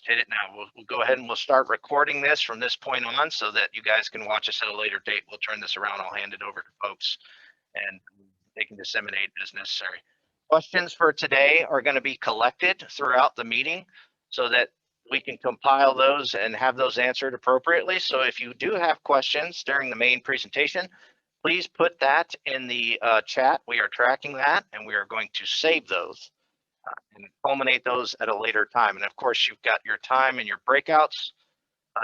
just hit it now. We'll go ahead and we'll start recording this from this point on so that you guys can watch us at a later date. We'll turn this around. I'll hand it over to folks and they can disseminate as necessary. Questions for today are going to be collected throughout the meeting so that we can compile those and have those answered appropriately. So if you do have questions during the main presentation, please put that in the chat. We are tracking that and we are going to save those and culminate those at a later time. And of course, you've got your time and your breakouts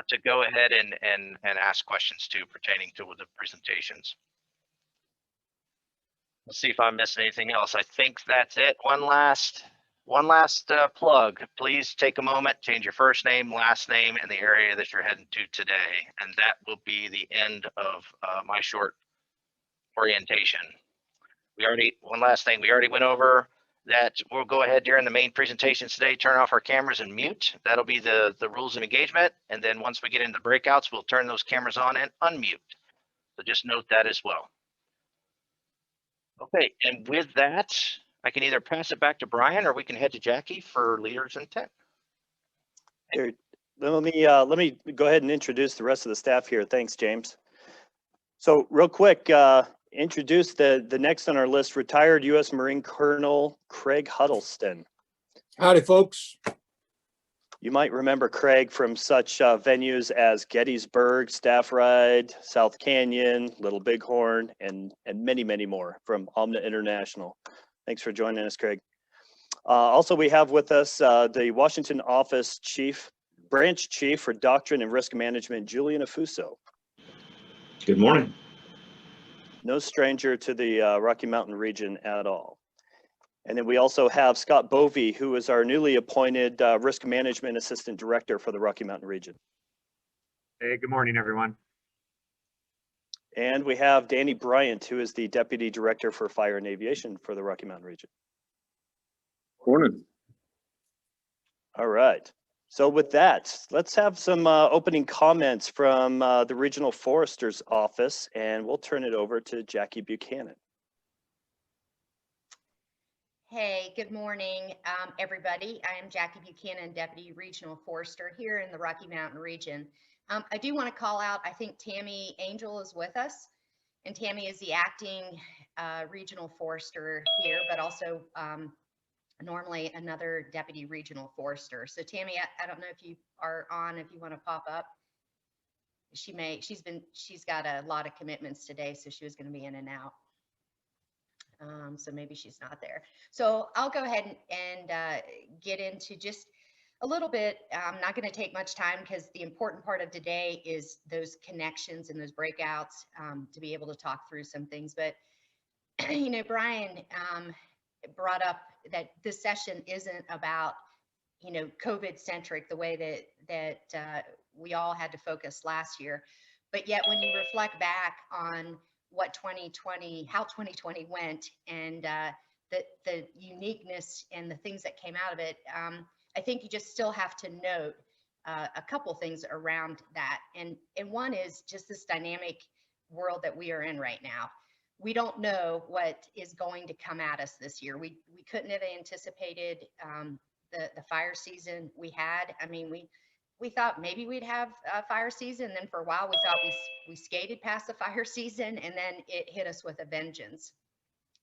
to go ahead and ask questions too pertaining to the presentations. Let's see if I'm missing anything else. I think that's it. One last plug. Please take a moment, change your first name, last name, and the area that you're heading to today. And that will be the end of my short orientation. One last thing, we already went over that we'll go ahead during the main presentations today, turn off our cameras and mute. That'll be the rules of engagement. And then once we get into breakouts, we'll turn those cameras on and unmute. So just note that as well. Okay, and with that, I can either pass it back to Brian or we can head to Jackie for leaders intent. Here, let me go ahead and introduce the rest of the staff here. Thanks, James. So real quick, introduce the next on our list, retired U.S. Marine Colonel Craig Huddleston. Howdy, folks. You might remember Craig from such venues as Gettysburg, Staff Ride, South Canyon, Little Bighorn, and many, many more from Omni International. Thanks for joining us, Craig. Also, we have with us the Washington Office Branch Chief for Doctrine and Risk Management, Julian Afuso. Good morning. No stranger to the Rocky Mountain region at all. And then we also have Scott Bovey, who is our newly appointed Risk Management Assistant Director for the Rocky Mountain region. Hey, good morning, everyone. And we have Danny Bryant, who is the Deputy Director for Fire and Aviation for the Rocky Mountain region. Morning. All right. So with that, let's have some opening comments from the Regional Forester's Office, and we'll turn it over to Jackie Buchanan. Hey, good morning, everybody. I am Jackie Buchanan, Deputy Regional Forester here in the Rocky Mountain region. I do want to call out, I think Tammy Angel is with us, and Tammy is the acting Regional Forester here, but also normally another Deputy Regional Forester. So Tammy, I don't know if you are on, if you want to pop up. She's got a lot of commitments today, so she was going to be in and out. So maybe she's not there. So I'll go ahead and get into just a little bit. I'm not going to take much time because the important part of today is those connections and those breakouts to be able to talk through some things. But, you know, Brian brought up that this session isn't about, you know, COVID centric the way that we all had to focus last year. But yet when you reflect back on what 2020, how 2020 went, and the uniqueness and the things that came out of it, I think you just still have to note a couple things around that. And one is just this dynamic world that we are in right now. We don't know what is going to come at us this year. We couldn't have anticipated the fire season we had. I mean, we thought maybe we'd have a fire season. And then for a while, we thought we skated past the fire season, and then it hit us with a vengeance.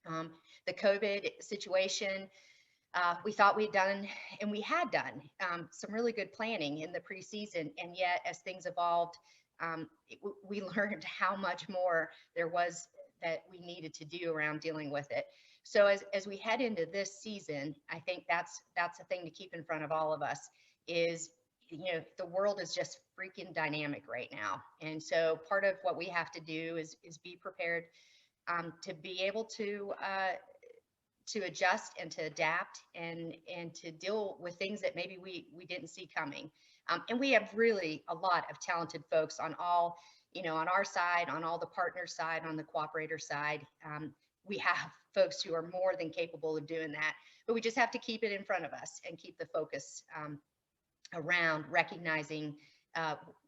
The COVID situation, we thought we'd done, and we had done some really good planning in the preseason. And yet, as things evolved, we learned how much more there was that we needed to do around dealing with it. So as we head into this season, I think that's a thing to keep in front of all of us is, you know, the world is just freaking dynamic right now. And so part of what we have to do is be prepared to be able to adjust and to adapt and to deal with things that maybe we didn't see coming. And we have really a lot of talented folks on all, you know, on our side, on all the partner side, on the cooperator side. We have folks who are more than capable of doing that, but we just have to keep it in front of us and keep the focus around recognizing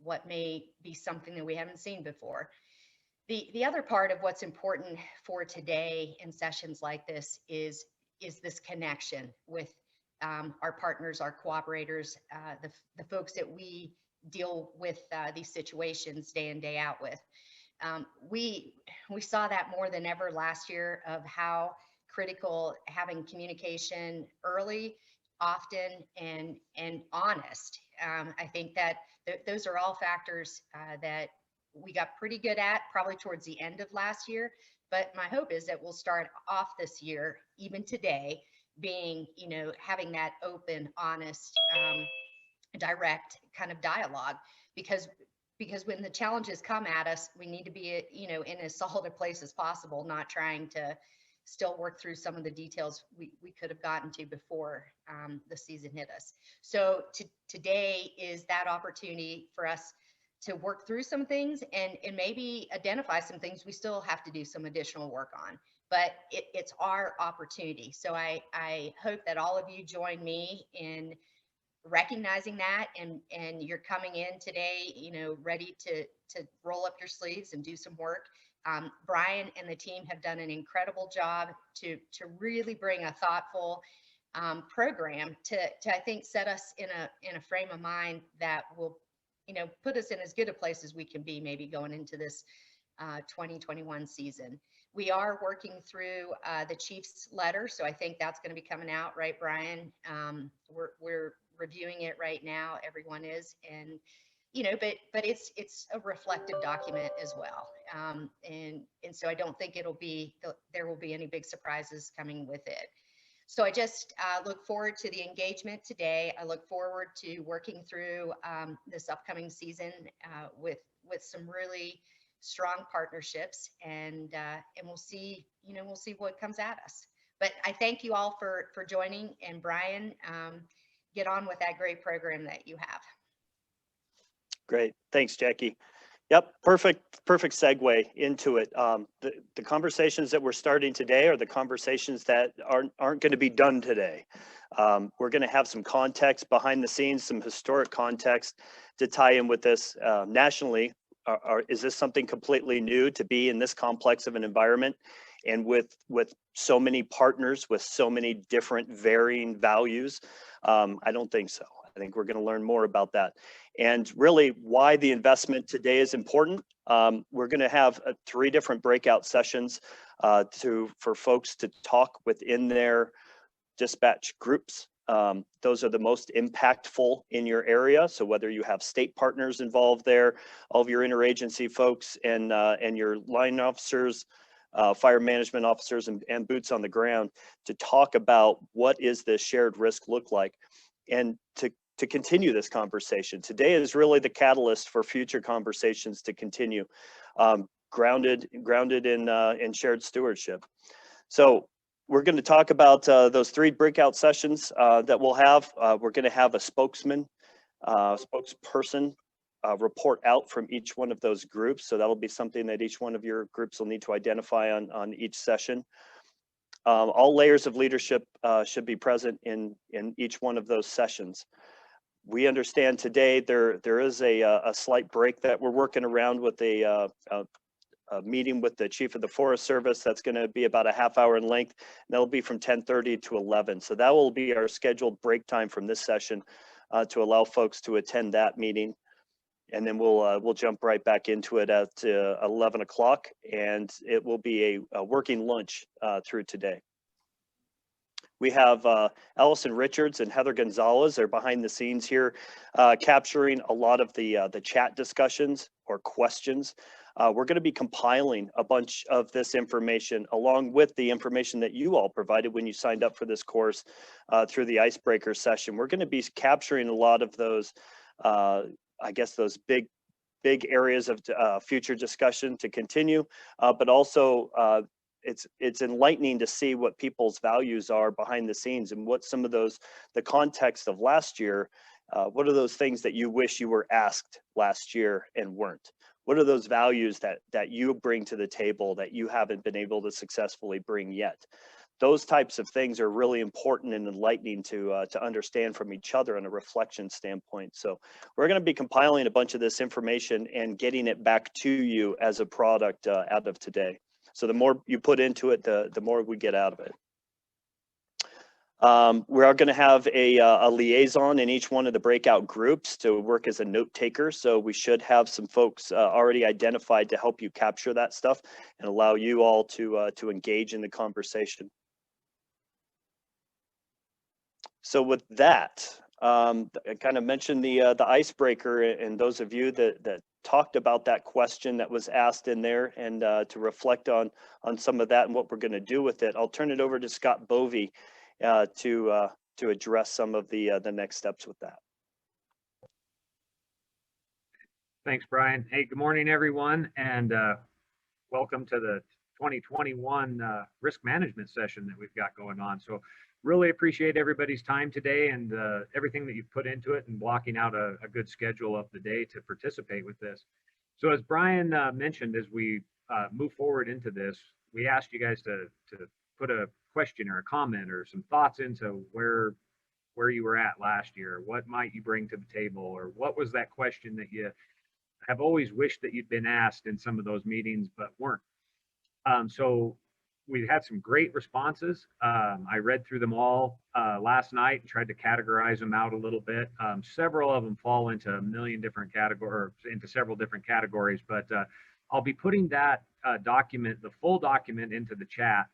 what may be something that we haven't seen before. The other part of what's important for today in sessions like this is this connection with our partners, our cooperators, the folks that we deal with these situations day in, day out with. We saw that more than ever last year of how critical having communication early, often, and honest. I think that those are all factors that we got pretty good at probably towards the end of last year. But my hope is that we'll start off this year, even today, being, having that open, honest, direct kind of dialogue, because when the challenges come at us, we need to be, in as solid a place as possible, not trying to still work through some of the details we could have gotten to before the season hit us. So today is that opportunity for us to work through some things and maybe identify some things we still have to do some additional work on. But it's our opportunity. So I hope that all of you join me in recognizing that, and you're coming in today, ready to roll up your sleeves and do some work. Brian and the team have done an incredible job to really bring a thoughtful program to I think set us in a frame of mind that will, put us in as good a place as we can be, maybe going into this 2021 season. We are working through the Chiefs letter, so I think that's going to be coming out, right, Brian? We're reviewing it right now. Everyone is, and but it's a reflective document as well, and so I don't think there will be any big surprises coming with it. So I just look forward to the engagement today. I look forward to working through this upcoming season with some really strong partnerships, and we'll see what comes at us. But I thank you all for joining, and Brian, get on with that great program that you have. Great. Thanks, Jackie. Yep. Perfect segue into it. The conversations that we're starting today are the conversations that aren't going to be done today. We're going to have some context behind the scenes, some historic context to tie in with this nationally. Is this something completely new to be in this complex of an environment and with so many partners with so many different varying values? I don't think so. I think we're going to learn more about that. And really why the investment today is important. We're going to have 3 different breakout sessions for folks to talk within their dispatch groups. Those are the most impactful in your area. So whether you have state partners involved there, all of your interagency folks and your line officers, fire management officers and boots on the ground to talk about what is the shared risk look like, and to continue this conversation. Today is really the catalyst for future conversations to continue, grounded in shared stewardship. So we're going to talk about those 3 breakout sessions that we'll have. We're going to have a spokesperson report out from each one of those groups. So that'll be something that each one of your groups will need to identify on each session. All layers of leadership should be present in each one of those sessions. We understand today there is a slight break that we're working around with a meeting with the Chief of the Forest Service. That's going to be about a half hour in length. And that'll be from 10:30 to 11. So that will be our scheduled break time from this session to allow folks to attend that meeting. And then we'll jump right back into it at 11 o'clock, and it will be a working lunch through today. We have Allison Richards and Heather Gonzalez. They're behind the scenes here, capturing a lot of the chat discussions or questions. We're going to be compiling a bunch of this information along with the information that you all provided when you signed up for this course through the icebreaker session. We're going to be capturing a lot of those, I guess, those big areas of future discussion to continue, but also it's enlightening to see what people's values are behind the scenes and what some of the context of last year, what are those things that you wish you were asked last year and weren't? What are those values that you bring to the table that you haven't been able to successfully bring yet? Those types of things are really important and enlightening to understand from each other on a reflection standpoint. So we're going to be compiling a bunch of this information and getting it back to you as a product out of today. So the more you put into it, the more we get out of it. We are going to have a liaison in each one of the breakout groups to work as a note taker. So we should have some folks already identified to help you capture that stuff and allow you all to engage in the conversation. So with that, I kind of mentioned the icebreaker, and those of you that talked about that question that was asked in there, and to reflect on some of that and what we're going to do with it. I'll turn it over to Scott Bovey to address some of the next steps with that. Thanks, Brian. Hey, good morning, everyone, and welcome to the 2021 risk management session that we've got going on. So really appreciate everybody's time today and everything that you've put into it and blocking out a good schedule of the day to participate with this. So as Brian mentioned, as we move forward into this, we asked you guys to put a question or a comment or some thoughts into where you were at last year. What might you bring to the table, or what was that question that you have always wished that you'd been asked in some of those meetings but weren't? So we've had some great responses. I read through them all last night and tried to categorize them out a little bit. Several of them fall into a million different categories, into several different categories, but I'll be putting that document, the full document, into the chat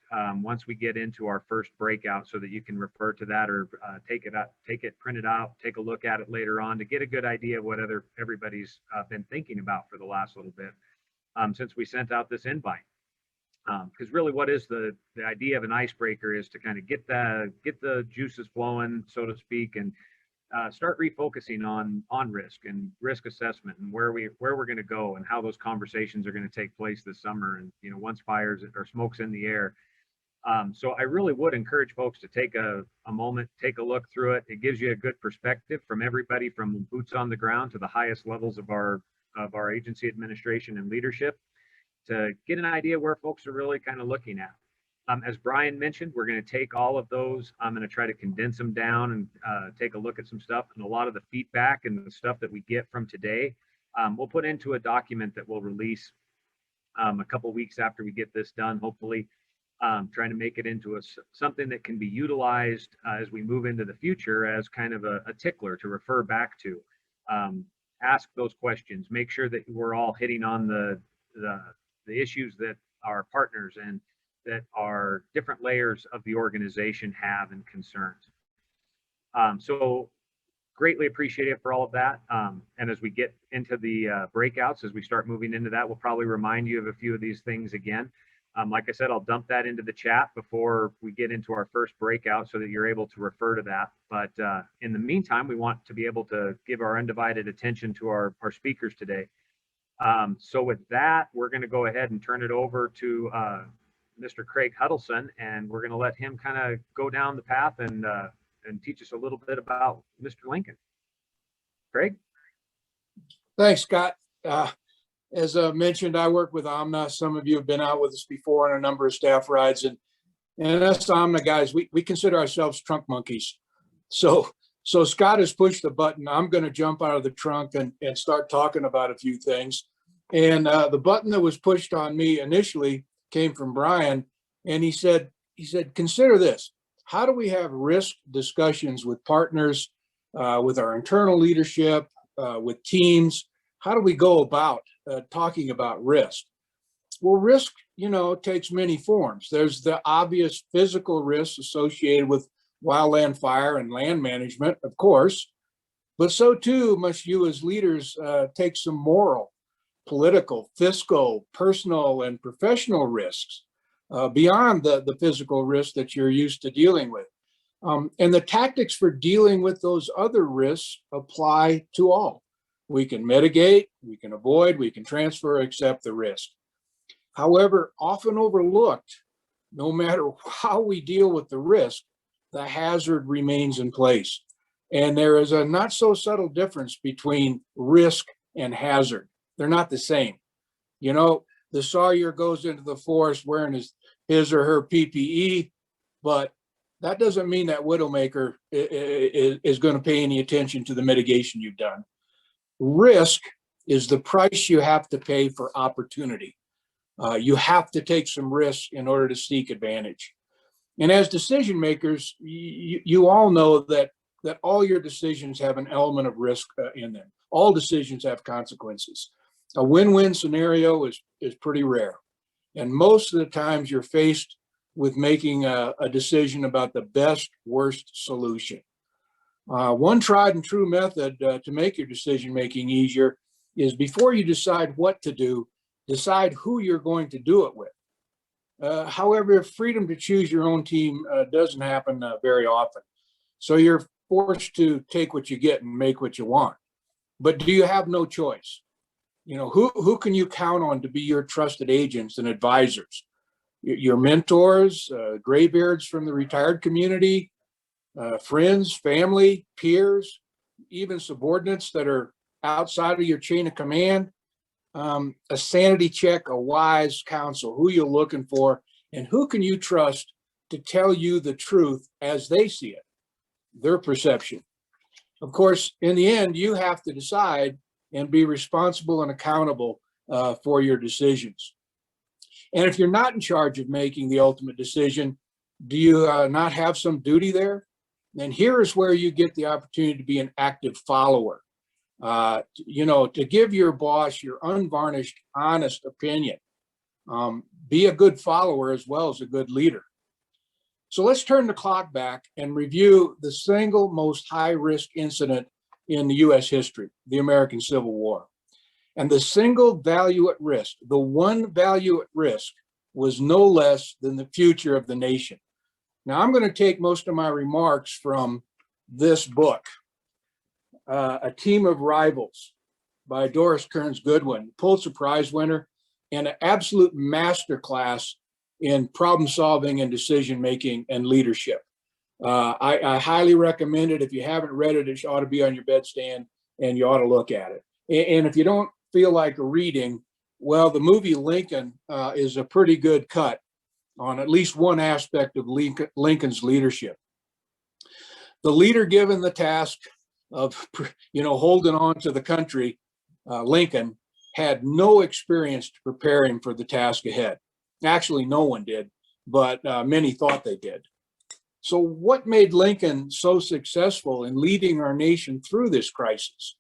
once we get into our first breakout, so that you can refer to that or take it, print it out, take a look at it later on to get a good idea of what everybody's been thinking about for the last little bit since we sent out this invite. Because really, what is the idea of an icebreaker is to kind of get the juices flowing, so to speak, and start refocusing on risk and risk assessment and where we're going to go and how those conversations are going to take place this summer. And once fires or smoke's in the air. So I really would encourage folks to take a moment, take a look through it. It gives you a good perspective from everybody, from boots on the ground to the highest levels of our agency administration and leadership, to get an idea where folks are really kind of looking at. As Brian mentioned, we're going to take all of those. I'm going to try to condense them down and take a look at some stuff, and a lot of the feedback and the stuff that we get from today, we'll put into a document that we'll release a couple weeks after we get this done, hopefully, trying to make it into something that can be utilized as we move into the future as kind of a tickler to refer back to. Ask those questions, make sure that we're all hitting on the issues that our partners and that our different layers of the organization have and concerns. So greatly appreciate it for all of that. And as we get into the breakouts, as we start moving into that, we'll probably remind you of a few of these things again. Like I said, I'll dump that into the chat before we get into our first breakout so that you're able to refer to that. But in the meantime, we want to be able to give our undivided attention to our speakers today. So with that, we're going to go ahead and turn it over to Mr. Craig Huddleston, and we're going to let him kind of go down the path and teach us a little bit about Mr. Lincoln. Craig? Thanks, Scott. As mentioned, I work with Omna. Some of you have been out with us before on a number of staff rides, and us Omna guys, we consider ourselves trunk monkeys. So Scott has pushed the button. I'm going to jump out of the trunk and start talking about a few things. And the button that was pushed on me initially came from Brian, and he said, consider this. How do we have risk discussions with partners, with our internal leadership, with teams? How do we go about talking about risk? Well, risk, takes many forms. There's the obvious physical risks associated with wildland fire and land management, of course, but so too must you as leaders take some moral, political, fiscal, personal, and professional risks beyond the physical risks that you're used to dealing with. And the tactics for dealing with those other risks apply to all. We can mitigate, we can avoid, we can transfer, accept the risk. However, often overlooked, no matter how we deal with the risk, the hazard remains in place. And there is a not so subtle difference between risk and hazard. They're not the same. The sawyer goes into the forest wearing his or her PPE, but that doesn't mean that Widowmaker is going to pay any attention to the mitigation you've done. Risk is the price you have to pay for opportunity. You have to take some risks in order to seek advantage. And as decision makers, you all know that all your decisions have an element of risk in them. All decisions have consequences. A win-win scenario is pretty rare. And most of the times you're faced with making a decision about the best, worst solution. One tried and true method to make your decision making easier is before you decide what to do, decide who you're going to do it with. However, freedom to choose your own team doesn't happen very often. So you're forced to take what you get and make what you want. But do you have no choice? You know, who can you count on to be your trusted agents and advisors? Your mentors, graybeards from the retired community, friends, family, peers, even subordinates that are outside of your chain of command. A sanity check, a wise counsel, who you're looking for, and who can you trust to tell you the truth as they see it, their perception. Of course, in the end, you have to decide and be responsible and accountable for your decisions. And if you're not in charge of making the ultimate decision, do you not have some duty there? And here is where you get the opportunity to be an active follower. You know, to give your boss your unvarnished, honest opinion. Be a good follower as well as a good leader. So let's turn the clock back and review the single most high-risk incident in the U.S. history, the American Civil War. And the single value at risk, the one value at risk, was no less than the future of the nation. Now, I'm going to take most of my remarks from this book, A Team of Rivals by Doris Kearns Goodwin, Pulitzer Prize winner, and an absolute masterclass in problem solving and decision making and leadership. I highly recommend it. If you haven't read it, it ought to be on your bedstand and you ought to look at it. And if you don't feel like reading, well, the movie Lincoln is a pretty good cut on at least one aspect of Lincoln's leadership. The leader given the task of, holding on to the country, Lincoln, had no experience to prepare him for the task ahead. Actually, no one did, but many thought they did. So what made Lincoln so successful in leading our nation through this crisis?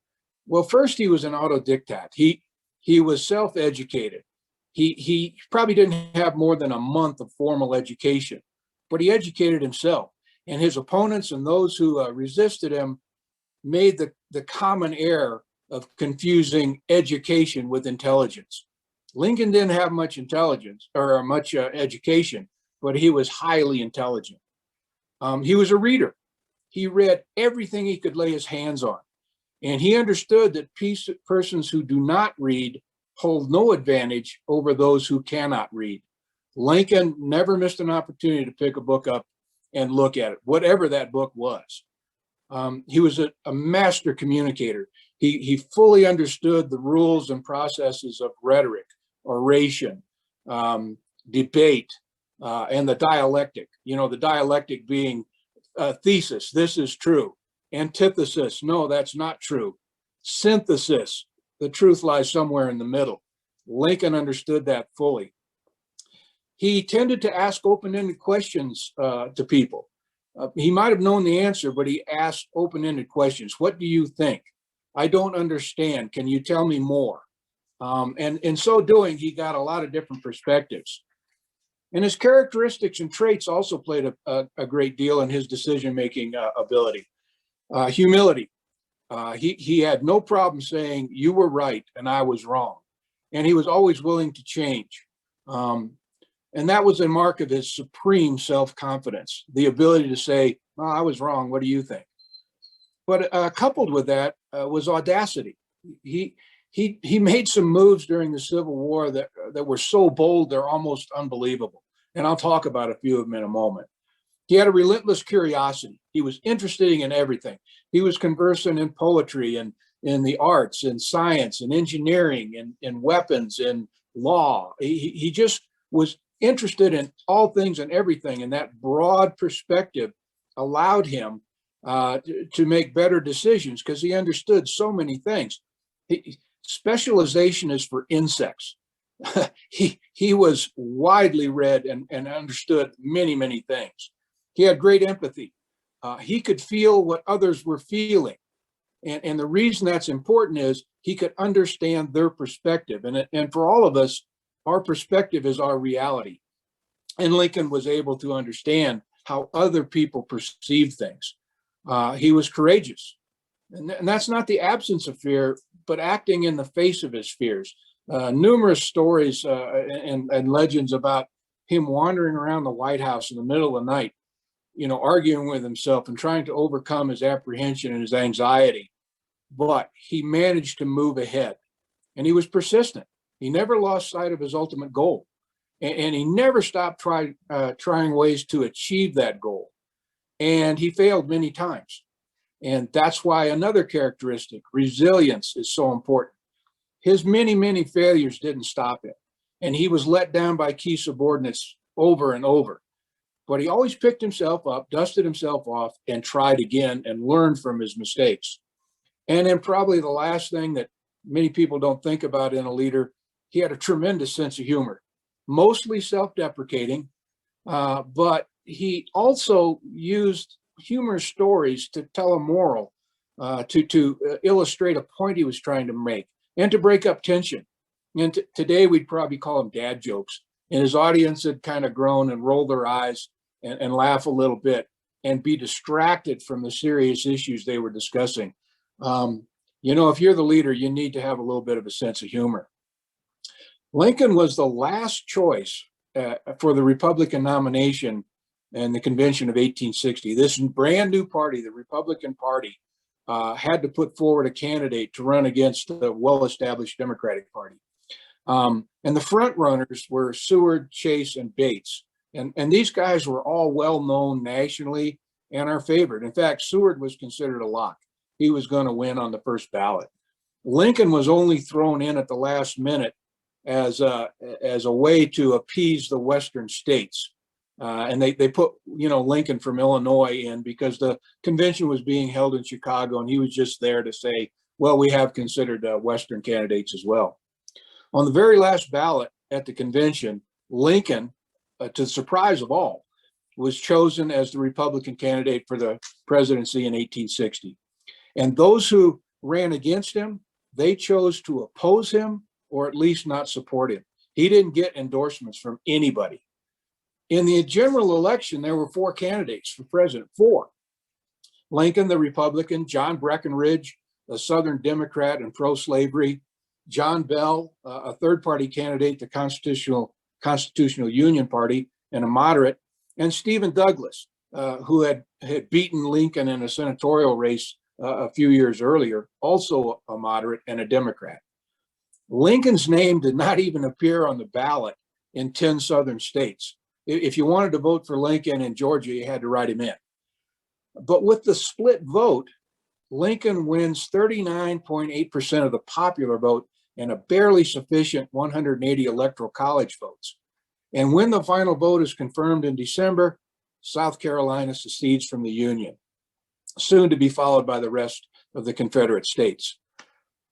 Well, first, he was an autodidact. He was self-educated. He probably didn't have more than a month of formal education, but he educated himself. And his opponents and those who resisted him made the common error of confusing education with intelligence. Lincoln didn't have much intelligence or much education, but he was highly intelligent. He was a reader. He read everything he could lay his hands on. And he understood that persons who do not read hold no advantage over those who cannot read. Lincoln never missed an opportunity to pick a book up and look at it, whatever that book was. He was a master communicator. He fully understood the rules and processes of rhetoric, oration, debate, and the dialectic. The dialectic being thesis, this is true. Antithesis, no, that's not true. Synthesis, the truth lies somewhere in the middle. Lincoln understood that fully. He tended to ask open-ended questions to people. He might have known the answer, but he asked open-ended questions. What do you think? I don't understand. Can you tell me more? And in so doing, he got a lot of different perspectives. And his characteristics and traits also played a great deal in his decision-making ability. Humility. He had no problem saying, you were right and I was wrong. And he was always willing to change. And that was a mark of his supreme self-confidence, the ability to say, oh, I was wrong, what do you think? But coupled with that was audacity. He made some moves during the Civil War that were so bold, they're almost unbelievable. And I'll talk about a few of them in a moment. He had a relentless curiosity. He was interested in everything. He was conversant in poetry and in the arts and science and engineering and in weapons and law. He just was interested in all things and everything. And that broad perspective allowed him to make better decisions because he understood so many things. Specialization is for insects. he was widely read and understood many, many things. He had great empathy. He could feel what others were feeling. And the reason that's important is he could understand their perspective. And for all of us, our perspective is our reality. And Lincoln was able to understand how other people perceive things. He was courageous. And that's not the absence of fear, but acting in the face of his fears. Numerous stories and legends about him wandering around the White House in the middle of the night, arguing with himself and trying to overcome his apprehension and his anxiety. But he managed to move ahead, and he was persistent. He never lost sight of his ultimate goal, and he never stopped trying ways to achieve that goal. And he failed many times. And that's why another characteristic, resilience, is so important. His many, many failures didn't stop him, and he was let down by key subordinates over and over. But he always picked himself up, dusted himself off, and tried again and learned from his mistakes. And then probably the last thing that many people don't think about in a leader, he had a tremendous sense of humor, mostly self-deprecating, but he also used humorous stories to tell a moral, to illustrate a point he was trying to make, and to break up tension. And today we'd probably call them dad jokes. And his audience had kind of grown and rolled their eyes and laugh a little bit and be distracted from the serious issues they were discussing. If you're the leader, you need to have a little bit of a sense of humor. Lincoln was the last choice for the Republican nomination in the convention of 1860. This brand new party, the Republican Party, had to put forward a candidate to run against the well-established Democratic Party. And the front runners were Seward, Chase, and Bates. And these guys were all well-known nationally and are favored. In fact, Seward was considered a lock. He was going to win on the first ballot. Lincoln was only thrown in at the last minute as a way to appease the Western states. And they put, Lincoln from Illinois in because the convention was being held in Chicago, and he was just there to say, well, we have considered Western candidates as well. On the very last ballot at the convention, Lincoln, to the surprise of all, was chosen as the Republican candidate for the presidency in 1860. And those who ran against him, they chose to oppose him or at least not support him. He didn't get endorsements from anybody. In the general election, there were 4 candidates for president, 4. Lincoln, the Republican, John Breckinridge, a Southern Democrat and pro-slavery, John Bell, a third-party candidate, the Constitutional Union Party, and a moderate, and Stephen Douglas, who had beaten Lincoln in a senatorial race a few years earlier, also a moderate and a Democrat. Lincoln's name did not even appear on the ballot in 10 southern states. If you wanted to vote for Lincoln in Georgia, you had to write him in. But with the split vote, Lincoln wins 39.8% of the popular vote and a barely sufficient 180 electoral college votes. And when the final vote is confirmed in December, South Carolina secedes from the Union, soon to be followed by the rest of the Confederate states.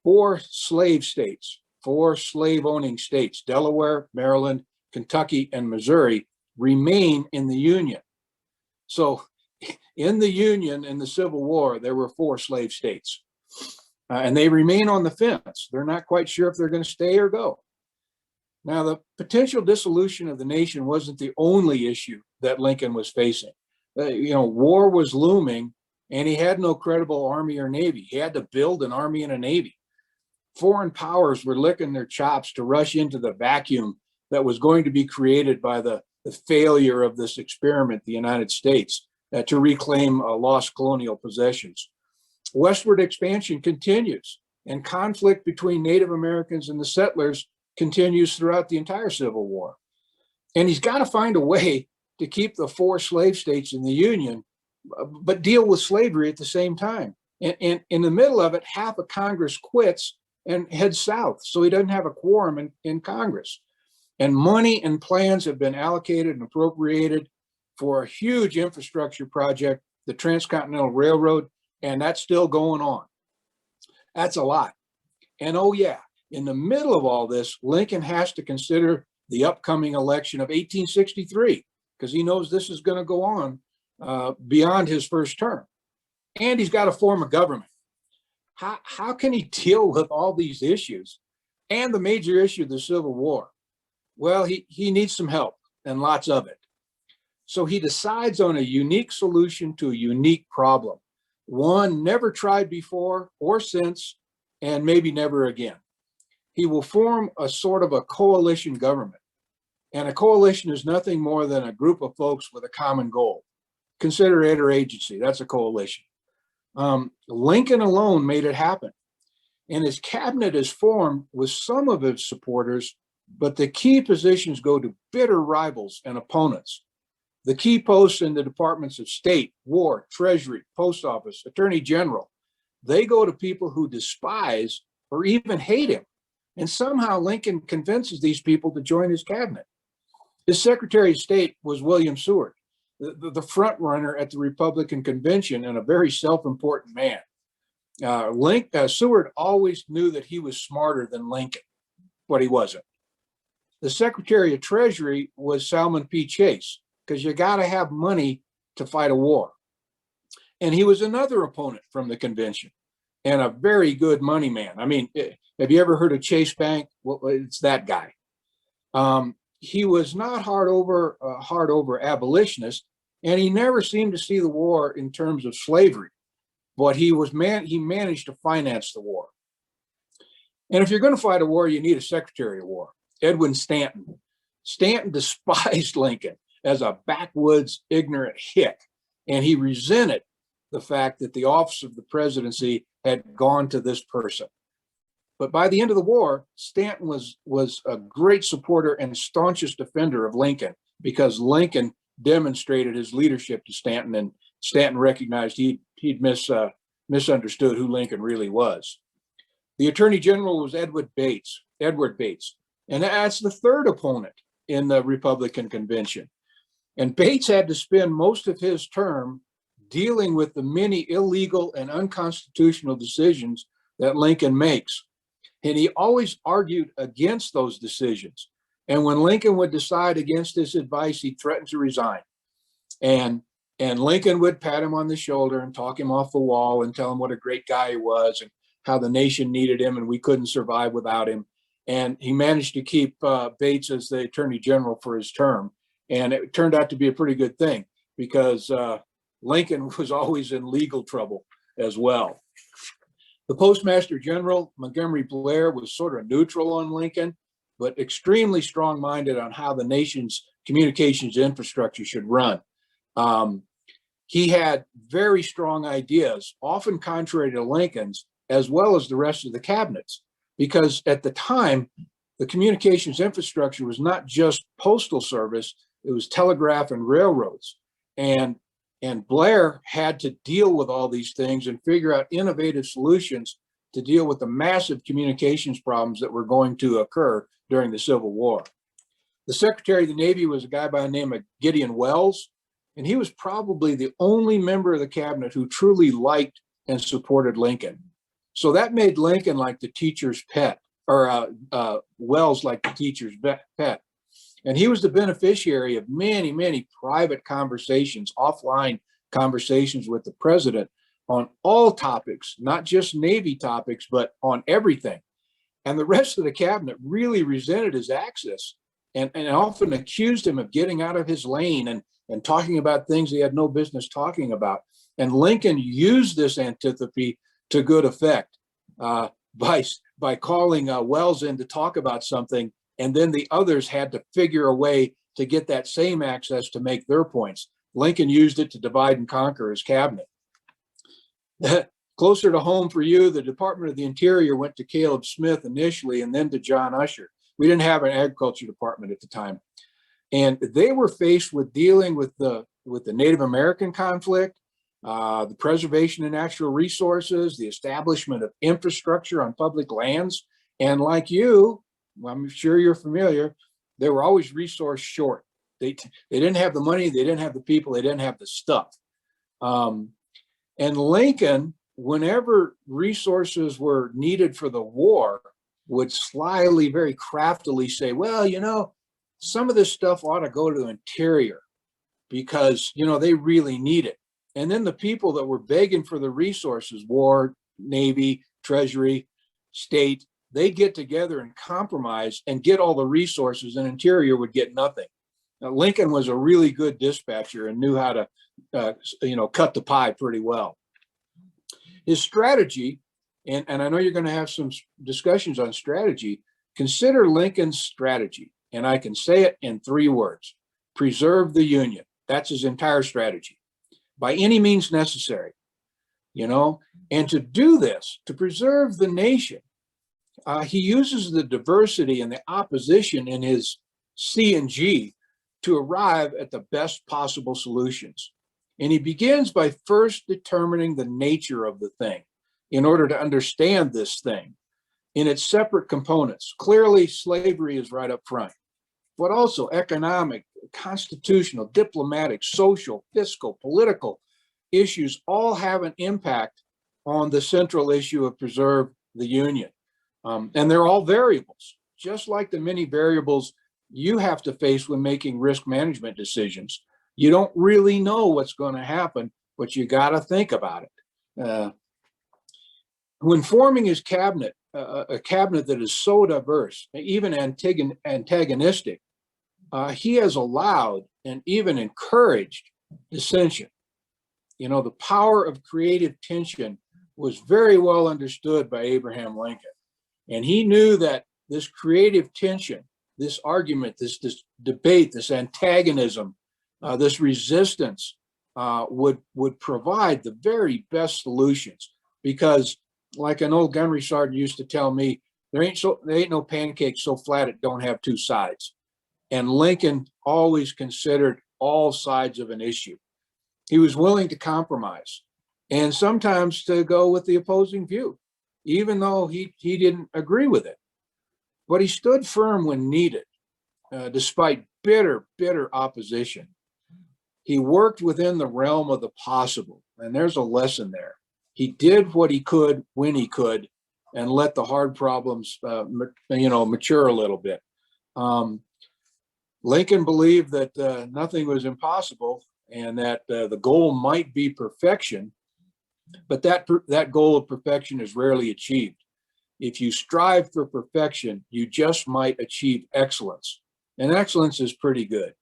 4 slave states, 4 slave-owning states, Delaware, Maryland, Kentucky, and Missouri, remain in the Union. So in the Union, in the Civil War, there were 4 slave states. And they remain on the fence. They're not quite sure if they're going to stay or go. Now, the potential dissolution of the nation wasn't the only issue that Lincoln was facing. War was looming, and he had no credible army or navy. He had to build an army and a navy. Foreign powers were licking their chops to rush into the vacuum that was going to be created by the failure of this experiment, the United States, to reclaim lost colonial possessions. Westward expansion continues, and conflict between Native Americans and the settlers continues throughout the entire Civil War. And he's got to find a way to keep the 4 slave states in the Union, but deal with slavery at the same time. And in the middle of it, half of Congress quits and heads south, so he doesn't have a quorum in Congress. And money and plans have been allocated and appropriated for a huge infrastructure project, the Transcontinental Railroad, and that's still going on. That's a lot. And oh yeah, In the middle of all this, Lincoln has to consider the upcoming election of 1863 because he knows this is going to go on beyond his first term. And he's got to form a government. How can he deal with all these issues and the major issue, the Civil War? Well, he needs some help and lots of it. So he decides on a unique solution to a unique problem, one never tried before or since, and maybe never again. He will form a sort of a coalition government. And a coalition is nothing more than a group of folks with a common goal. Consider interagency, that's a coalition. Lincoln alone made it happen. And his cabinet is formed with some of his supporters, but the key positions go to bitter rivals and opponents. The key posts in the departments of state, war, treasury, post office, attorney general, they go to people who despise or even hate him. And somehow Lincoln convinces these people to join his cabinet. His Secretary of State was William Seward, the front runner at the Republican convention and a very self-important man. Seward always knew that he was smarter than Lincoln, but he wasn't. The Secretary of Treasury was Salmon P. Chase, because you got to have money to fight a war. And he was another opponent from the convention and a very good money man. I mean, have you ever heard of Chase Bank? Well, it's that guy. He was not hard over abolitionist, and he never seemed to see the war in terms of slavery, but he managed to finance the war. And if you're going to fight a war, you need a Secretary of War, Edwin Stanton. Stanton despised Lincoln as a backwoods, ignorant hick, and he resented the fact that the office of the presidency had gone to this person. But by the end of the war, Stanton was a great supporter and staunchest defender of Lincoln because Lincoln demonstrated his leadership to Stanton, and Stanton recognized he'd misunderstood who Lincoln really was. The Attorney General was Edward Bates, and that's the third opponent in the Republican convention. And Bates had to spend most of his term dealing with the many illegal and unconstitutional decisions that Lincoln makes. And he always argued against those decisions. And when Lincoln would decide against his advice, he threatened to resign. And Lincoln would pat him on the shoulder and talk him off the wall and tell him what a great guy he was and how the nation needed him and we couldn't survive without him. And he managed to keep Bates as the Attorney General for his term. And it turned out to be a pretty good thing because Lincoln was always in legal trouble as well. The Postmaster General, Montgomery Blair, was sort of neutral on Lincoln, but extremely strong-minded on how the nation's communications infrastructure should run. He had very strong ideas, often contrary to Lincoln's, as well as the rest of the cabinets, because at the time, the communications infrastructure was not just postal service, it was telegraph and railroads. And Blair had to deal with all these things and figure out innovative solutions to deal with the massive communications problems that were going to occur during the Civil War. The Secretary of the Navy was a guy by the name of Gideon Welles, and he was probably the only member of the cabinet who truly liked and supported Lincoln. So that made Lincoln like the teacher's pet, or Welles like the teacher's pet. And he was the beneficiary of many, many private conversations, offline conversations with the president on all topics, not just Navy topics, but on everything. And the rest of the cabinet really resented his access and often accused him of getting out of his lane and talking about things he had no business talking about. And Lincoln used this antipathy to good effect by calling Welles in to talk about something. And then the others had to figure a way to get that same access to make their points. Lincoln used it to divide and conquer his cabinet. Closer to home for you, the Department of the Interior went to Caleb Smith initially and then to John Usher. We didn't have an agriculture department at the time. And they were faced with dealing with the Native American conflict, the preservation of natural resources, the establishment of infrastructure on public lands. And like you, I'm sure you're familiar, they were always resource short. They didn't have the money, they didn't have the people, they didn't have the stuff. And Lincoln, whenever resources were needed for the war, would slyly, very craftily say, well, you know, some of this stuff ought to go to Interior because, you know, they really need it. And then the people that were begging for the resources, War, Navy, Treasury, State, they get together and compromise and get all the resources, and Interior would get nothing. Now, Lincoln was a really good dispatcher and knew how to, cut the pie pretty well. His strategy, and I know you're going to have some discussions on strategy, consider Lincoln's strategy, and I can say it in 3 words: preserve the Union. That's his entire strategy, by any means necessary, and to do this, to preserve the nation, he uses the diversity and the opposition in his C and G to arrive at the best possible solutions. And he begins by first determining the nature of the thing in order to understand this thing in its separate components. Clearly, slavery is right up front, but also economic, constitutional, diplomatic, social, fiscal, political issues all have an impact on the central issue of preserve the Union. And they're all variables, just like the many variables you have to face when making risk management decisions. You don't really know what's going to happen, but you got to think about it. When forming his cabinet, a cabinet that is so diverse, even antagonistic, he has allowed and even encouraged dissension. The power of creative tension was very well understood by Abraham Lincoln. And he knew that this creative tension, this argument, this debate, this antagonism, this resistance would provide the very best solutions. Because, like an old gunnery sergeant used to tell me, there ain't no pancake so flat it don't have 2 sides. And Lincoln always considered all sides of an issue. He was willing to compromise and sometimes to go with the opposing view, even though he didn't agree with it. But he stood firm when needed, despite bitter opposition. He worked within the realm of the possible, and there's a lesson there. He did what he could when he could, and let the hard problems, mature a little bit. Lincoln believed that nothing was impossible, and that the goal might be perfection, but that goal of perfection is rarely achieved. If you strive for perfection, you just might achieve excellence, and excellence is pretty good.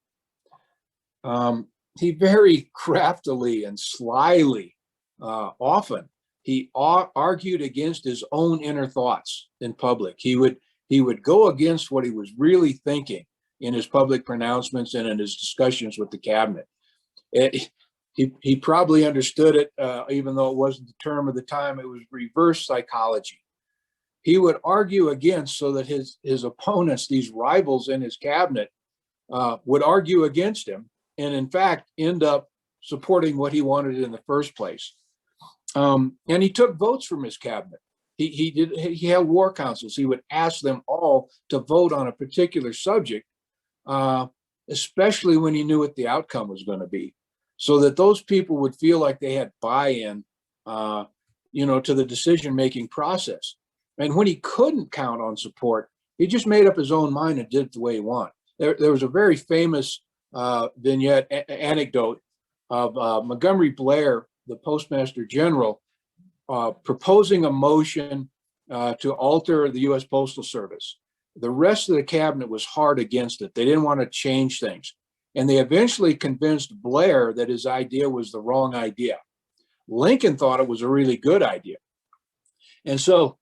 He very craftily and slyly, often, he argued against his own inner thoughts in public. He would go against what he was really thinking in his public pronouncements and in his discussions with the cabinet. He probably understood it, even though it wasn't the term of the time. It was reverse psychology. He would argue against, so that his opponents, these rivals in his cabinet, would argue against him, and in fact end up supporting what he wanted in the first place. And he took votes from his cabinet. He held war councils. He would ask them all to vote on a particular subject, especially when he knew what the outcome was going to be, so that those people would feel like they had buy-in, to the decision-making process. And when he couldn't count on support, he just made up his own mind and did it the way he wanted. There was a very famous anecdote of Montgomery Blair, the Postmaster General, proposing a motion to alter the U.S. Postal Service. The rest of the cabinet was hard against it. They didn't want to change things. And they eventually convinced Blair that his idea was the wrong idea. Lincoln thought it was a really good idea. And so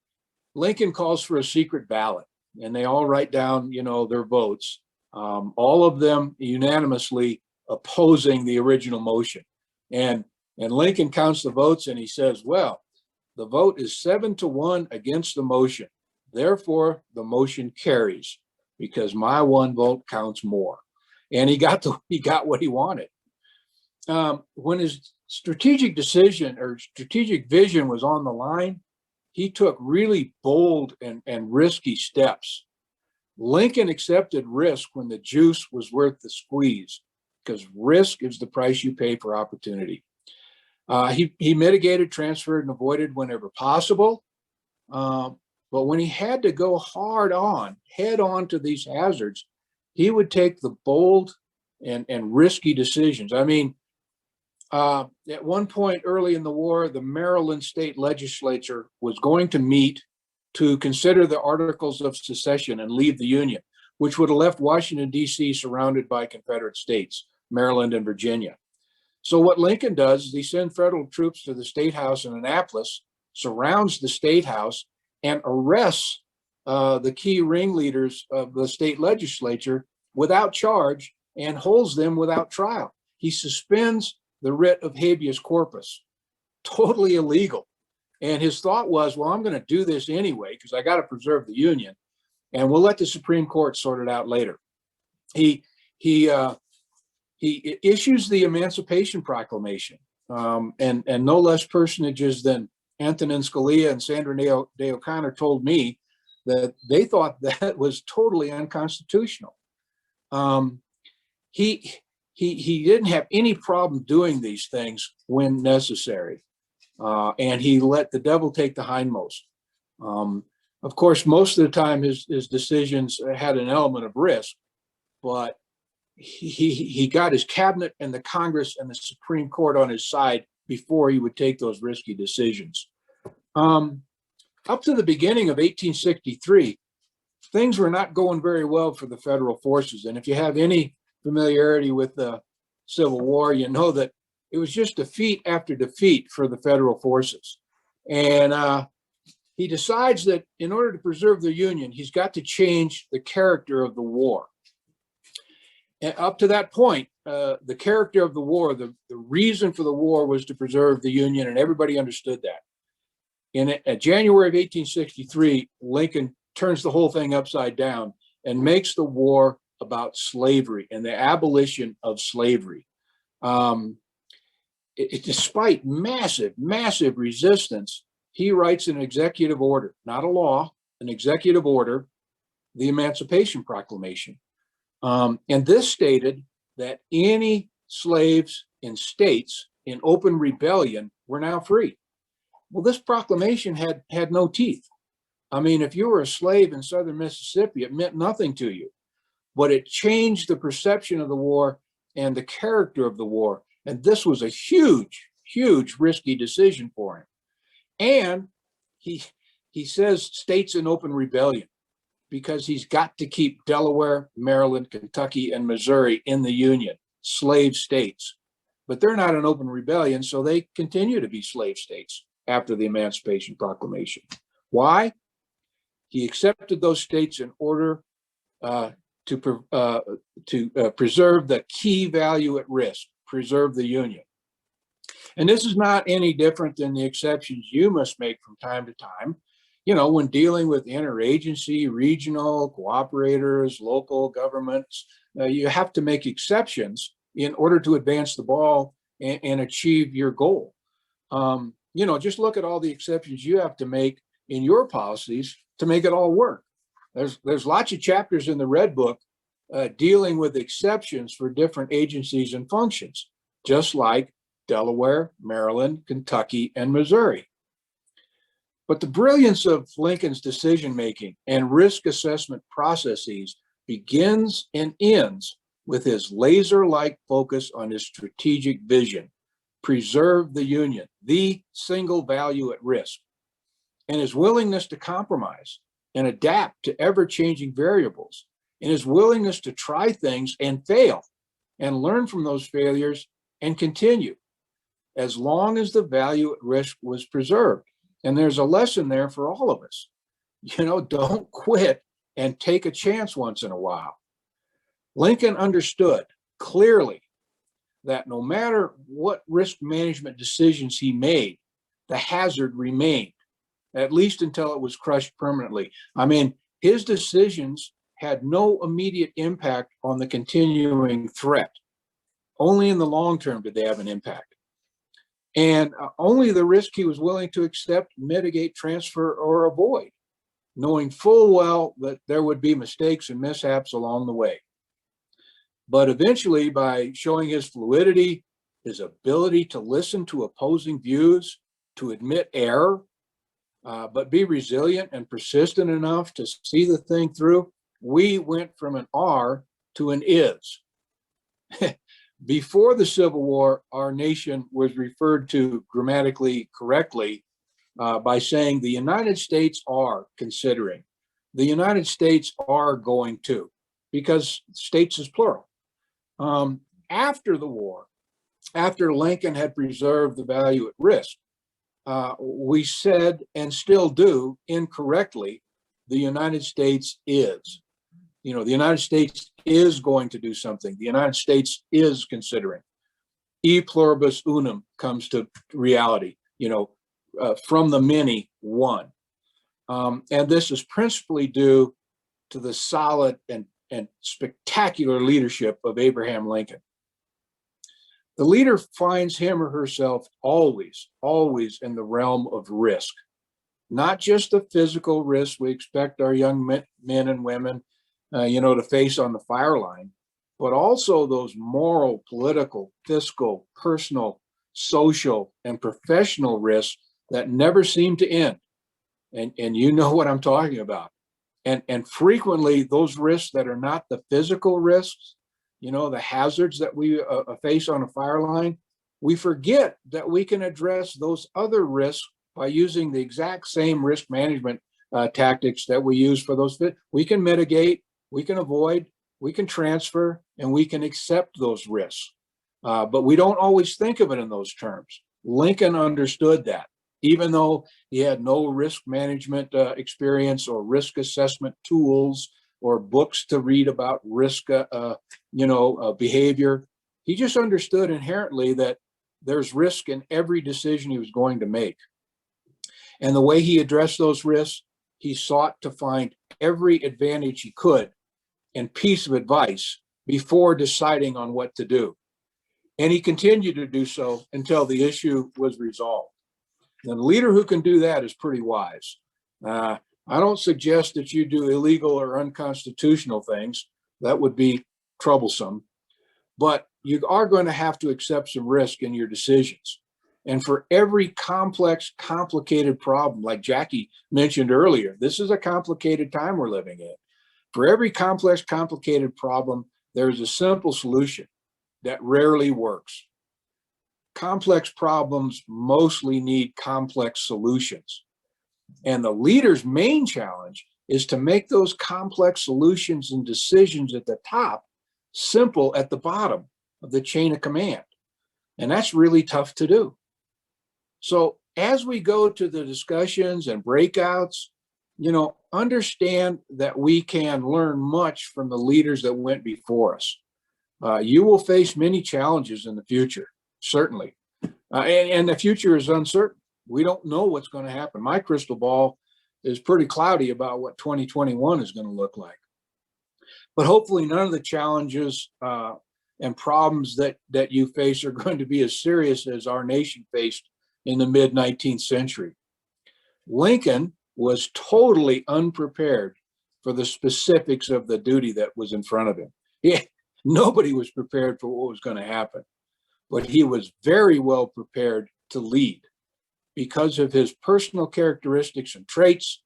Lincoln calls for a secret ballot, and they all write down, their votes, all of them unanimously opposing the original motion. And Lincoln counts the votes, and he says, well, the vote is 7-1 against the motion. Therefore, the motion carries because my 1 vote counts more. And he got what he wanted. When his strategic decision or strategic vision was on the line, he took really bold and risky steps. Lincoln accepted risk when the juice was worth the squeeze, because risk is the price you pay for opportunity. He mitigated, transferred, and avoided whenever possible. But But when he had to go head on to these hazards, he would take the bold and risky decisions. I mean, at one point early in the war, the Maryland state legislature was going to meet to consider the Articles of Secession and leave the Union, which would have left Washington, D.C. surrounded by Confederate states, Maryland and Virginia. So what Lincoln does is he sends federal troops to the State House in Annapolis, surrounds the State House, and arrests the key ringleaders of the state legislature without charge and holds them without trial. He suspends the writ of habeas corpus, totally illegal. And his thought was, well, I'm going to do this anyway because I got to preserve the Union, and we'll let the Supreme Court sort it out later. He issues the Emancipation Proclamation, and no less personages than Antonin Scalia and Sandra Day O'Connor told me that they thought that was totally unconstitutional. He didn't have any problem doing these things when necessary, and he let the devil take the hindmost. Of course, most of the time his decisions had an element of risk, but he got his cabinet and the Congress and the Supreme Court on his side before he would take those risky decisions. Up to the beginning of 1863, things were not going very well for the federal forces. And if you have any familiarity with the Civil War, you know that it was just defeat after defeat for the federal forces. And he decides that in order to preserve the Union, he's got to change the character of the war. And up to that point, the character of the war, the reason for the war was to preserve the Union, and everybody understood that. In January of 1863, Lincoln turns the whole thing upside down and makes the war about slavery and the abolition of slavery. Despite massive resistance, he writes an executive order, not a law, an executive order, the Emancipation Proclamation. And this stated that any slaves in states in open rebellion were now free. Well, this proclamation had no teeth. I mean, if you were a slave in southern Mississippi, it meant nothing to you, but it changed the perception of the war and the character of the war. And this was a huge risky decision for him. And he says states in open rebellion because he's got to keep Delaware, Maryland, Kentucky, and Missouri in the Union, slave states. But they're not in open rebellion, so they continue to be slave states after the Emancipation Proclamation. Why? He accepted those states in order to preserve the key value at risk, preserve the Union. And this is not any different than the exceptions you must make from time to time. You know, when dealing with interagency, regional, cooperators, local governments, you have to make exceptions in order to advance the ball and achieve your goal. You know, just look at all the exceptions you have to make in your policies to make it all work. There's lots of chapters in the Red Book dealing with exceptions for different agencies and functions, just like Delaware, Maryland, Kentucky, and Missouri. But the brilliance of Lincoln's decision-making and risk assessment processes begins and ends with his laser-like focus on his strategic vision, preserve the Union, the single value at risk, and his willingness to compromise and adapt to ever-changing variables, and his willingness to try things and fail and learn from those failures and continue as long as the value at risk was preserved. And there's a lesson there for all of us. You know, don't quit and take a chance once in a while. Lincoln understood clearly that no matter what risk management decisions he made, the hazard remained, at least until it was crushed permanently. I mean, his decisions had no immediate impact on the continuing threat. Only in the long term did they have an impact. And only the risk he was willing to accept, mitigate, transfer, or avoid, knowing full well that there would be mistakes and mishaps along the way. But eventually, by showing his fluidity, his ability to listen to opposing views, to admit error, but be resilient and persistent enough to see the thing through. We went from an are to an is. Before the Civil War, our nation was referred to grammatically correctly by saying the United States are considering, the United States are going to, because states is plural. After the war, after Lincoln had preserved the value at risk, we said, and still do incorrectly, the United States is. The United States is going to do something. The United States is considering. E pluribus unum comes to reality, from the many, one. And this is principally due to the solid and spectacular leadership of Abraham Lincoln. The leader finds him or herself always in the realm of risk, not just the physical risk we expect our young men and women, to face on the fire line, but also those moral, political, fiscal, personal, social, and professional risks that never seem to end. And you know what I'm talking about. And frequently those risks that are not the physical risks, the hazards that we face on a fire line, we forget that we can address those other risks by using the exact same risk management tactics that we use for those. We can mitigate, we can avoid, we can transfer, and we can accept those risks. But we don't always think of it in those terms. Lincoln understood that, even though he had no risk management experience or risk assessment tools or books to read about risk, behavior. He just understood inherently that there's risk in every decision he was going to make. And the way he addressed those risks, he sought to find every advantage he could and piece of advice before deciding on what to do. And he continued to do so until the issue was resolved. And the leader who can do that is pretty wise. I don't suggest that you do illegal or unconstitutional things. That would be troublesome. But you are going to have to accept some risk in your decisions. And for every complex, complicated problem, like Jackie mentioned earlier, this is a complicated time we're living in. For every complex, complicated problem, there is a simple solution that rarely works. Complex problems mostly need complex solutions. And the leader's main challenge is to make those complex solutions and decisions at the top simple at the bottom of the chain of command. And that's really tough to do. So as we go to the discussions and breakouts, understand that we can learn much from the leaders that went before us. You will face many challenges in the future, certainly. And the future is uncertain. We don't know what's going to happen. My crystal ball is pretty cloudy about what 2021 is going to look like. But hopefully none of the challenges and problems that you face are going to be as serious as our nation faced in the mid-19th century. Lincoln was totally unprepared for the specifics of the duty that was in front of him. Nobody was prepared for what was going to happen, but he was very well prepared to lead because of his personal characteristics and traits,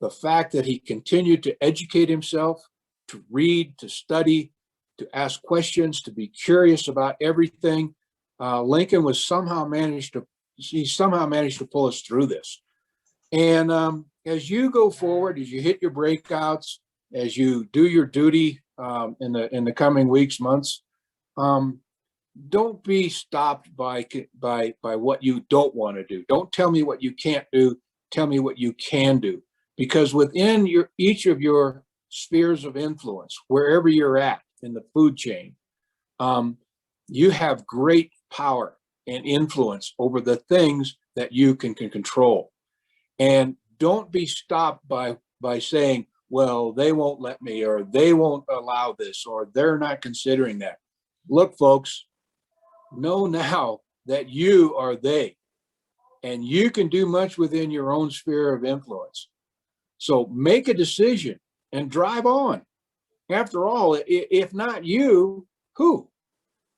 the fact that he continued to educate himself, to read, to study, to ask questions, to be curious about everything. Lincoln somehow managed to pull us through this. And as you go forward, as you hit your breakouts, as you do your duty in the coming weeks, months, don't be stopped by what you don't want to do. Don't tell me what you can't do. Tell me what you can do. Because within each of your spheres of influence, wherever you're at in the food chain, you have great power and influence over the things that you can control. And don't be stopped by saying, well, they won't let me, or they won't allow this, or they're not considering that. Look, folks, know now that you are they, and you can do much within your own sphere of influence. So make a decision and drive on. After all, if not you, who?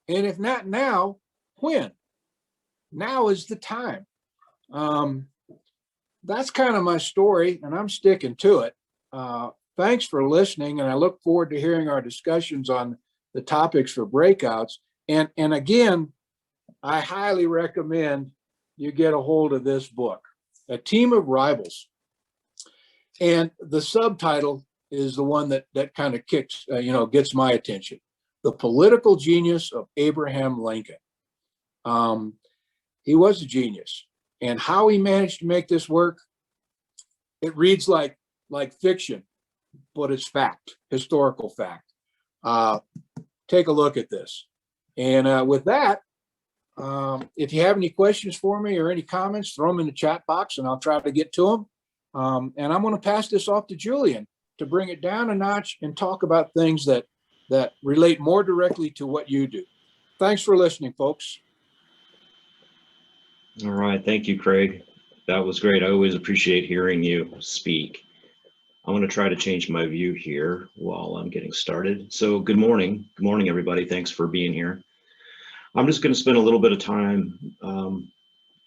And if not now, when? Now is the time. that's kind of my story, and I'm sticking to it. Thanks for listening, and I look forward to hearing our discussions on the topics for breakouts. And again, I highly recommend you get a hold of this book, A Team of Rivals. And the subtitle is the one that kind of kicks, gets my attention. The Political Genius of Abraham Lincoln. He was a genius. And how he managed to make this work, it reads like fiction, but it's fact, historical fact. Take a look at this. And with that, if you have any questions for me or any comments, throw them in the chat box and I'll try to get to them. And I'm going to pass this off to Julian to bring it down a notch and talk about things that relate more directly to what you do. Thanks for listening, folks. All right. Thank you, Craig. That was great. I always appreciate hearing you speak. I'm going to try to change my view here while I'm getting started. So good morning. Good morning, everybody. Thanks for being here. I'm just going to spend a little bit of time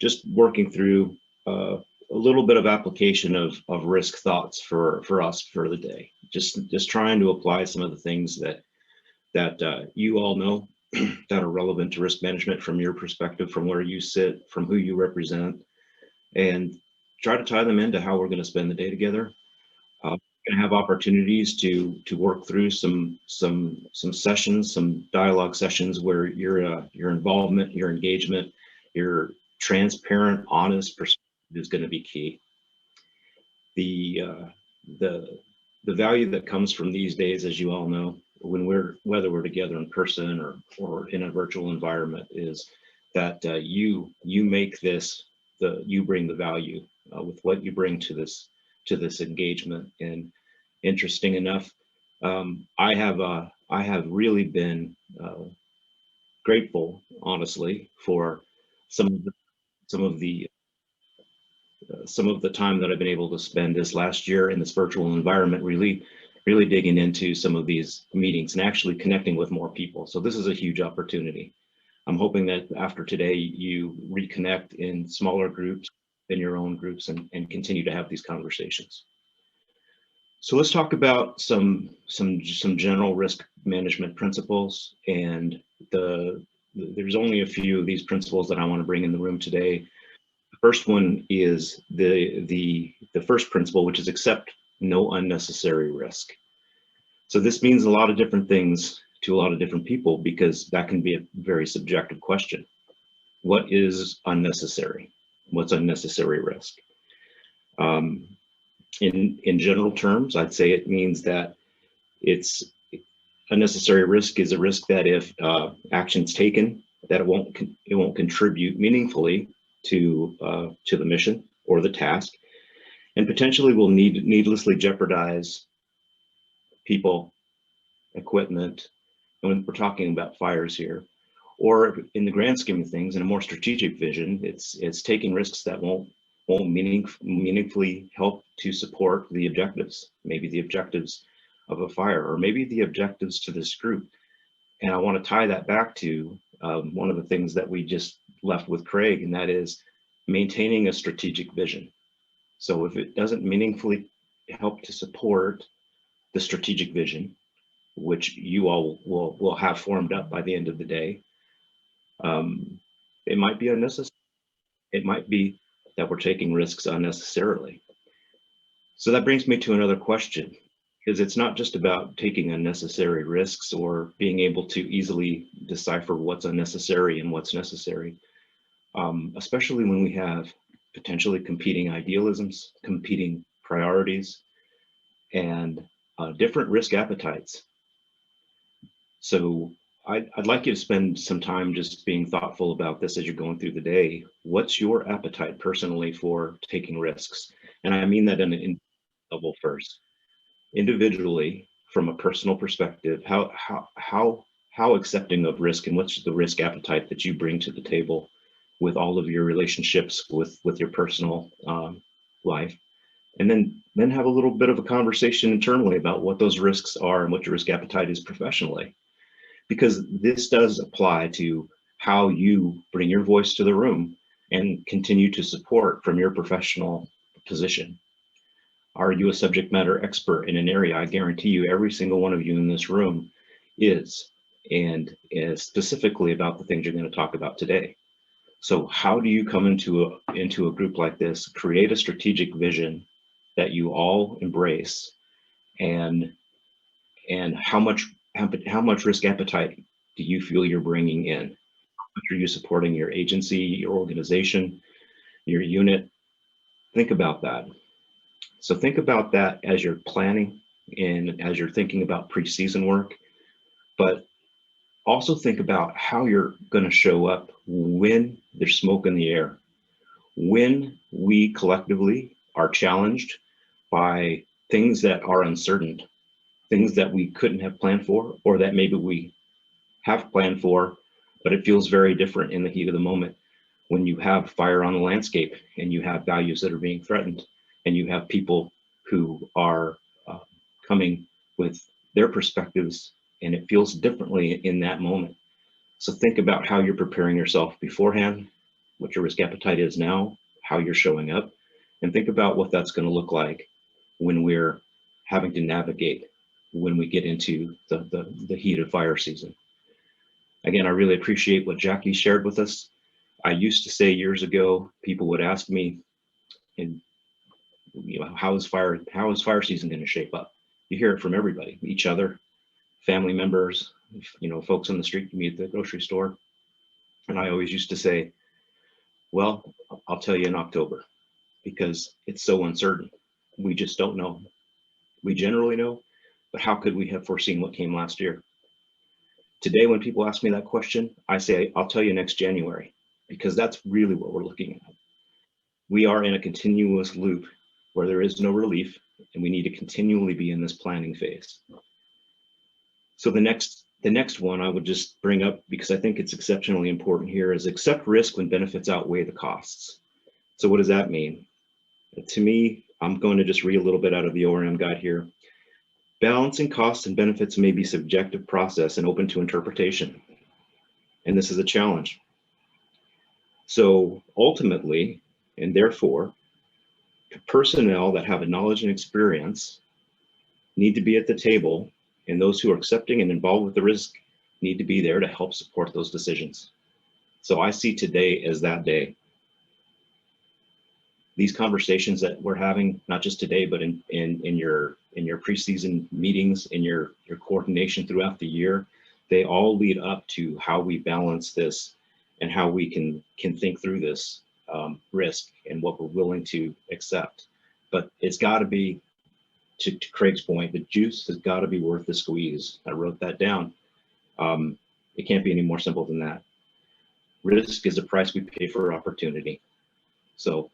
just working through a little bit of application of risk thoughts for us for the day. Just trying to apply some of the things that you all know that are relevant to risk management from your perspective, from where you sit, from who you represent, and try to tie them into how we're going to spend the day together. We're going to have opportunities to work through some sessions, some dialogue sessions where your involvement, your engagement, your transparent, honest perspective is going to be key. The value that comes from these days, as you all know, whether we're together in person or in a virtual environment, is that you make this, you bring the value with what you bring to this engagement. And interesting enough, I have really been grateful, honestly, for some of the time that I've been able to spend this last year in this virtual environment, really digging into some of these meetings and actually connecting with more people. So this is a huge opportunity. I'm hoping that after today, you reconnect in smaller groups, in your own groups, and continue to have these conversations. So let's talk about some general risk management principles. And there's only a few of these principles that I want to bring in the room today. The first one is the first principle, which is accept no unnecessary risk. So this means a lot of different things to a lot of different people, because that can be a very subjective question. What is unnecessary? What's unnecessary risk? In general terms, I'd say it means that it's unnecessary risk is a risk that if action's taken, that it won't contribute meaningfully to the mission or the task, and potentially will needlessly jeopardize people, equipment, and we're talking about fires here, or in the grand scheme of things, in a more strategic vision, it's taking risks that won't meaningfully help to support the objectives, maybe the objectives of a fire, or maybe the objectives to this group. And I want to tie that back to one of the things that we just left with Craig, and that is maintaining a strategic vision. So if it doesn't meaningfully help to support the strategic vision, which you all will have formed up by the end of the day, it might be unnecessary. It might be that we're taking risks unnecessarily. So that brings me to another question, because it's not just about taking unnecessary risks or being able to easily decipher what's unnecessary and what's necessary, especially when we have potentially competing idealisms, competing priorities, and different risk appetites. So I'd like you to spend some time just being thoughtful about this as you're going through the day. What's your appetite personally for taking risks? And I mean that in an level first. Individually, from a personal perspective, how accepting of risk, and what's the risk appetite that you bring to the table with all of your relationships with your personal life? And then have a little bit of a conversation internally about what those risks are and what your risk appetite is professionally. Because this does apply to how you bring your voice to the room and continue to support from your professional position? Are you a subject matter expert in an area? I guarantee you every single one of you in this room is, and is specifically about the things you're going to talk about today. So how do you come into a group like this, create a strategic vision that you all embrace, and how much risk appetite do you feel you're bringing in? How much are you supporting your agency, your organization, your unit? Think about that. So think about that as you're planning and as you're thinking about pre-season work, but also think about how you're going to show up when there's smoke in the air, when we collectively are challenged by things that are uncertain, things that we couldn't have planned for, or that maybe we have planned for, but it feels very different in the heat of the moment. When you have fire on the landscape and you have values that are being threatened, and you have people who are coming with their perspectives, and it feels differently in that moment. So think about how you're preparing yourself beforehand, what your risk appetite is now, how you're showing up, and think about what that's going to look like when we're having to navigate when we get into the heat of fire season. Again, I really appreciate what Jackie shared with us. I used to say years ago, people would ask me, and you know, how is fire season going to shape up? You hear it from everybody, each other, family members, you know, folks on the street you meet at the grocery store. And I always used to say, well, I'll tell you in October, because it's so uncertain. We just don't know. We generally know, but how could we have foreseen what came last year? Today, when people ask me that question, I say, I'll tell you next January, because that's really what we're looking at. We are in a continuous loop where there is no relief, and we need to continually be in this planning phase. So the next one I would just bring up, because I think it's exceptionally important here, is accept risk when benefits outweigh the costs. So what does that mean? To me, I'm going to just read a little bit out of the ORM guide here. Balancing costs and benefits may be a subjective process and open to interpretation. And this is a challenge. So ultimately, and therefore, personnel that have a knowledge and experience need to be at the table, and those who are accepting and involved with the risk need to be there to help support those decisions. So I see today as that day. These conversations that we're having, not just today, but in your preseason meetings, in your coordination throughout the year, they all lead up to how we balance this and how we can think through this risk and what we're willing to accept. But it's got to be, to Craig's point, the juice has got to be worth the squeeze. I wrote that down. It can't be any more simple than that. Risk is a price we pay for opportunity. So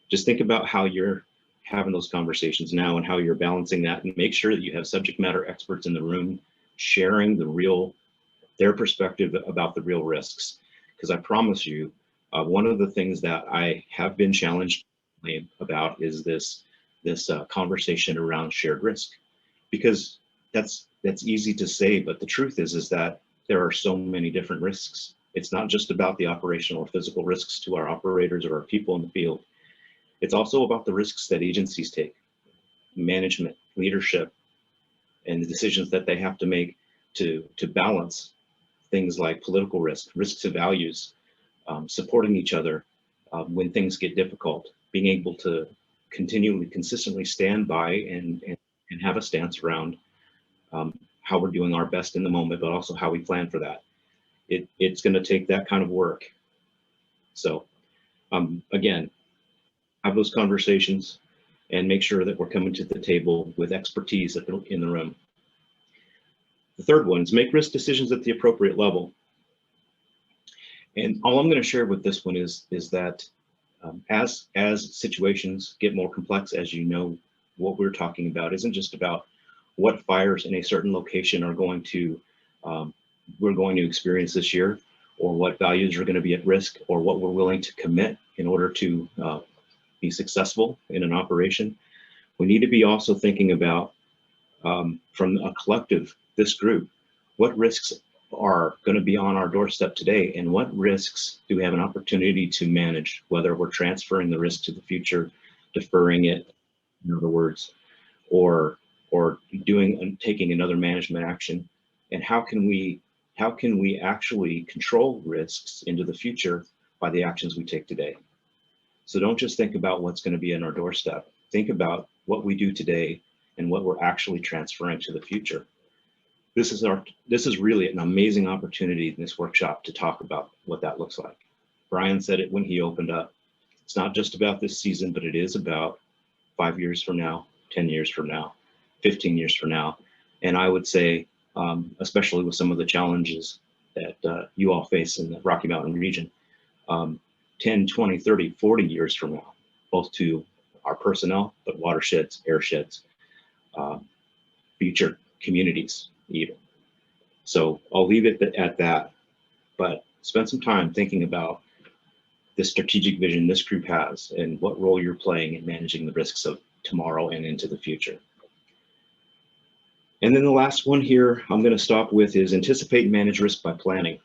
just think about how you're having those conversations now and how you're balancing that, and make sure that you have subject matter experts in the room sharing their perspective about the real risks. Because I promise you, one of the things that I have been challenged about is this conversation around shared risk, because that's easy to say, but the truth is that there are so many different risks. It's not just about the operational or physical risks to our operators or our people in the field. It's also about the risks that agencies take, management, leadership, and the decisions that they have to make to balance things like political risk, risks of values, supporting each other when things get difficult, being able to consistently stand by and have a stance around how we're doing our best in the moment, but also how we plan for that. It's going to take that kind of work. So again, have those conversations and make sure that we're coming to the table with expertise in the room. The third one is make risk decisions at the appropriate level. And all I'm going to share with this one is that as situations get more complex, as you know, what we're talking about isn't just about what fires in a certain location are going to we're going to experience this year, or what values are going to be at risk, or what we're willing to commit in order to be successful in an operation. We need to be also thinking about, from a collective, this group, what risks are going to be on our doorstep today, and what risks do we have an opportunity to manage, whether we're transferring the risk to the future deferring it, in other words, or taking another management action? And how can we actually control risks into the future by the actions we take today? So don't just think about what's going to be on our doorstep. Think about what we do today and what we're actually transferring to the future. This is really an amazing opportunity in this workshop to talk about what that looks like. Brian said it when he opened up. It's not just about this season, but it is about 5 years from now, 10 years from now, 15 years from now. And I would say, especially with some of the challenges that you all face in the Rocky Mountain region, 10, 20, 30, 40 years from now, both to our personnel, but watersheds, airsheds, future communities even. So I'll leave it at that, but spend some time thinking about the strategic vision this group has and what role you're playing in managing the risks of tomorrow and into the future. And then the last one here I'm going to stop with is anticipate and manage risk by planning.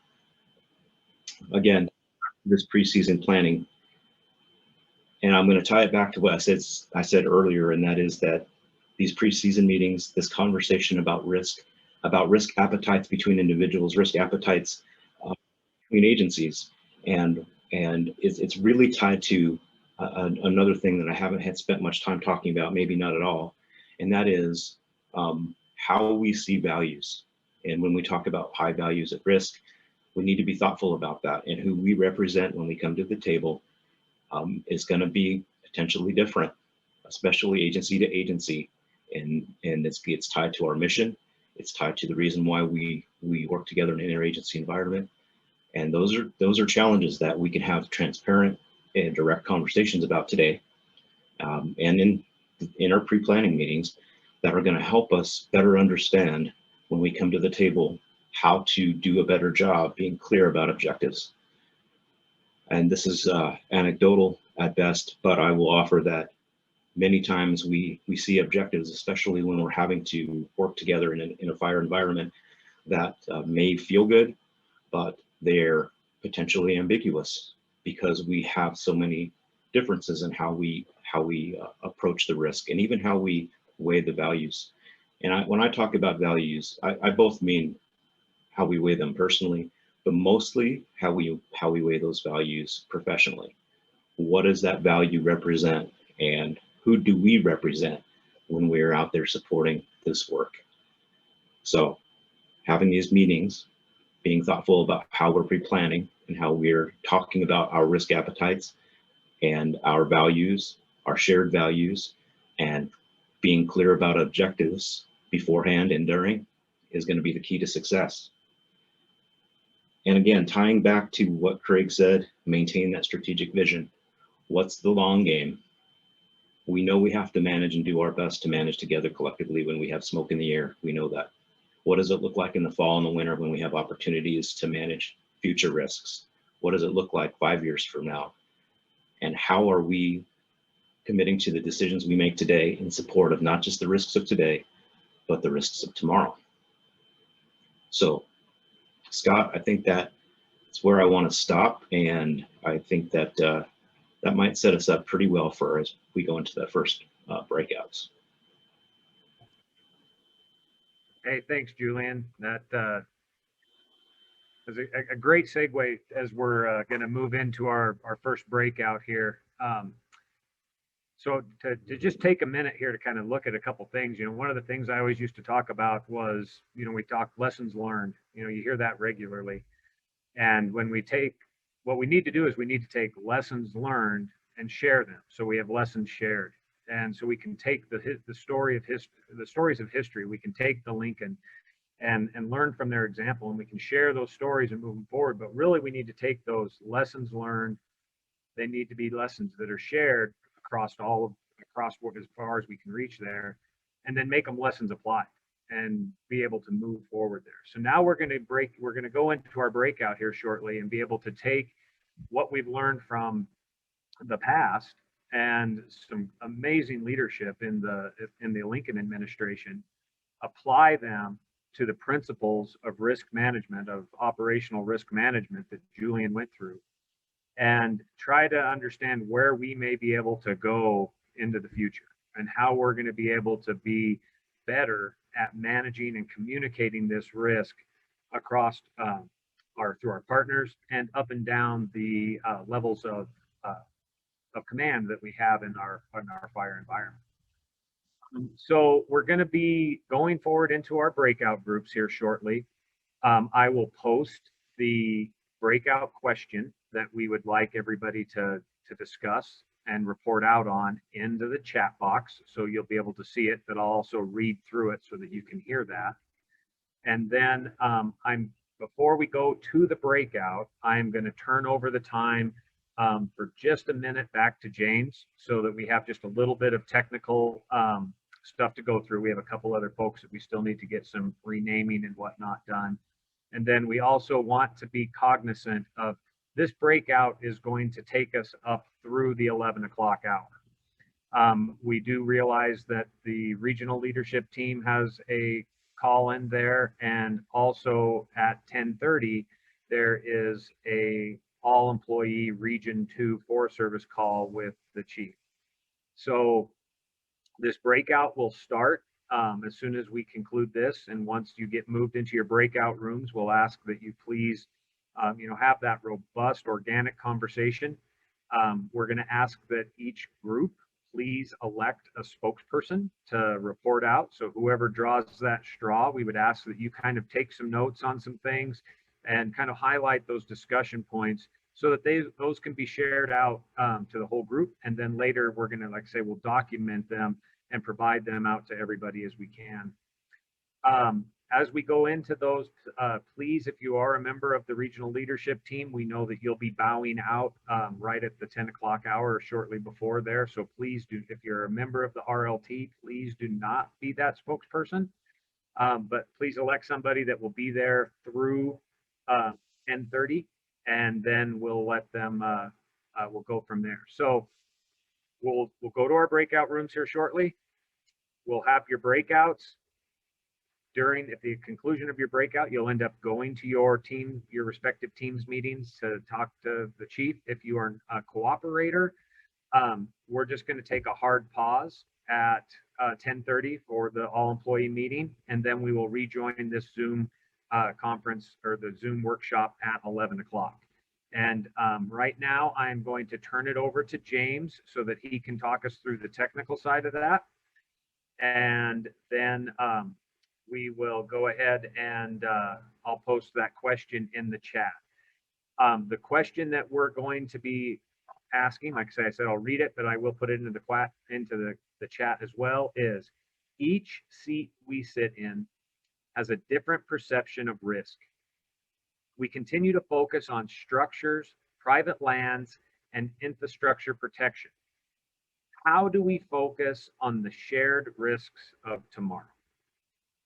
Again, this preseason planning, and I'm going to tie it back to what I said earlier, and that is that these preseason meetings, this conversation about risk appetites between individuals, risk appetites between agencies, and it's really tied to another thing that I haven't spent much time talking about, maybe not at all, and that is how we see values. And when we talk about high values at risk, we need to be thoughtful about that, and who we represent when we come to the table is going to be potentially different, especially agency to agency, and it's tied to our mission. It's tied to the reason why we work together in an interagency environment, and those are challenges that we can have transparent and direct conversations about today, and in our pre-planning meetings that are going to help us better understand when we come to the table how to do a better job being clear about objectives. And this is anecdotal at best, but I will offer that many times we see objectives, especially when we're having to work together in a fire environment, that may feel good, but they're potentially ambiguous because we have so many differences in how we approach the risk and even how we weigh the values. And when I talk about values, I both mean how we weigh them personally, but mostly how we weigh those values professionally. What does that value represent, and who do we represent when we're out there supporting this work? So having these meetings, being thoughtful about how we're pre-planning and how we're talking about our risk appetites and our values, our shared values, and being clear about objectives beforehand and during is going to be the key to success. And again, tying back to what Craig said, maintain that strategic vision. What's the long game? We know we have to manage and do our best to manage together collectively when we have smoke in the air. We know that. What does it look like in the fall and the winter when we have opportunities to manage future risks? What does it look like 5 years from now? And how are we committing to the decisions we make today in support of not just the risks of today, but the risks of tomorrow? So, Scott, I think that's where I want to stop, and I think that that might set us up pretty well for as we go into the first breakouts. Hey, thanks, Julian. That is a great segue as we're going to move into our first breakout here. So to just take a minute here to kind of look at a couple things, one of the things I always used to talk about was, we talk lessons learned, you hear that regularly. And when what we need to do is we need to take lessons learned and share them. So we have lessons shared. And so we can take the stories of history, we can take the Lincoln and learn from their example, and we can share those stories and move them forward. But really we need to take those lessons learned. They need to be lessons that are shared across as far as we can reach there, and then make them lessons applied and be able to move forward there. So now we're going to go into our breakout here shortly and be able to take what we've learned from the past and some amazing leadership in the Lincoln administration, apply them to the principles of risk management, of operational risk management that Julian went through, and try to understand where we may be able to go into the future and how we're going to be able to be better at managing and communicating this risk across through our partners and up and down the levels of command that we have in our fire environment. So we're going to be going forward into our breakout groups here shortly. I will post the breakout question that we would like everybody to discuss and report out on into the chat box, so you'll be able to see it, but I'll also read through it so that you can hear that. And then before we go to the breakout, I'm going to turn over the time for just a minute back to James, so that we have just a little bit of technical stuff to go through. We have a couple other folks that we still need to get some renaming and whatnot done. And then we also want to be cognizant of this breakout is going to take us up through the 11 o'clock hour. We do realize that the regional leadership team has a call in there, and also at 10:30 there is a all employee Region 2 Forest Service call with the chief. So this breakout will start as soon as we conclude this, and once you get moved into your breakout rooms, we'll ask that you please have that robust organic conversation. We're going to ask that each group please elect a spokesperson to report out. So whoever draws that straw, we would ask that you kind of take some notes on some things and kind of highlight those discussion points so that those can be shared out to the whole group. And then later we're going to, like I say, we'll document them and provide them out to everybody as we can. As we go into those, please, if you are a member of the regional leadership team, we know that you'll be bowing out right at the 10 o'clock hour or shortly before there. So please do, if you're a member of the RLT, please do not be that spokesperson. But please elect somebody that will be there through 10:30, and then we'll let them, we'll go from there. So we'll go to our breakout rooms here shortly. We'll have your breakouts. At the conclusion of your breakout, you'll end up going to your respective teams meetings to talk to the chief. If you are a cooperator, we're just going to take a hard pause at 10:30 for the all employee meeting, and then we will rejoin this Zoom conference or the Zoom workshop at 11 o'clock. And right now I'm going to turn it over to James so that he can talk us through the technical side of that. And then we will go ahead and I'll post that question in the chat. The question that we're going to be asking, like I said, I'll read it, but I will put it into the chat as well, is each seat we sit in has a different perception of risk. We continue to focus on structures, private lands, and infrastructure protection. How do we focus on the shared risks of tomorrow?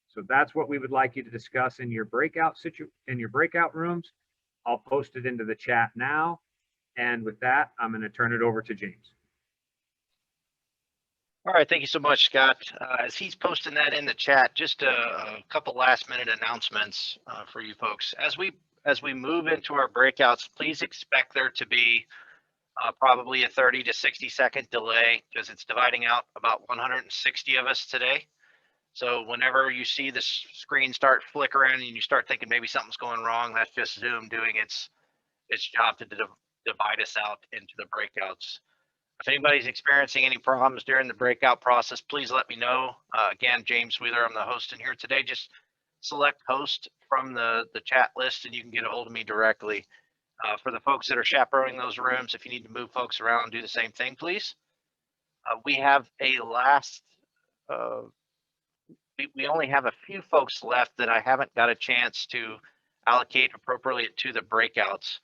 So that's what we would like you to discuss in your breakout rooms. I'll post it into the chat now. And with that, I'm going to turn it over to James. All right, thank you so much, Scott. As he's posting that in the chat, just a couple last minute announcements for you folks. As we move into our breakouts, please expect there to be probably a 30 to 60 second delay, because it's dividing out about 160 of us today. So whenever you see the screen start flickering and you start thinking maybe something's going wrong, that's just Zoom doing its job to divide us out into the breakouts. If anybody's experiencing any problems during the breakout process, please let me know. Again, James Wheeler, I'm the host in here today. Just select host from the chat list and you can get a hold of me directly. For the folks that are chaperoning those rooms, if you need to move folks around, do the same thing, please. We have a last, we only have a few folks left that I haven't got a chance to allocate appropriately to the breakouts.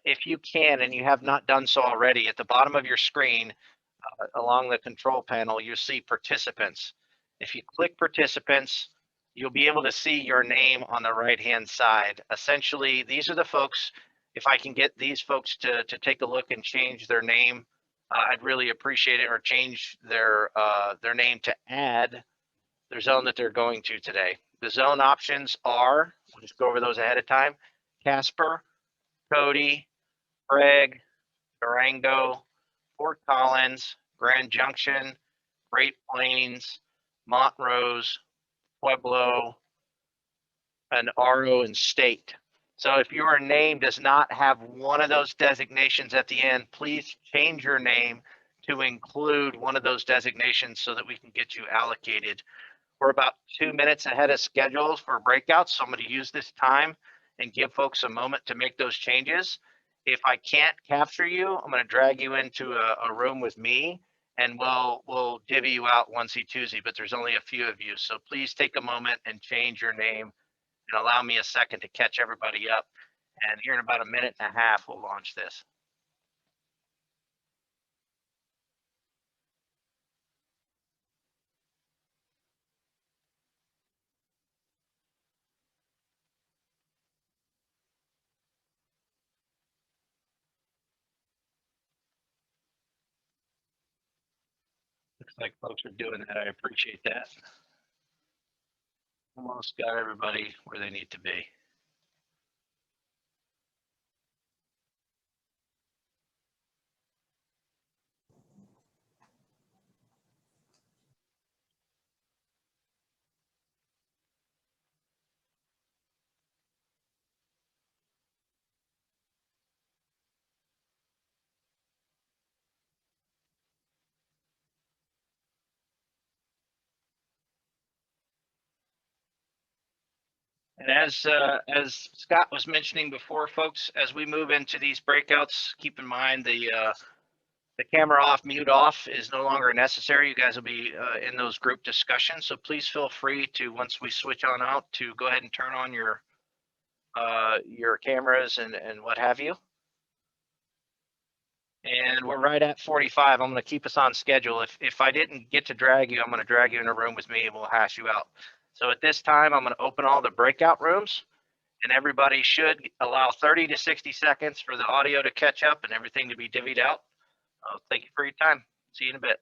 If you can, and you have not done so already, at the bottom of your screen, along the control panel, you'll see participants. If you click participants, you'll be able to see your name on the right-hand side. Essentially, these are the folks, if I can get these folks to take a look and change their name, I'd really appreciate it, or change their name to add their zone that they're going to today. The zone options are, we'll just go over those ahead of time: Casper, Cody, Craig, Durango, Fort Collins, Grand Junction, Great Plains, Montrose, Pueblo, and RO and State. So if your name does not have one of those designations at the end, please change your name to include one of those designations so that we can get you allocated. We're about 2 minutes ahead of schedule for breakouts, so I'm going to use this time and give folks a moment to make those changes. If I can't capture you, I'm going to drag you into a room with me, and we'll divvy you out onesie-twosie, but there's only a few of you. So please take a moment and change your name and allow me a second to catch everybody up. And here in about a minute and a half, we'll launch this. Looks like folks are doing that. I appreciate that. Almost got everybody where they need to be. And as Scott was mentioning before, folks, as we move into these breakouts, keep in mind the camera off, mute off is no longer necessary. You guys will be in those group discussions, so please feel free to, once we switch on out, to go ahead and turn on your cameras and what have you. And we're right at 45. I'm going to keep us on schedule. If I didn't get to drag you, I'm going to drag you in a room with me and we'll hash you out. So at this time, I'm going to open all the breakout rooms, and everybody should allow 30 to 60 seconds for the audio to catch up and everything to be divvied out. Thank you for your time. See you in a bit.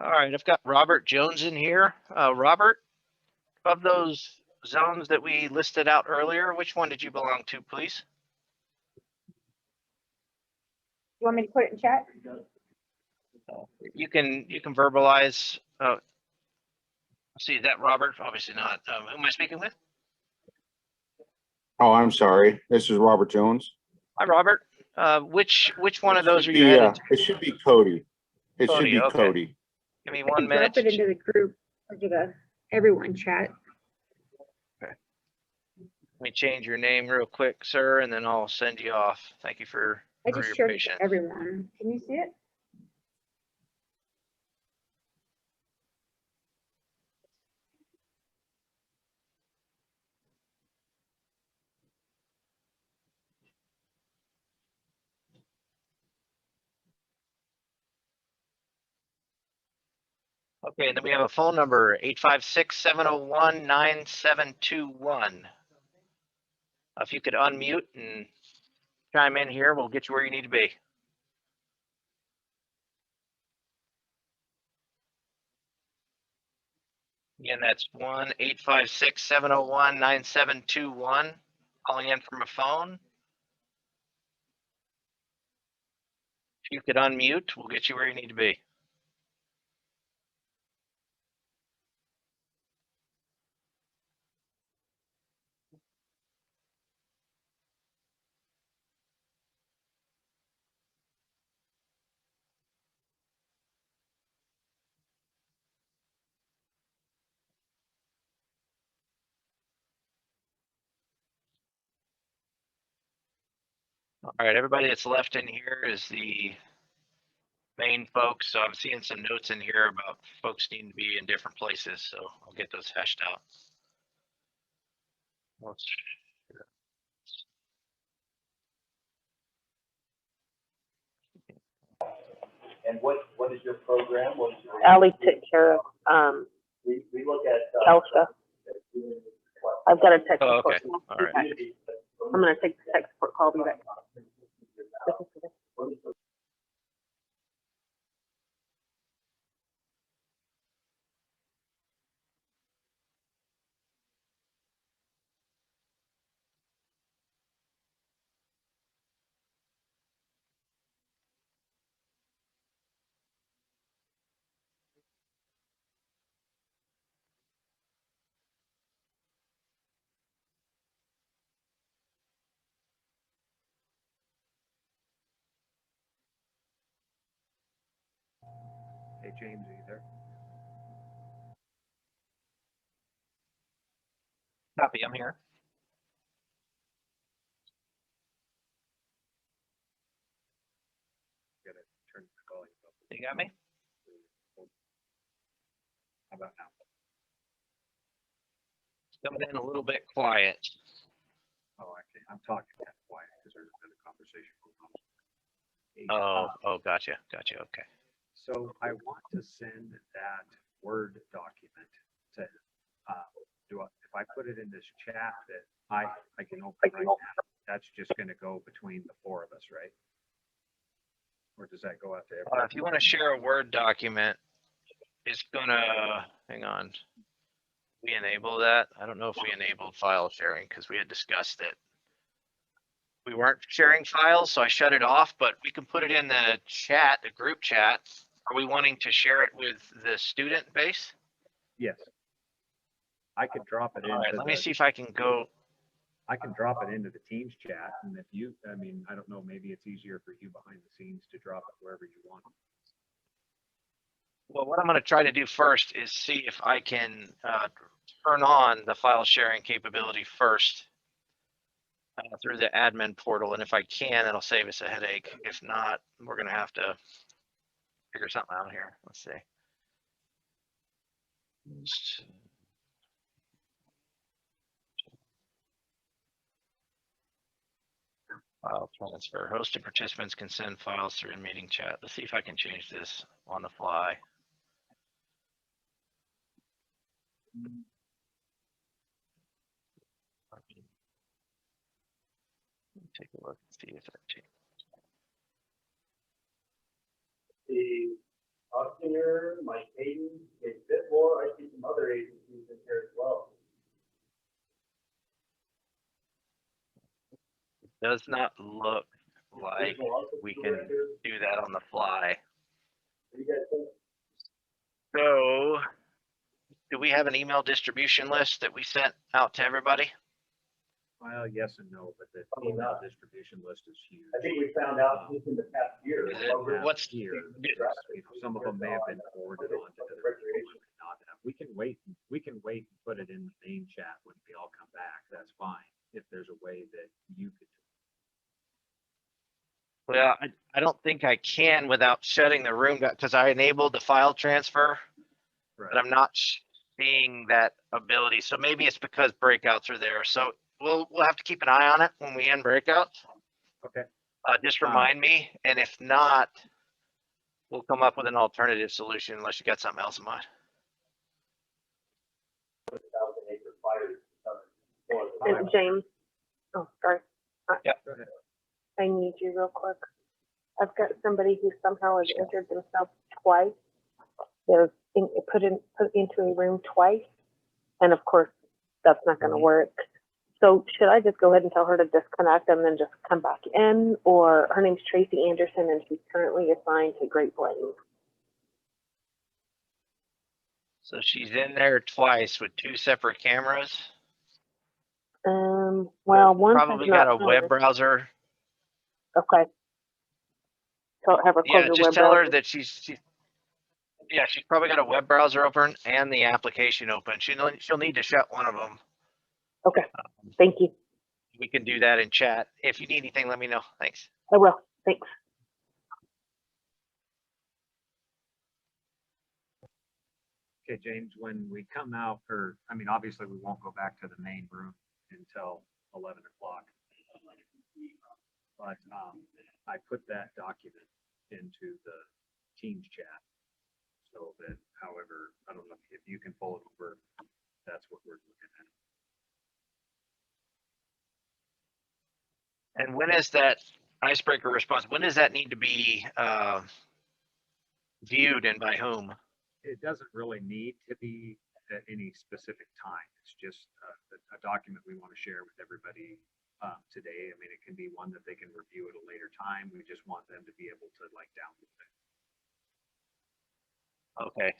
All right, I've got Robert Jones in here. Robert, of those zones that we listed out earlier, which one did you belong to, please? You want me to put it in chat? You can verbalize. See, is that Robert? Obviously not. Who am I speaking with? Oh, I'm sorry. This is Robert Jones. Hi, Robert. Which one of those are you headed to? It should be Cody. It should Cody, be okay. Cody. Give me I 1 can minute. drop it into the group or to the everyone chat. Let me change your name real quick, sir, and then I'll send you off. Thank you for I your just shared it patience. to everyone. Can you see it? Okay, and then we have a phone number, 856-701-9721. If you could unmute and chime in here, we'll get you where you need to be. Again, that's 1-856-701-9721. Calling in from a phone. If you could unmute, we'll get you where you need to be. All right, everybody that's left in here is the main folks. So I'm seeing some notes in here about folks needing to be in different places. So I'll get those hashed out. Let's- And what is your program? What is your? Ally took care of, We look at. Kelsha. I've got a text. Oh, support okay. call. All right. I'm gonna take the text support call, I'll be back. Hey, James, are you there? Copy, I'm here. Gotta turn the volume up. You got me? How about now? It's coming in a little bit quiet. Oh, actually, I'm talking that quiet because there's another conversation going on. Hey, Oh, gotcha. Okay. So I want to send that Word document to, if I put it in this chat that I can open right now, that's just gonna go between the four of us, right? Or does that go out to everyone? If you want to share a Word document, it's gonna, hang on. We enable that. I don't know if we enabled file sharing because we had discussed that we weren't sharing files, so I shut it off, but we can put it in the chat, the group chat. Are we wanting to share it with the student base? Yes. I could drop it All right, into let me the, see if I can go. I can drop it into the Teams chat, and if you, I mean, I don't know, maybe it's easier for you behind the scenes to drop it wherever you want. Well, what I'm going to try to do first is see if I can turn on the file sharing capability first through the admin portal. And if I can, it'll save us a headache. If not, we're going to have to figure something out here. Let's see. File transfer. Hosted participants can send files through in-meeting chat. Let's see if I can change this on the fly. Take a look and see if that changes. The Oxyner, Mike Hayden, a bit more. I see some other agencies in here as well. Does not look like we can do that on the fly. What do you guys think? So, do we have an email distribution list that we sent out to everybody? Well, yes and no, but the Probably email not. distribution list is huge. I think we found out just in the past year. Is it? Yeah, What's here, some of them may have been forwarded on to other people, but not have. We can wait and put it in the main chat when we all come back. That's fine. If there's a way that you could. Well, I don't think I can without shutting the room down because I enabled the file transfer, but I'm not seeing that ability. So maybe it's because breakouts are there. So we'll have to keep an eye on it when we end breakouts. Okay. Just remind me, and if not, we'll come up with an alternative solution unless you got something else in mind. And James, oh, sorry. Yeah. Go ahead. I need you real quick. I've got somebody who somehow has entered themselves twice. They're put into a room twice. And of course, that's not going to work. So should I just go ahead and tell her to disconnect and then just come back in? Or her name's Tracy Anderson and she's currently assigned to Great Plains. So she's in there twice with two separate cameras. Well, one Probably got a web browser. Okay. So have her close Yeah, her just web tell her browser. that she's probably got a web browser open and the application open. She'll need to shut one of them. Okay. Thank you. we can do that in chat. If you need anything, let me know. Thanks. I will, thanks. Okay, James, when we come out, or, I mean, obviously we won't go back to the main room until 11 o'clock. But I put that document into the Teams chat. So that, however, I don't know if you can pull it over, that's what we're looking at. And when is that icebreaker response? When does that need to be viewed and by whom? It doesn't really need to be at any specific time. It's just a document we want to share with everybody today. I mean, it can be one that they can review at a later time. We just want them to be able to like download it. Okay.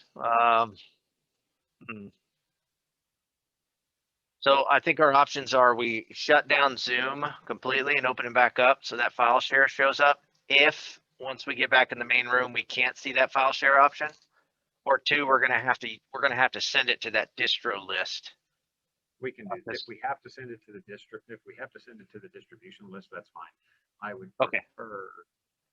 So I think our options are we shut down Zoom completely and open it back up so that file share shows up. If once we get back in the main room, we can't see that file share option, or two, we're gonna have to send it to that distro list. We can do, if we have to send it to the district, if we have to send it to the distribution list, that's fine. I would prefer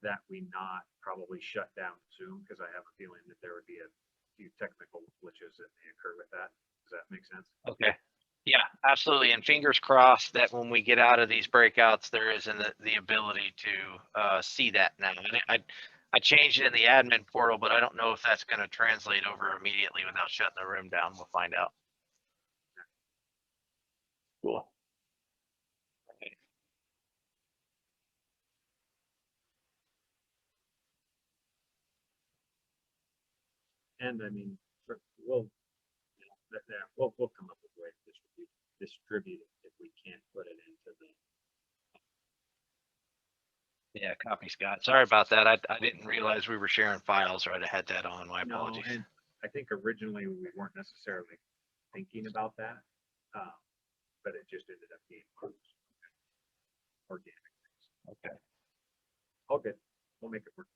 that we not probably shut down Zoom, because I have a feeling that there would be a few technical glitches that may occur with that. Does that make sense? Okay. Yeah, absolutely. And fingers crossed that when we get out of these breakouts, there isn't the ability to see that now. I changed it in the admin portal, but I don't know if that's going to translate over immediately without shutting the room down. We'll find out. Cool. Okay. And I mean, we'll come up with a way to distribute it if we can't put it into the. Yeah, copy, Scott. Sorry about that. I didn't realize we were sharing files, right? I had that on. My No, apologies. and I think originally we weren't necessarily thinking about that, but it just ended up being organic. Okay. All good. We'll make it work.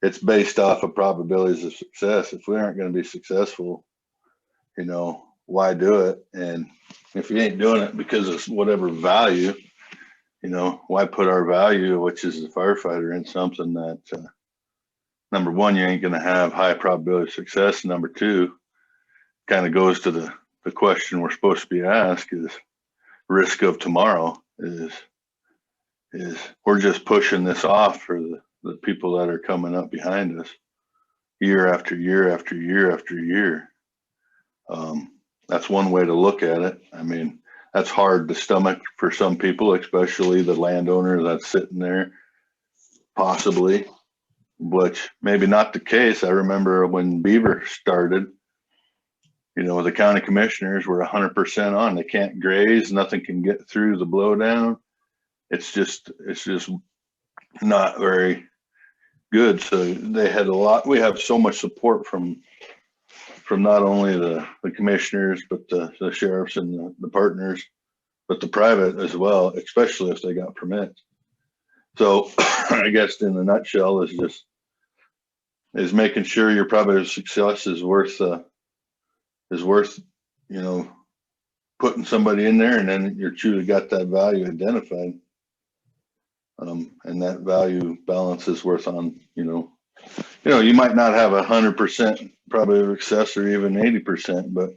It's based off of probabilities of success. If we aren't going to be successful, why do it? And if you ain't doing it because of whatever value, why put our value, which is the firefighter, in something that, number one, you ain't going to have high probability of success. Number two, kind of goes to the question we're supposed to be asked is risk of tomorrow is we're just pushing this off for the people that are coming up behind us year after year after year after year. That's one way to look at it. I mean, that's hard to stomach for some people, especially the landowner that's sitting there, possibly, which maybe not the case. I remember when Beaver started, you know, the county commissioners were 100% on. They can't graze, nothing can get through the blowdown. It's just not very good. So they had a lot. We have so much support from not only the commissioners, but the sheriffs and the partners, but the private as well, especially if they got permits. So I guess in a nutshell is making sure your probability of success is worth, you know, putting somebody in there, and then you're truly got that value identified. And that value balance is worth on, you know, you might not have 100% probability of success or even 80%, but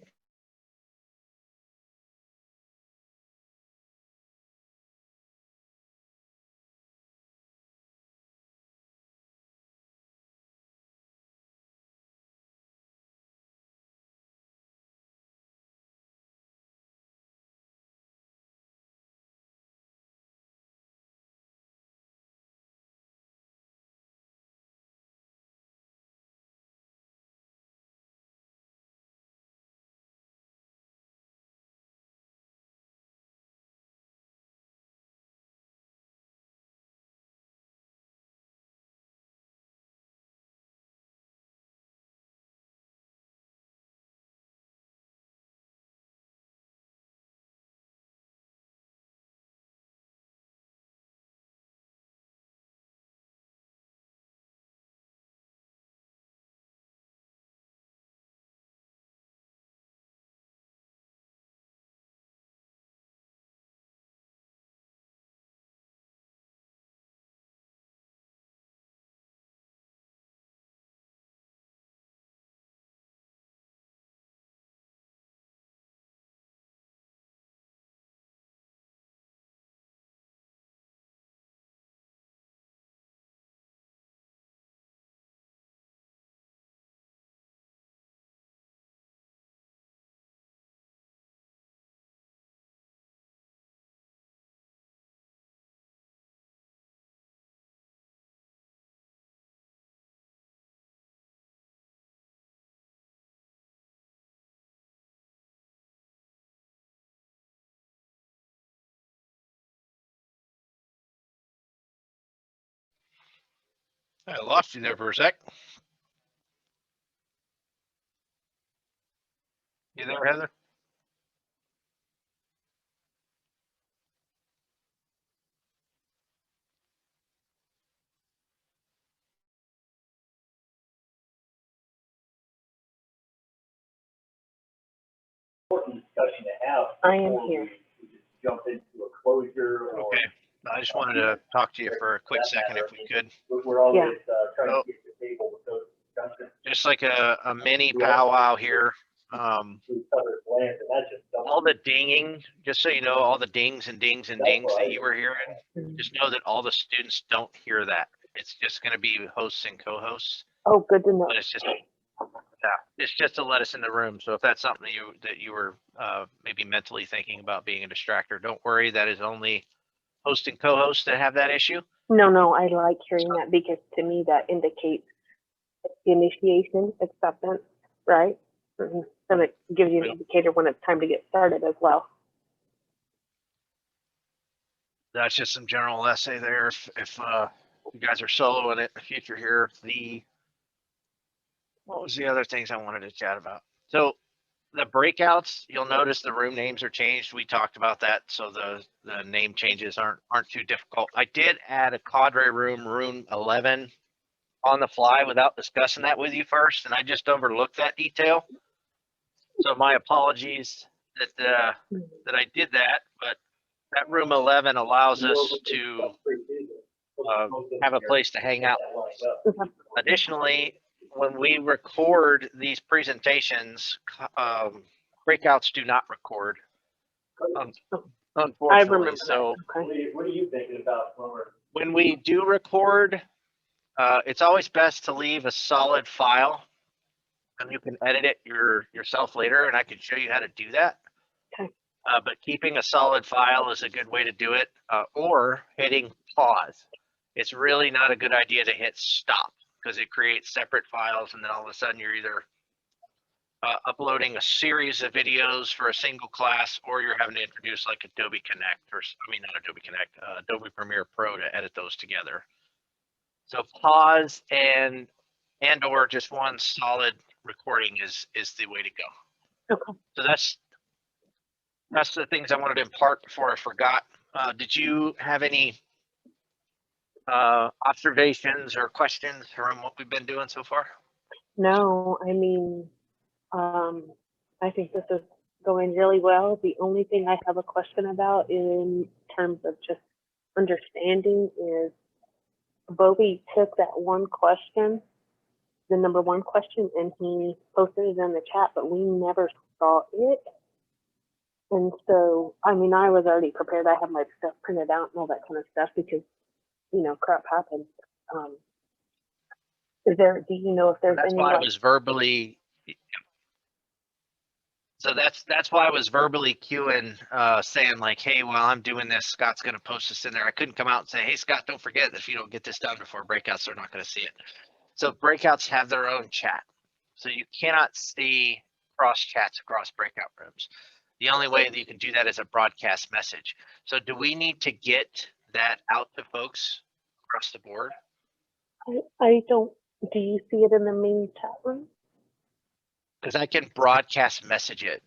I lost you there for a sec. You there, Heather? I am here. Okay. I just wanted to talk to you for a quick second if we could. Yeah. So, just like a mini powwow here. All the dinging, just so you know, all the dings and dings and dings that you were hearing, just know that all the students don't hear that. It's just going to be hosts and co-hosts, Oh, good to know. but it's just to let us in the room. So if that's something that you were maybe mentally thinking about being a distractor, don't worry. That is only host and co-host that have that issue. No, I like hearing that because to me that indicates the initiation, acceptance, right? And it gives you an indicator when it's time to get started as well. That's just some general essay there. If you guys are soloing it in the future here, what was the other things I wanted to chat about? So the breakouts, you'll notice the room names are changed. We talked about that, so the name changes aren't too difficult. I did add a cadre room 11 on the fly without discussing that with you first, and I just overlooked that detail. So my apologies that I did that, but that room 11 allows us to have a place to hang out. Additionally, when we record these presentations, breakouts do not record, unfortunately. I remember So that. Okay. What are you thinking about when we do record, it's always best to leave a solid file, and you can edit it yourself later, and I can show you how to do that. Okay. But keeping a solid file is a good way to do it, or hitting pause. It's really not a good idea to hit stop. because it creates separate files, and then all of a sudden you're either uploading a series of videos for a single class, or you're having to introduce like Adobe Connect, or I mean, not Adobe Connect, Adobe Premiere Pro to edit those together. So pause and or just one solid recording is the way to go. Okay. So that's the things I wanted to impart before I forgot. Did you have any observations or questions from what we've been doing so far? No, I mean, I think this is going really well. The only thing I have a question about in terms of just understanding is Bobby took that one question, the number one question, and he posted it in the chat, but we never saw it. And so, I mean, I was already prepared. I have my stuff printed out and all that kind of stuff because, you know, crap happens. Do you know if there's That's any? why I was verbally. So that's why I was verbally cueing, saying like, hey, while I'm doing this, Scott's going to post this in there. I couldn't come out and say, hey, Scott, don't forget that if you don't get this done before breakouts, they're not going to see it. So breakouts have their own chat. So you cannot see cross chats across breakout rooms. The only way that you can do that is a broadcast message. So do we need to get that out to folks across the board? I don't. Do you see it in the main chat room? Because I can broadcast message it.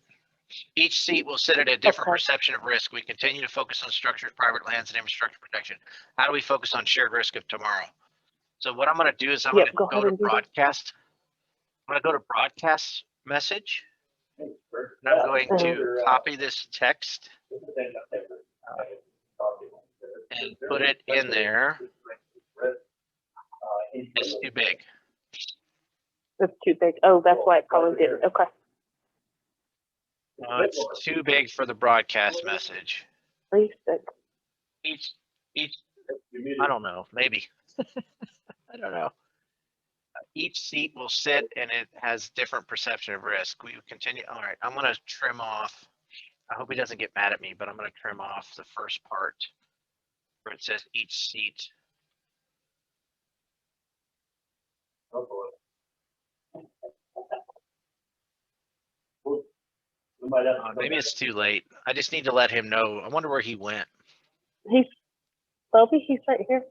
Each seat will sit at a different perception of risk. We continue to focus on structured private lands and infrastructure protection. How do we focus on shared risk of tomorrow? So what I'm going to do is I'm going to go to broadcast. I'm going to go to broadcast message. And I'm going to copy this text and put it in there. It's too big. It's too big. Oh, that's why it probably did. Okay. No, it's too big for the broadcast message. Each, I don't know, maybe. I don't know. Each seat will sit and it has different perception of risk. We continue. All right, I'm going to trim off. I hope he doesn't get mad at me, but I'm going to trim off the first part where it says each seat. Maybe it's too late. I just need to let him know. I wonder where he went. He's right here.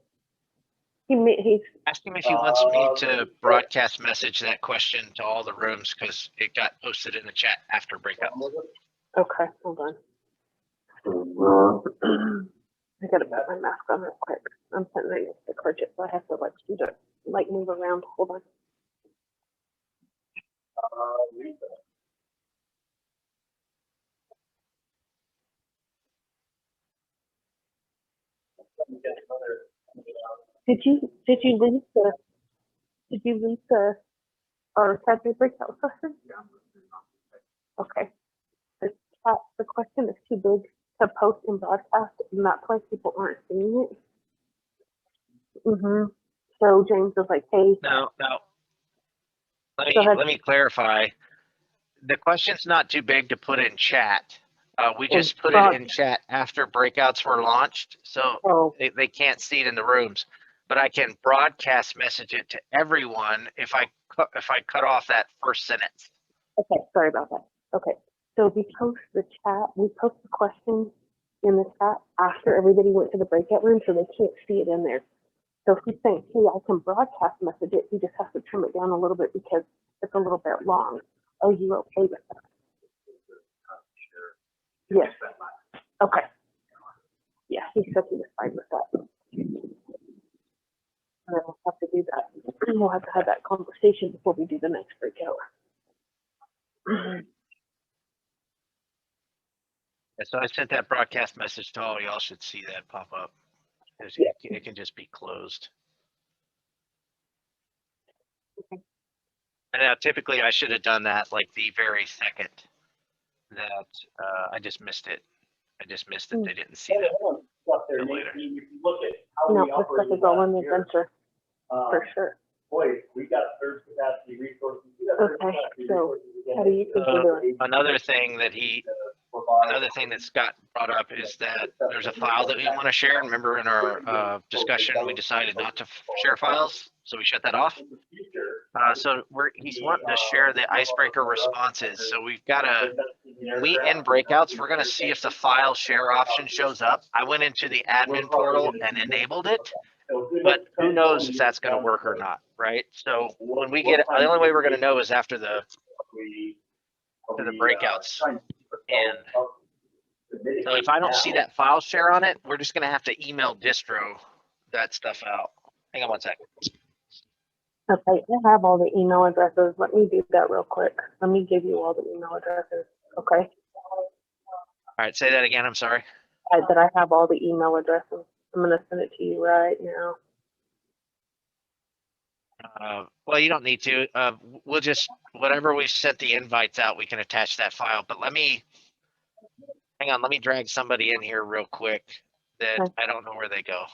He's Ask him if he wants me to broadcast message that question to all the rooms because it got posted in the chat after breakout. Okay, hold on. I gotta put my mask on real quick. I'm sitting right next to Corchit, so I have to like move around. Hold on. Did you leave our Saturday breakout session? Okay. The question is too big to post and broadcast, and that's why people aren't seeing it. So James was like, hey. No. Let me clarify. The question's not too big to put in chat. We just put it in chat after breakouts were launched, so they can't see it in the rooms. But I can broadcast message it to everyone if I cut off that first sentence. Okay, sorry about that. Okay, so we post the question in the chat after everybody went to the breakout room, so they can't see it in there. So if he's saying, hey, I can broadcast message it, he just has to trim it down a little bit because it's a little bit long. Are you okay with that? Yes. Okay. Yeah, he said he was fine with that. And then we'll have to do that. We'll have to have that conversation before we do the next breakout. So I sent that broadcast message to all y'all. Should see that pop up. It can just be closed. Okay. And now typically I should have done that like the very second that I just missed it. They didn't see that until later. No, this stuff is all in the adventure for sure. Boy, we got surge capacity resources. Okay, so how do you think we're doing? Another thing that he Another thing that Scott brought up is that there's a file that we want to share. Remember in our discussion, we decided not to share files, so we shut that off. So he's wanting to share the icebreaker responses. So we've got we in breakouts, we're going to see if the file share option shows up. I went into the admin portal and enabled it, but who knows if that's going to work or not, right? So when we get, the only way we're going to know is after the breakouts. And so if I don't see that file share on it, we're just going to have to email distro that stuff out. Hang on one second. Okay, I have all the email addresses. Let me do that real quick. Let me give you all the email addresses. Okay. All right, say that again. I'm sorry. That I have all the email addresses. I'm going to send it to you right now. Well, you don't need to. We'll just, whatever we sent the invites out, we can attach that file. But hang on, let me drag somebody in here real quick that Okay. I don't know where they go.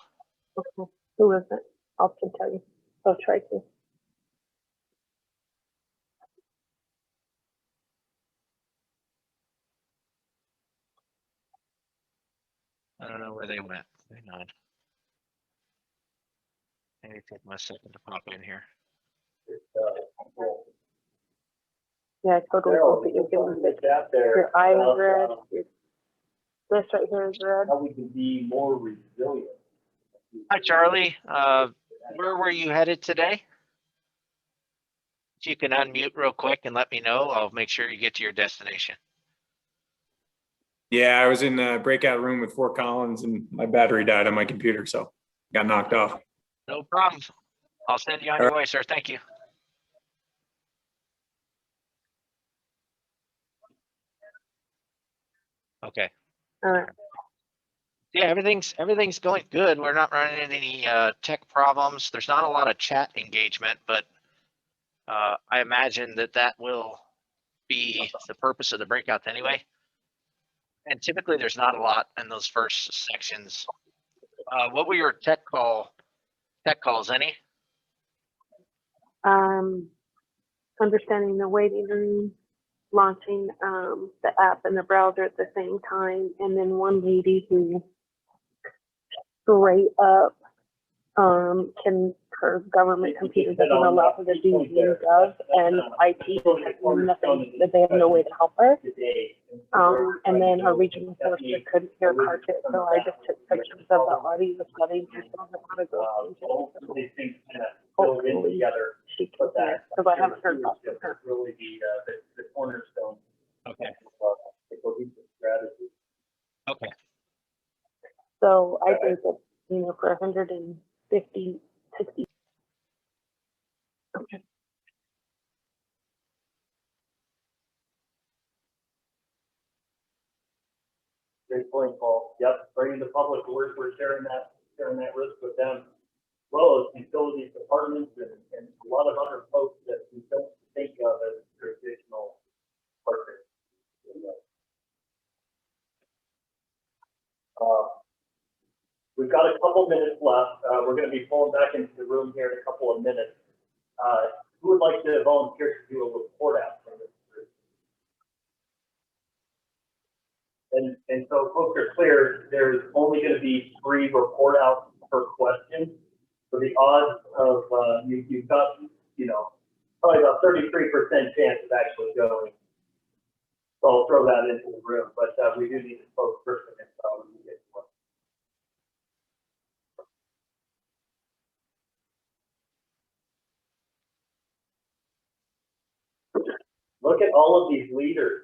Okay. Who is it? I'll tell you. I'll try to. I don't know where they went. Hang on. Maybe take my second to pop in here. Yeah, I totally hope that you're getting this. Your eye is red. This right here is red. How we can be more resilient. Hi, Charlie. Where were you headed today? If you can unmute real quick and let me know, I'll make sure you get to your destination. Yeah, I was in a breakout room with Fort Collins and my battery died on my computer, so got knocked off. No problem. I'll send you on your way, sir. Thank you. Okay. All right. Yeah, everything's going good. We're not running into any tech problems. There's not a lot of chat engagement, but I imagine that will be the purpose of the breakouts anyway. And typically there's not a lot in those first sections. What were your tech calls? Any? Understanding the waiting room, launching the app and the browser at the same time, and then one lady who straight up her government computer doesn't allow her to do Gov and IT, nothing, that they have no way to help her. And then our regional forester couldn't hear Carpet, so I just took pictures of the audio settings and showed her how to go change it. Hopefully she can hear, because I haven't heard back from her. Really the cornerstone. Okay. The cohesive strategy. Okay. So I think that, for 150, 60. Okay. Great point, Paul. Yep, bringing the public, we're sharing that risk with them, as well as utilities departments and a lot of other folks that we don't think of as traditional partners. We've got a couple minutes left. We're going to be pulling back into the room here in a couple of minutes. Who would like to volunteer to do a report out from this group? And so folks are clear, there's only going to be 3 report outs per question. So the odds of you've got, probably about 33% chance of actually going. So I'll throw that into the room, but we do need a spokesperson if we get one. Look at all of these leaders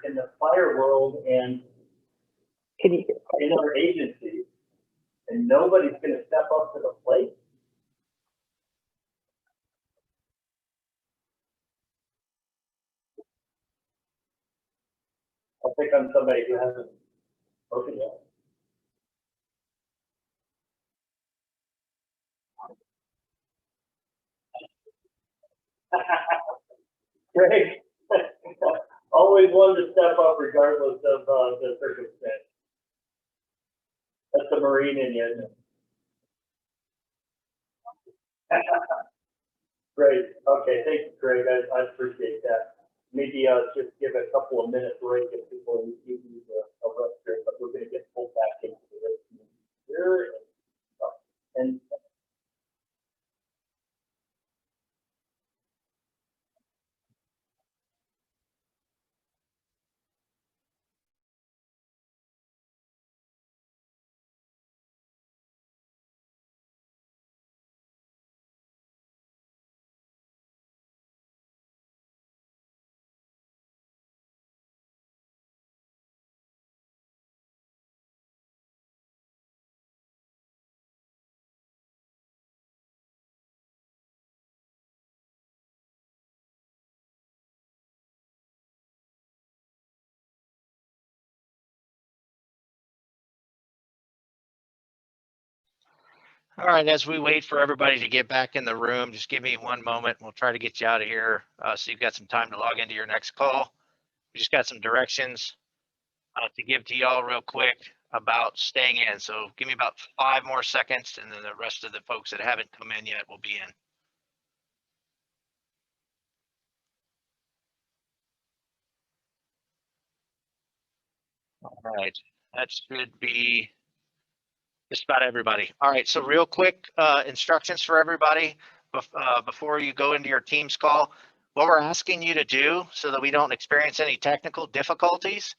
in the fire world and in our agencies, and nobody's going to step up to the plate. I'll pick on somebody who hasn't spoken yet. Great. Always one to step up regardless of the circumstance. That's the Marine in you, isn't it? Great. Okay. Thank you, Greg. I appreciate that. maybe just give a couple of minutes break if people need to use a restroom, but we're going to get pulled back into the restroom here. And All right, as we wait for everybody to get back in the room, just give me one moment. We'll try to get you out of here so you've got some time to log into your next call. We just got some directions to give to y'all real quick about staying in. So give me about 5 more seconds, and then the rest of the folks that haven't come in yet will be in. All right, that should be just about everybody. All right, so real quick instructions for everybody before you go into your Teams call. What we're asking you to do so that we don't experience any technical difficulties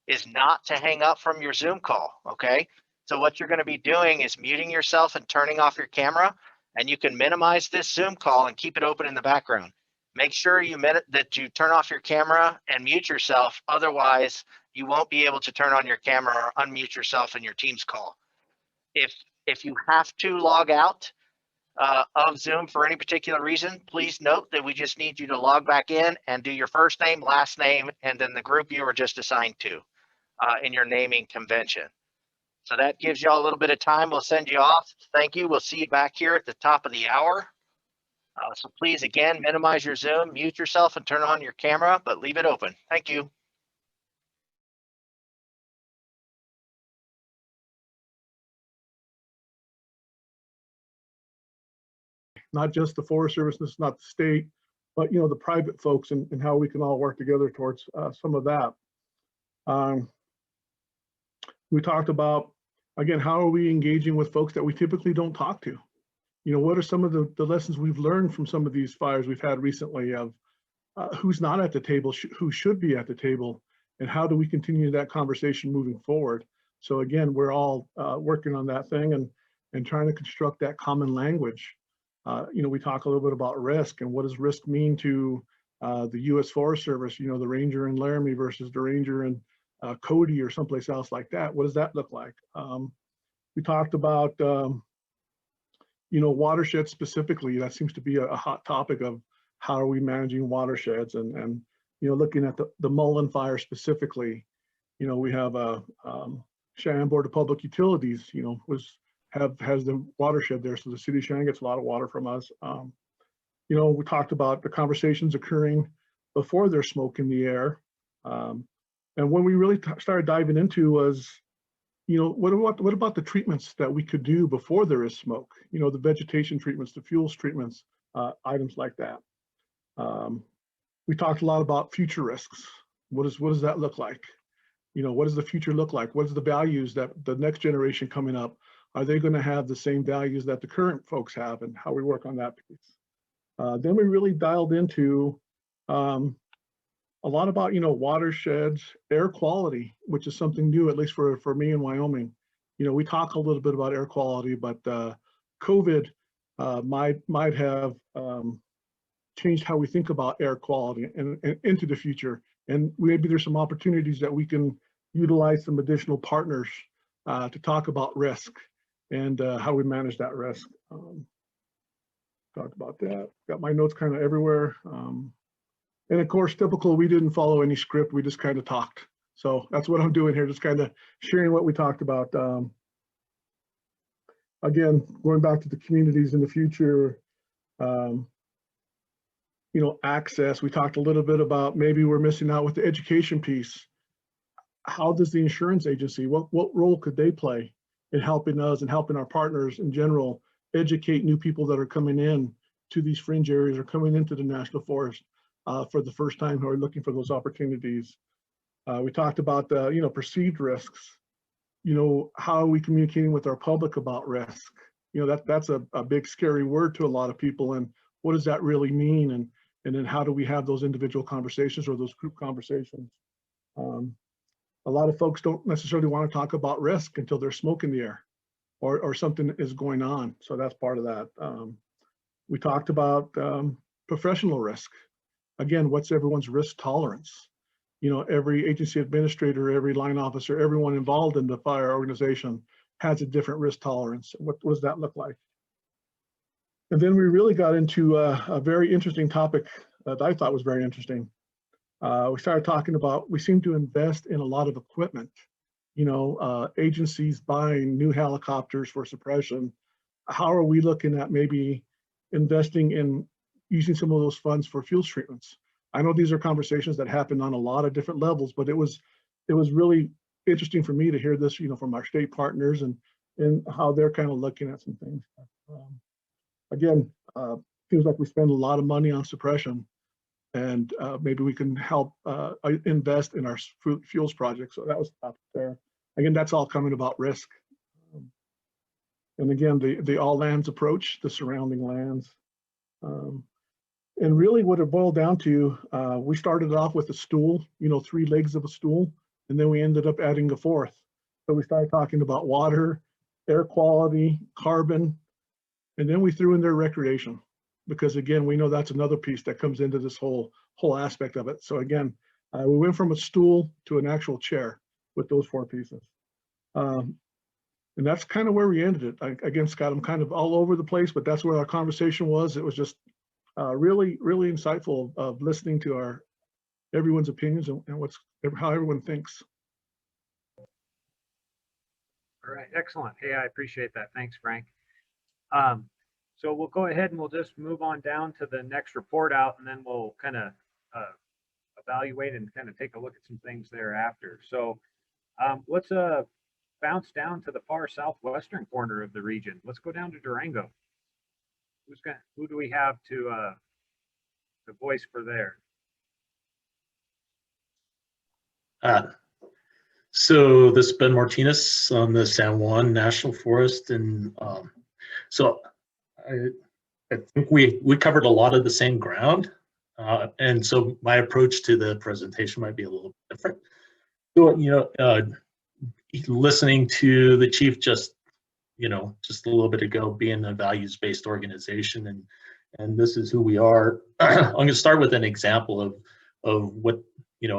is not to hang up from your Zoom call, okay? So what you're gonna be doing is muting yourself and turning off your camera, and you can minimize this Zoom call and keep it open in the background. Make sure that you turn off your camera and mute yourself, otherwise you won't be able to turn on your camera or unmute yourself in your Teams call. If you have to log out of Zoom for any particular reason, please note that we just need you to log back in and do your first name, last name, and then the group you were just assigned to in your naming convention. So that gives you all a little bit of time. We'll send you off. Thank you. We'll see you back here at the top of the hour. So please, again, minimize your Zoom, mute yourself, and turn on your camera, but leave it open. Thank you. Not just the Forest Service, this is not the state, but the private folks and how we can all work together towards some of that. We talked about, again, how are we engaging with folks that we typically don't talk to? What are some of the lessons we've learned from some of these fires we've had recently of who's not at the table, who should be at the table, and how do we continue that conversation moving forward? So again, we're all working on that thing and trying to construct that common language. We talk a little bit about risk and what does risk mean to the U.S. Forest Service, the ranger in Laramie versus the ranger in Cody or someplace else like that. What does that look like? We talked about, watersheds specifically. That seems to be a hot topic of how are we managing watersheds and looking at the Mullen fire specifically. We have a Cheyenne Board of Public Utilities, has the watershed there. So the city of Cheyenne gets a lot of water from us. We talked about the conversations occurring before there's smoke in the air. And when we really started diving into was, what about the treatments that we could do before there is smoke? The vegetation treatments, the fuels treatments, items like that. We talked a lot about future risks. What does that look like? What does the future look like? What is the values that the next generation coming up, are they going to have the same values that the current folks have, and how we work on that piece? Then we really dialed into a lot about, watersheds, air quality, which is something new, at least for me in Wyoming. We talk a little bit about air quality, but COVID might have changed how we think about air quality and into the future. And maybe there's some opportunities that we can utilize some additional partners to talk about risk and how we manage that risk. Talked about that. Got my notes kind of everywhere. And of course, typical, we didn't follow any script. We just kind of talked. So that's what I'm doing here, just kind of sharing what we talked about. Again, going back to the communities in the future, access. We talked a little bit about maybe we're missing out with the education piece. How does the insurance agency, what role could they play in helping us and helping our partners in general educate new people that are coming in to these fringe areas or coming into the national forest for the first time who are looking for those opportunities. We talked about the, perceived risks. How are we communicating with our public about risk? That's a big scary word to a lot of people. And what does that really mean? And then how do we have those individual conversations or those group conversations? A lot of folks don't necessarily want to talk about risk until there's smoke in the air or something is going on. So that's part of that. We talked about professional risk. Again, what's everyone's risk tolerance? Every agency administrator, every line officer, everyone involved in the fire organization has a different risk tolerance. What does that look like? And then we really got into a very interesting topic that I thought was very interesting. We started talking about, we seem to invest in a lot of equipment, agencies buying new helicopters for suppression. How are we looking at maybe investing in using some of those funds for fuel treatments? I know these are conversations that happen on a lot of different levels, but it was really interesting for me to hear this, from our state partners and how they're kind of looking at some things. Again, feels like we spend a lot of money on suppression, and maybe we can help invest in our fuels project. So that was up there. Again, that's all coming about risk. And again, the all lands approach, the surrounding lands. And really what it boiled down to, we started off with a stool, 3 legs of a stool, and then we ended up adding a 4th. So we started talking about water, air quality, carbon, and then we threw in there recreation, because again, we know that's another piece that comes into this whole aspect of it. So again, we went from a stool to an actual chair with those 4 pieces. And that's kind of where we ended it. Again, Scott, I'm kind of all over the place, but that's where our conversation was. It was just really, really insightful of listening to everyone's opinions and how everyone thinks. All right, excellent. Hey, I appreciate that. Thanks, Frank. So we'll go ahead and we'll just move on down to the next report out, and then we'll kind of evaluate and kind of take a look at some things thereafter. So let's bounce down to the far southwestern corner of the region. Let's go down to Durango. Who do we have to voice for there? So this is Ben Martinez on the San Juan National Forest, and so I think we covered a lot of the same ground, and so my approach to the presentation might be a little different. So listening to the chief just a little bit ago, being a values-based organization, and this is who we are. I'm going to start with an example of what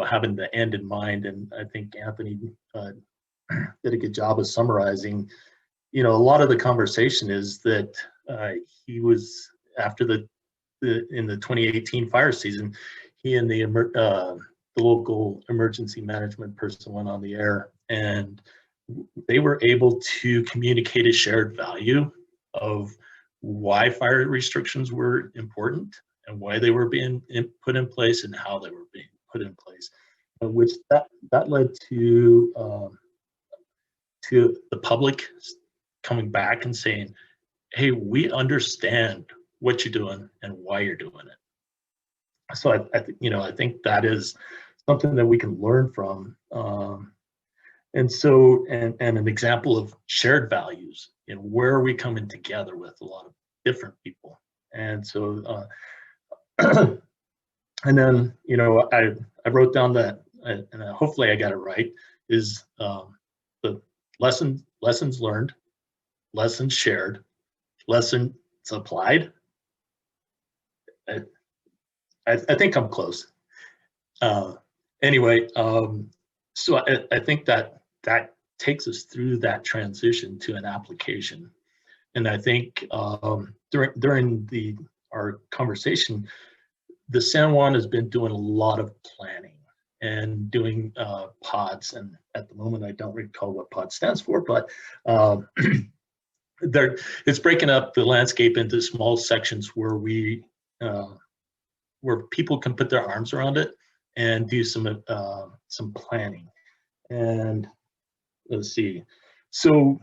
having the end in mind, and I think Anthony did a good job of summarizing. A lot of the conversation is that he was after in the 2018 fire season, he and the local emergency management person went on the air, and they were able to communicate a shared value of why fire restrictions were important and why they were being put in place and how they were being put in place, which that led to the public coming back and saying, hey, we understand what you're doing and why you're doing it. So I think that is something that we can learn from. And so, and an example of shared values and where are we coming together with a lot of different people. And so, and then, I wrote down that, and hopefully I got it right, is the lessons learned, lessons shared, lessons applied. I think I'm close. Anyway, so I think that takes us through that transition to an application. And I think during our conversation, the San Juan has been doing a lot of planning and doing pods. And at the moment, I don't recall what pod stands for, but it's breaking up the landscape into small sections where where people can put their arms around it and do some planning. And let's see, so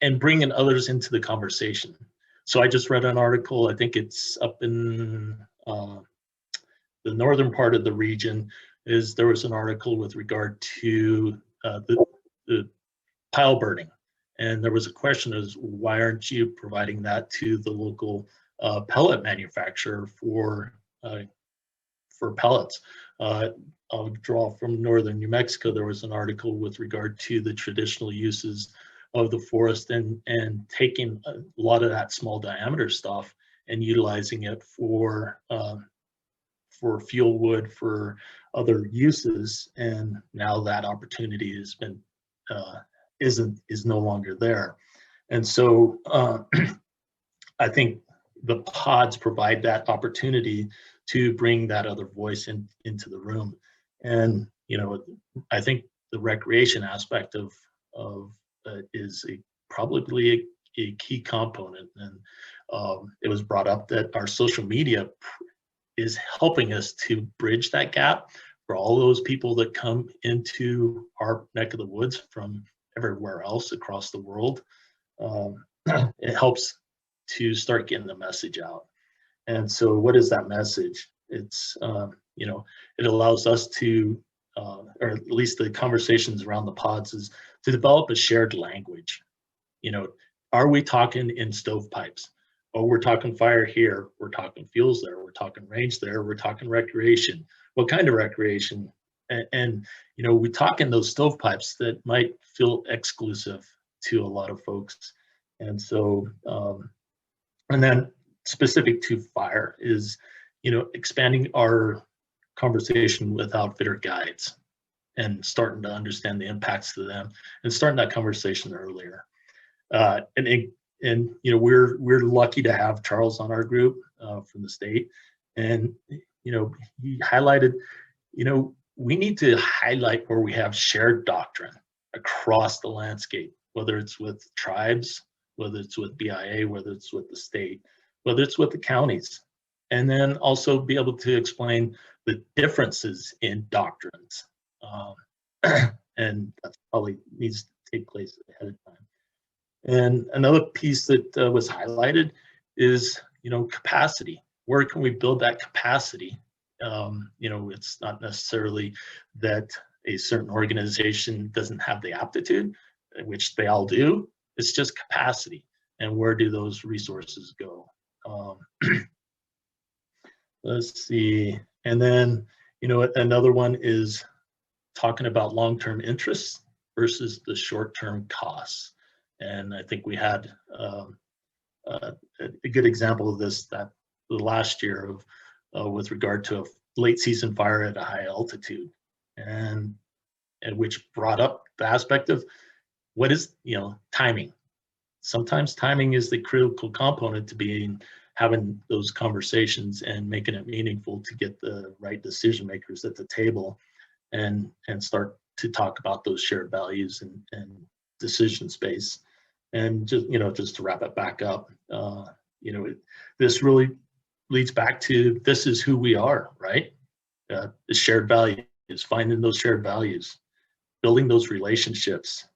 and bringing others into the conversation. So I just read an article, I think it's up in the northern part of the region, is there was an article with regard to the pile burning. And there was a question as why aren't you providing that to the local pellet manufacturer for pellets? I'll draw from northern New Mexico. There was an article with regard to the traditional uses of the forest and taking a lot of that small diameter stuff and utilizing it for fuel wood, for other uses. And now that opportunity has been is no longer there. And so I think the pods provide that opportunity to bring that other voice into the room. And, you know, I think the recreation aspect of is probably a key component. And it was brought up that our social media is helping us to bridge that gap for all those people that come into our neck of the woods from everywhere else across the world. It helps to start getting the message out. And so what is that message? It's, you know, it allows us to, or at least the conversations around the pods, is to develop a shared language. You know, are we talking in stovepipes? Oh, we're talking fire here, we're talking fuels there, we're talking range there, we're talking recreation. What kind of recreation? And you know, we talk in those stovepipes that might feel exclusive to a lot of folks. And so, and then specific to fire is, you know, expanding our conversation with outfitter guides and starting to understand the impacts to them and starting that conversation earlier. And you know, we're lucky to have Charles on our group from the state. And, you know, he highlighted, you know, we need to highlight where we have shared doctrine across the landscape, whether it's with tribes, whether it's with BIA, whether it's with the state, whether it's with the counties. And then also be able to explain the differences in doctrines. And that probably needs to take place ahead of time. And another piece that was highlighted is, you know, capacity. Where can we build that capacity? You know, it's not necessarily that a certain organization doesn't have the aptitude, which they all do. It's just capacity. And where do those resources go? Let's see. And then, you know, another one is talking about long-term interests versus the short-term costs. And I think we had a good example of this that last year of with regard to a late season fire at a high altitude, and which brought up the aspect of what is, you know, timing. Sometimes timing is the critical component to having those conversations and making it meaningful to get the right decision makers at the table and start to talk about those shared values and decision space. And just, you know, just to wrap it back up, you know, this really leads back to this is who we are, right? The shared values, finding those shared values, building those relationships.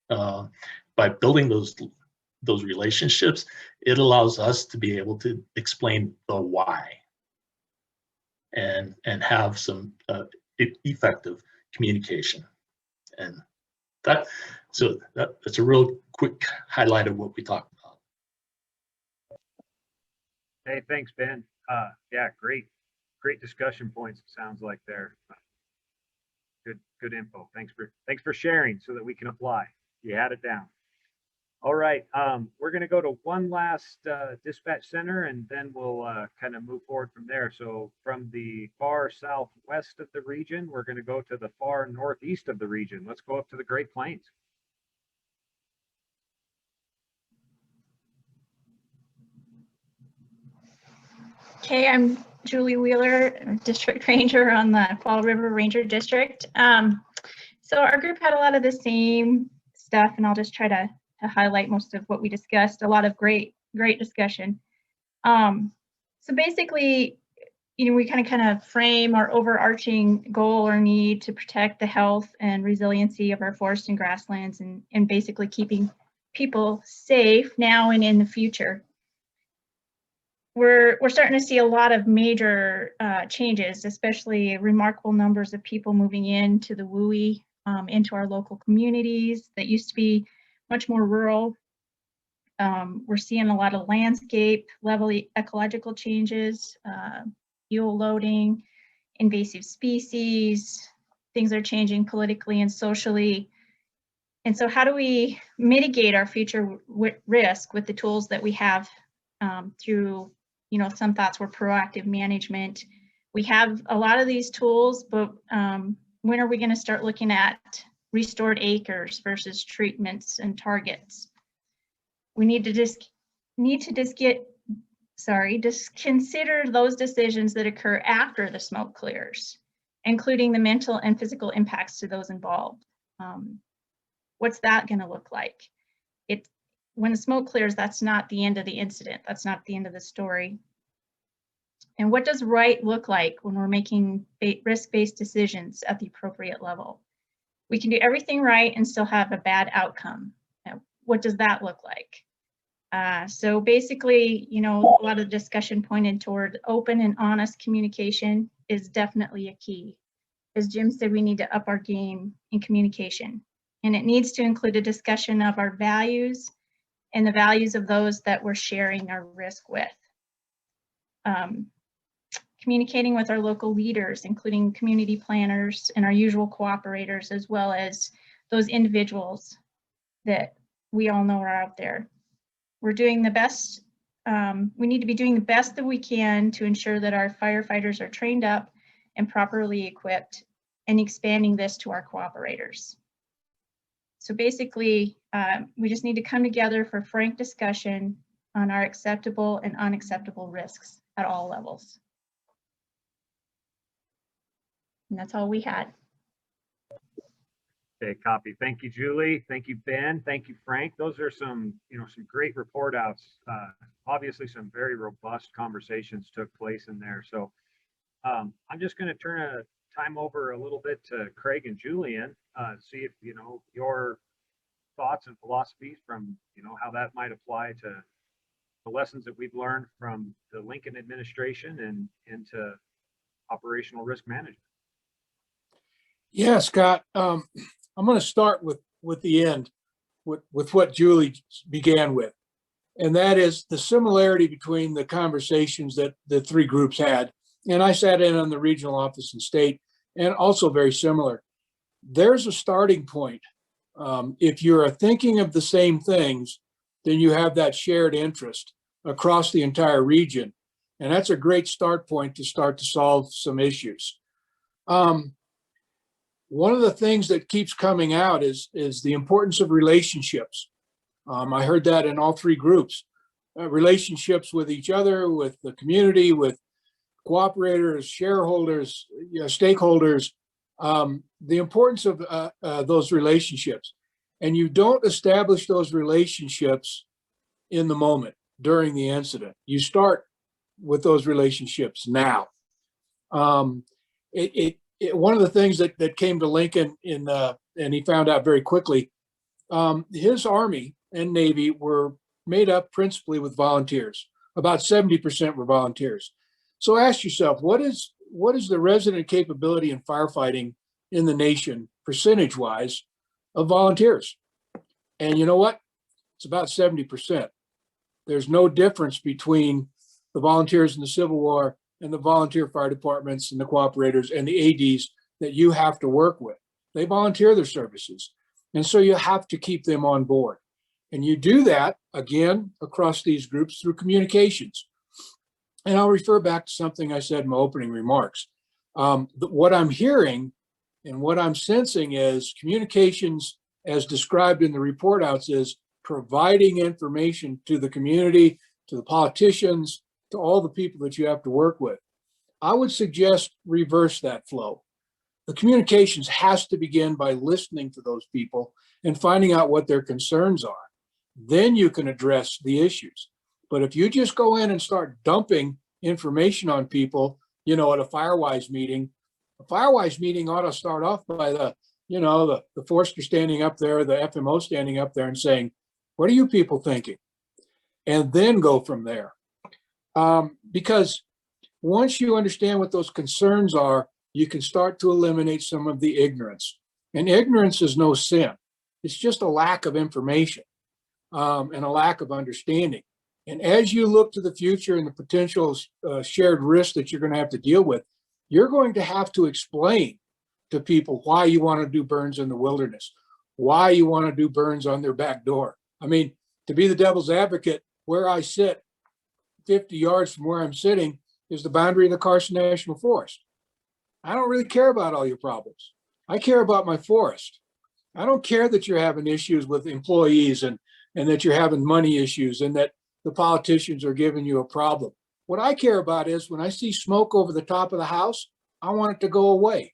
By building those relationships, it allows us to be able to explain the why and have some effective communication. And that's a real quick highlight of what we talked about. Hey, thanks, Ben. Yeah, great discussion points. It sounds like they're good info. Thanks for sharing so that we can apply. You had it down. All right, we're going to go to one last dispatch center, and then we'll kind of move forward from there. So from the far southwest of the region, we're going to go to the far northeast of the region. Let's go up to the Great Plains. Okay, I'm Julie Wheeler, District Ranger on the Fall River Ranger District. So our group had a lot of the same stuff, and I'll just try to highlight most of what we discussed. A lot of great discussion. So basically, you know, we kind of frame our overarching goal or need to protect the health and resiliency of our forests and grasslands, and basically keeping people safe now and in the future. we're starting to see a lot of major changes, especially remarkable numbers of people moving into the WUI, into our local communities that used to be much more rural. We're seeing a lot of landscape level ecological changes, fuel loading, invasive species. Things are changing politically and socially. And so how do we mitigate our future risk with the tools that we have through, some thoughts were proactive management. We have a lot of these tools, but when are we going to start looking at restored acres versus treatments and targets? We need to just consider those decisions that occur after the smoke clears, including the mental and physical impacts to those involved. What's that going to look like? When the smoke clears, that's not the end of the incident. That's not the end of the story. And what does right look like when we're making risk-based decisions at the appropriate level? We can do everything right and still have a bad outcome. Now, what does that look like? So basically, a lot of discussion pointed toward open and honest communication is definitely a key. As Jim said, we need to up our game in communication, and it needs to include a discussion of our values and the values of those that we're sharing our risk with. Communicating with our local leaders, including community planners and our usual cooperators, as well as those individuals that we all know are out there. We're doing the best, we need to be doing the best that we can to ensure that our firefighters are trained up and properly equipped, and expanding this to our cooperators. So basically, we just need to come together for frank discussion on our acceptable and unacceptable risks at all levels. And that's all we had. Okay, copy. Thank you, Julie. Thank you, Ben. Thank you, Frank. Those are some great report outs. Obviously, some very robust conversations took place in there. So I'm just going to turn time over a little bit to Craig and Julian, see if your thoughts and philosophies from how that might apply to the lessons that we've learned from the Lincoln administration and into operational risk management. Yeah, Scott, I'm going to start with the end, with what Julie began with. And that is the similarity between the conversations that the three groups had. And I sat in on the regional office and state, and also very similar. There's a starting point. If you're thinking of the same things, then you have that shared interest across the entire region. And that's a great start point to start to solve some issues. One of the things that keeps coming out is the importance of relationships. I heard that in all three groups. Relationships with each other, with the community, with cooperators, shareholders, stakeholders, the importance of those relationships. And you don't establish those relationships in the moment during the incident. You start with those relationships now. One of the things that came to Lincoln and he found out very quickly, his Army and Navy were made up principally with volunteers. About 70% were volunteers. So ask yourself, what is the resident capability in firefighting in the nation, percentage-wise, of volunteers? And you know what? It's about 70%. There's no difference between the volunteers in the Civil War and the volunteer fire departments and the cooperators and the ADs that you have to work with. They volunteer their services. And so you have to keep them on board. And you do that, again, across these groups through communications. And I'll refer back to something I said in my opening remarks. What I'm hearing and what I'm sensing is communications, as described in the report outs, is providing information to the community, to the politicians, to all the people that you have to work with. I would suggest reverse that flow. The communications has to begin by listening to those people and finding out what their concerns are. Then you can address the issues. But if you just go in and start dumping information on people, at a Firewise meeting, a Firewise meeting ought to start off by the Forester standing up there, the FMO standing up there and saying, what are you people thinking? And then go from there. Because once you understand what those concerns are, you can start to eliminate some of the ignorance. And ignorance is no sin. It's just a lack of information and a lack of understanding. And as you look to the future and the potential shared risk that you're going to have to deal with, you're going to have to explain to people why you want to do burns in the wilderness, why you want to do burns on their back door. I mean, to be the devil's advocate, where I sit 50 yards from where I'm sitting is the boundary of the Carson National Forest. I don't really care about all your problems. I care about my forest. I don't care that you're having issues with employees and that you're having money issues and that the politicians are giving you a problem. What I care about is when I see smoke over the top of the house, I want it to go away.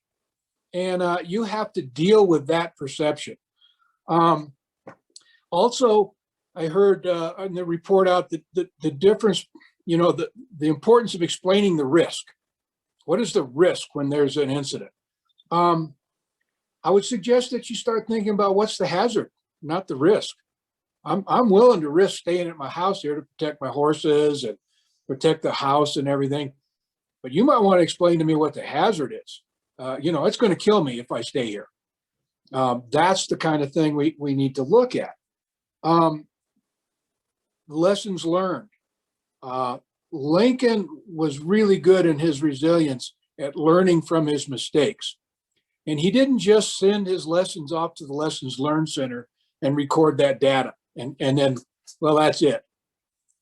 And you have to deal with that perception. Also, I heard in the report out that the difference, you know, the importance of explaining the risk. What is the risk when there's an incident? I would suggest that you start thinking about what's the hazard, not the risk. I'm willing to risk staying at my house here to protect my horses and protect the house and everything. But you might want to explain to me what the hazard is. You know, it's going to kill me if I stay here. That's the kind of thing we need to look at. Lessons learned. Lincoln was really good in his resilience at learning from his mistakes. And he didn't just send his lessons off to the Lessons Learned Center and record that data. And then, well, that's it.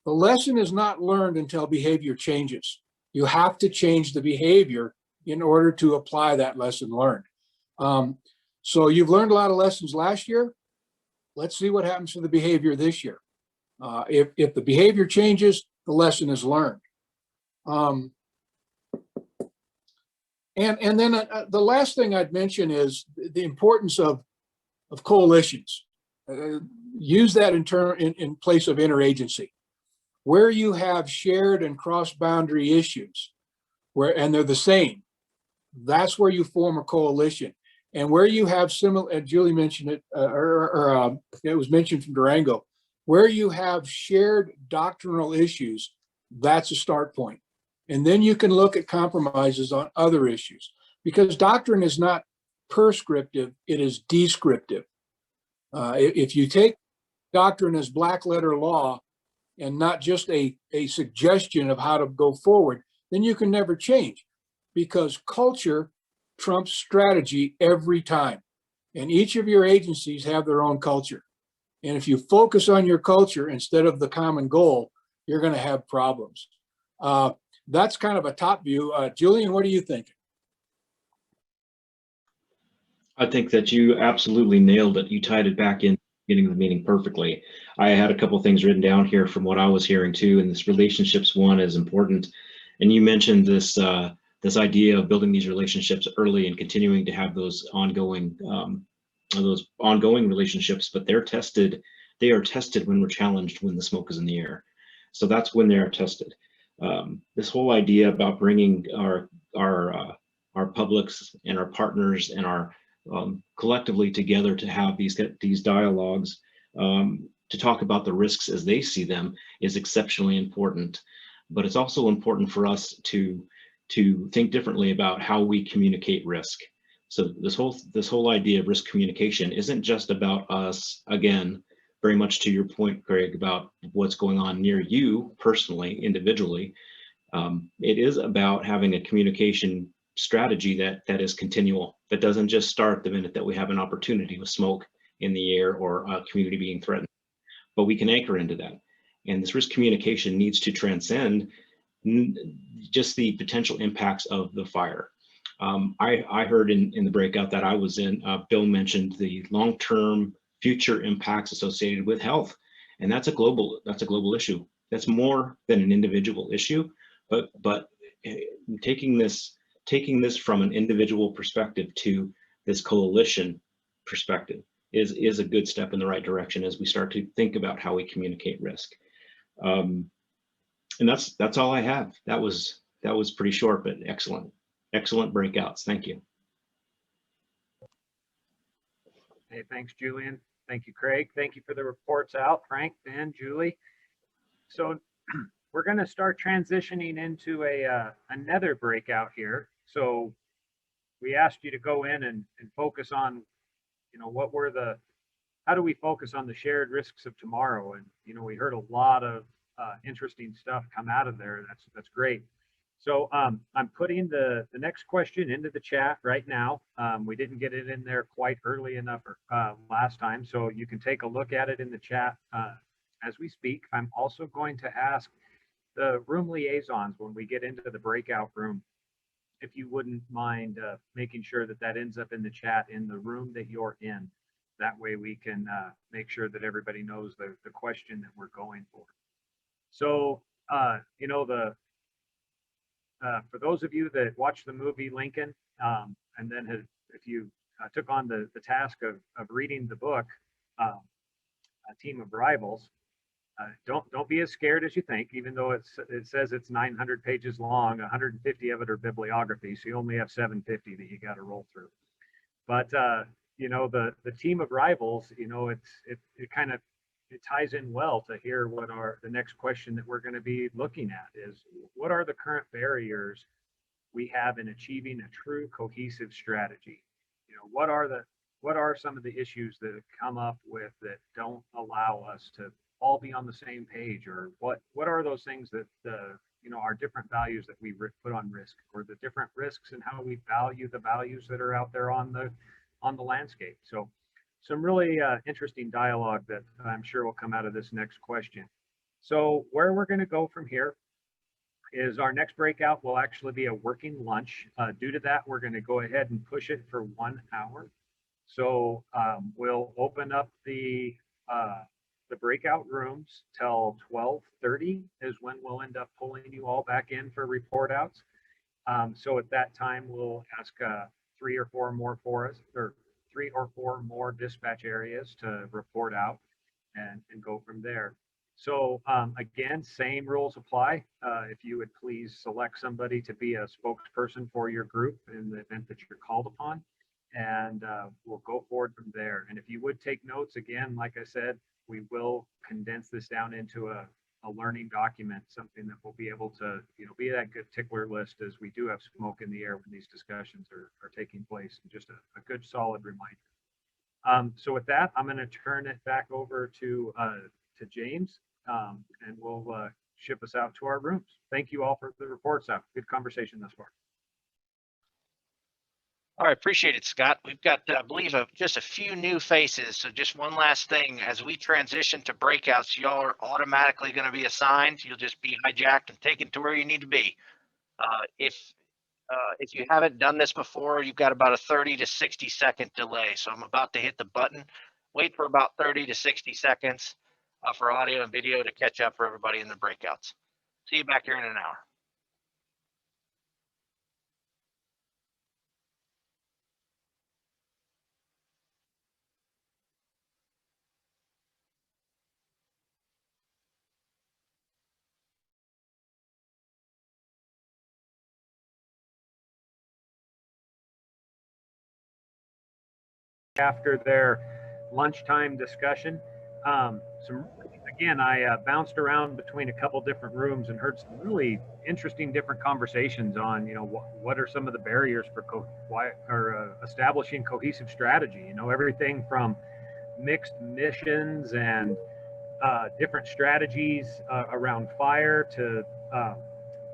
The lesson is not learned until behavior changes. You have to change the behavior in order to apply that lesson learned. So you've learned a lot of lessons last year. Let's see what happens to the behavior this year. If the behavior changes, the lesson is learned. And then the last thing I'd mention is the importance of coalitions. Use that in place of interagency. Where you have shared and cross-boundary issues, and they're the same, that's where you form a coalition. And where you have similar, and Julie mentioned it, it was mentioned from Durango, where you have shared doctrinal issues, that's a start point. And then you can look at compromises on other issues, because doctrine is not prescriptive, it is descriptive. If you take doctrine as black letter law and not just a suggestion of how to go forward, then you can never change, because culture trumps strategy every time. And each of your agencies have their own culture. And if you focus on your culture instead of the common goal, you're going to have problems. That's kind of a top view. Julian, what are you thinking? I think that you absolutely nailed it. You tied it back in beginning of the meeting perfectly. I had a couple of things written down here from what I was hearing too, and this relationships one is important. And you mentioned this this idea of building these relationships early and continuing to have those ongoing relationships, but they are tested when we're challenged, when the smoke is in the air. So that's when they are tested. This whole idea about bringing our publics and our partners and our collectively together to have these dialogues to talk about the risks as they see them is exceptionally important. But it's also important for us to think differently about how we communicate risk. So this whole idea of risk communication isn't just about us, again, very much to your point, Greg, about what's going on near you personally, individually. It is about having a communication strategy that is continual, that doesn't just start the minute that we have an opportunity with smoke in the air or a community being threatened, but we can anchor into that. And this risk communication needs to transcend just the potential impacts of the fire. I heard in the breakout that I was in, Bill mentioned the long-term future impacts associated with health, and that's a global issue. That's more than an individual issue, but taking this from an individual perspective to this coalition perspective is a good step in the right direction as we start to think about how we communicate risk. And that's all I have. That was pretty short, but excellent breakouts. Thank you. Hey, thanks, Julian. Thank you, Craig. Thank you for the reports out, Frank, Ben, Julie. So we're going to start transitioning into another breakout here. So we asked you to go in and focus on, you know, how do we focus on the shared risks of tomorrow? And, you know, we heard a lot of interesting stuff come out of there. That's great. So I'm putting the next question into the chat right now. We didn't get it in there quite early enough last time, so you can take a look at it in the chat as we speak. I'm also going to ask the room liaisons when we get into the breakout room, if you wouldn't mind making sure that that ends up in the chat in the room that you're in. That way we can make sure that everybody knows the question that we're going for. So, you know, for those of you that watched the movie Lincoln, and then if you took on the task of reading the book, A Team of Rivals, don't be as scared as you think, even though it says it's 900 pages long, 150 of it are bibliography, so you only have 750 that you got to roll through. But you know, the Team of Rivals, you know, it ties in well to hear what the next question that we're going to be looking at is, what are the current barriers we have in achieving a true cohesive strategy? You know, what are some of the issues that have come up with that don't allow us to all be on the same page, or what are those things that you know, are different values that we put on risk, or the different risks and how we value the values that are out there on the landscape. So some really interesting dialogue that I'm sure will come out of this next question. So where we're going to go from here is our next breakout will actually be a working lunch. Due to that, we're going to go ahead and push it for 1 hour. So we'll open up the breakout rooms till 12:30 is when we'll end up pulling you all back in for report outs. So at that time, we'll ask 3 or 4 more for us, or 3 or 4 more dispatch areas to report out and go from there. So again, same rules apply. If you would please select somebody to be a spokesperson for your group in the event that you're called upon, and we'll go forward from there. And if you would take notes, again, like I said, we will condense this down into a learning document, something that will be able to, you know, be that good tickler list as we do have smoke in the air when these discussions are taking place, and just a good solid reminder. So with that, I'm going to turn it back over to James, and we'll ship us out to our rooms. Thank you all for the reports out. Good conversation thus far. All right, appreciate it, Scott. We've got, I believe, just a few new faces. So just one last thing, as we transition to breakouts, y'all are automatically going to be assigned. You'll just be hijacked and taken to where you need to be. If you haven't done this before, you've got about a 30 to 60 second delay. So I'm about to hit the button. Wait for about 30 to 60 seconds for audio and video to catch up for everybody in the breakouts. See you back here in an hour. After their lunchtime discussion, again, I bounced around between a couple different rooms and heard some really interesting different conversations on, you know, what are some of the barriers for establishing cohesive strategy. You know, everything from mixed missions and different strategies around fire to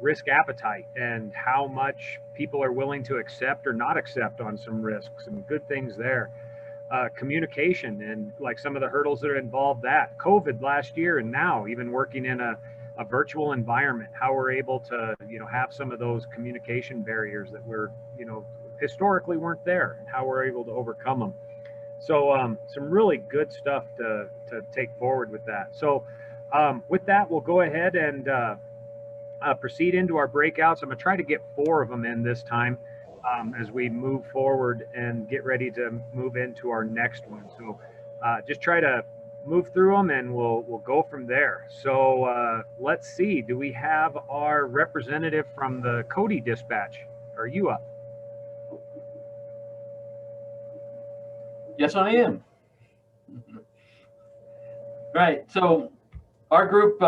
risk appetite and how much people are willing to accept or not accept on some risks, and good things there. Communication and like some of the hurdles that are involved, that COVID last year, and now even working in a virtual environment, how we're able to, you know, have some of those communication barriers that were, you know, historically weren't there, and how we're able to overcome them. So some really good stuff to take forward with that. So with that, we'll go ahead and proceed into our breakouts. I'm gonna try to get 4 of them in this time. As we move forward and get ready to move into our next one. So just try to move through them and we'll go from there. So let's see, do we have our representative from the Cody dispatch? Are you up? Yes, I am. Right, so our group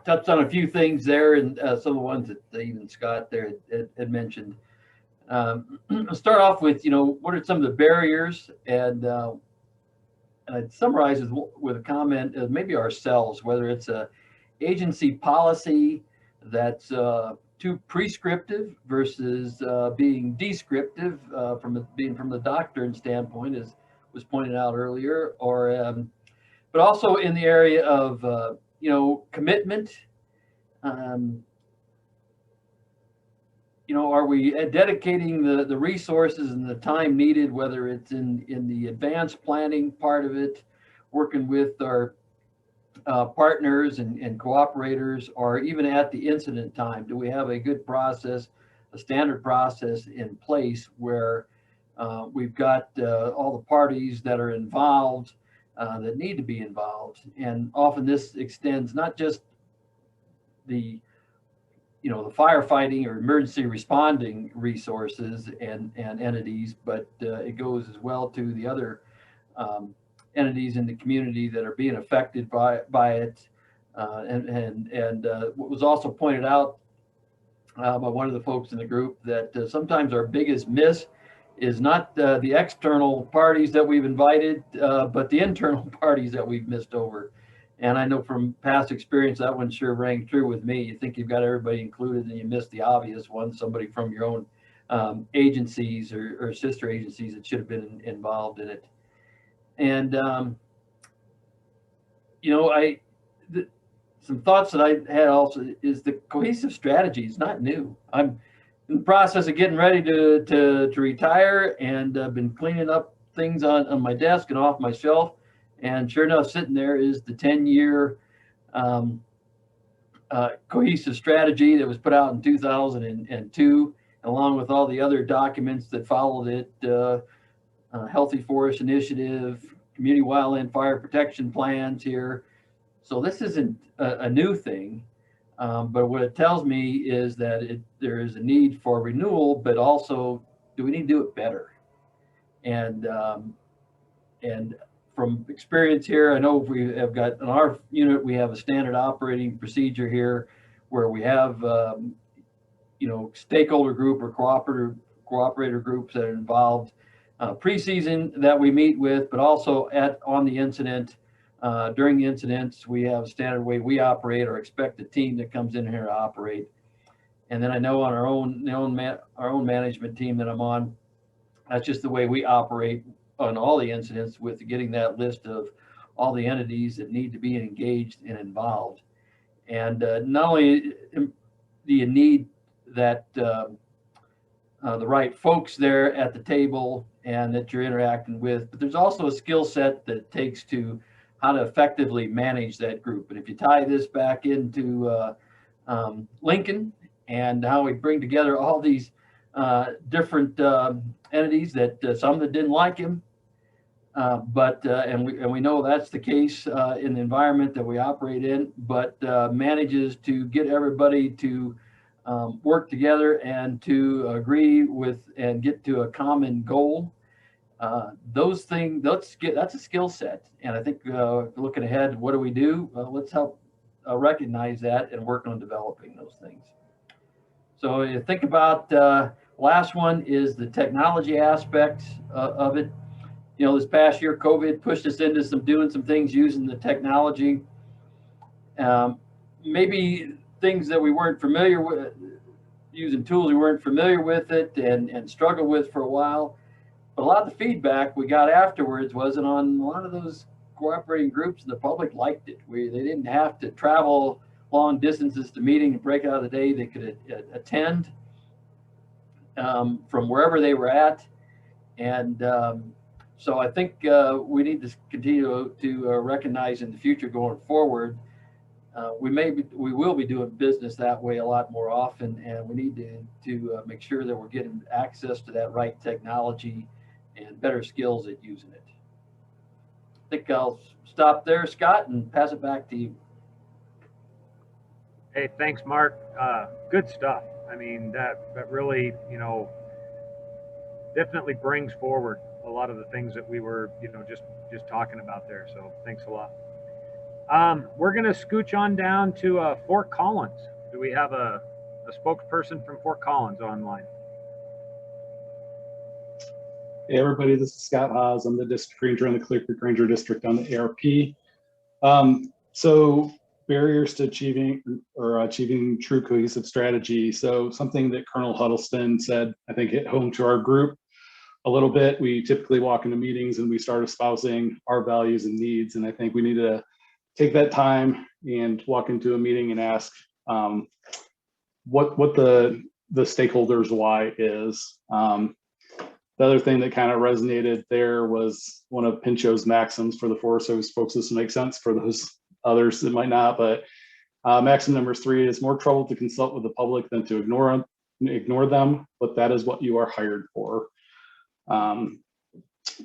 touched on a few things there, and some of the ones that even Scott there had mentioned. I'll start off with, what are some of the barriers, and I'd summarize with a comment of maybe ourselves, whether it's a agency policy that's too prescriptive versus being descriptive being from the doctrine standpoint, as was pointed out earlier, or but also in the area of commitment. Are we dedicating the resources and the time needed, whether it's in the advanced planning part of it, working with our partners and cooperators, or even at the incident time? Do we have a good process, a standard process in place where we've got all the parties that are involved that need to be involved? And often this extends not just the the firefighting or emergency responding resources and entities, but it goes as well to the other entities in the community that are being affected by it. And what was also pointed out by one of the folks in the group, that sometimes our biggest miss is not the external parties that we've invited, but the internal parties that we've missed over. And I know from past experience, that one sure rang true with me. You think you've got everybody included and you miss the obvious one, somebody from your own agencies or sister agencies that should have been involved in it. And, some thoughts that I had also is the cohesive strategy is not new. I'm in the process of getting ready to retire, and I've been cleaning up things on my desk and off my shelf. And sure enough, sitting there is the 10-year cohesive strategy that was put out in 2002, along with all the other documents that followed it, Healthy Forest Initiative, Community Wildland Fire Protection Plans here. So this isn't a new thing, but what it tells me is that there is a need for renewal, but also, do we need to do it better? And from experience here, I know we have got in our unit, we have a standard operating procedure here where we have, stakeholder group or cooperator groups that are involved pre-season that we meet with, but also on the incident. During the incidents, we have a standard way we operate or expect the team that comes in here to operate. And then I know on our own management team that I'm on, that's just the way we operate on all the incidents, with getting that list of all the entities that need to be engaged and involved. And not only do you need that the right folks there at the table and that you're interacting with, but there's also a skill set that it takes to how to effectively manage that group. And if you tie this back into Lincoln and how we bring together all these different entities that some that didn't like him, and we know that's the case in the environment that we operate in, but manages to get everybody to work together and to agree with and get to a common goal. Those things, that's a skill set. And I think looking ahead, what do we do? Let's help recognize that and work on developing those things. So you think about last one is the technology aspect of it. This past year, COVID pushed us into doing some things using the technology. Maybe things that we weren't familiar with, using tools we weren't familiar with it and struggled with for a while. But a lot of the feedback we got afterwards wasn't on a lot of those cooperating groups, and the public liked it. They didn't have to travel long distances to meeting and break out of the day. They could attend from wherever they were at. And so I think we need to continue to recognize in the future going forward, we will be doing business that way a lot more often, and we need to make sure that we're getting access to that right technology and better skills at using it. I think I'll stop there, Scott, and pass it back to you. Hey, thanks, Mark. Good stuff. I mean, that really, definitely brings forward a lot of the things that we were, just talking about there. So thanks a lot. We're going to scooch on down to Fort Collins. Do we have a spokesperson from Fort Collins online? Hey everybody, this is Scott Haas. I'm the district ranger in the Clear Creek Ranger District on the ARP. So barriers to achieving true cohesive strategy. So something that Colonel Huddleston said, I think hit home to our group a little bit. We typically walk into meetings and we start espousing our values and needs. And I think we need to take that time and walk into a meeting and ask what the stakeholders' why is. The other thing that kind of resonated there was one of Pincho's maxims for the Forest Service folks. This will make sense for those others that might not, but maxim number 3 is more trouble to consult with the public than to ignore them, but that is what you are hired for.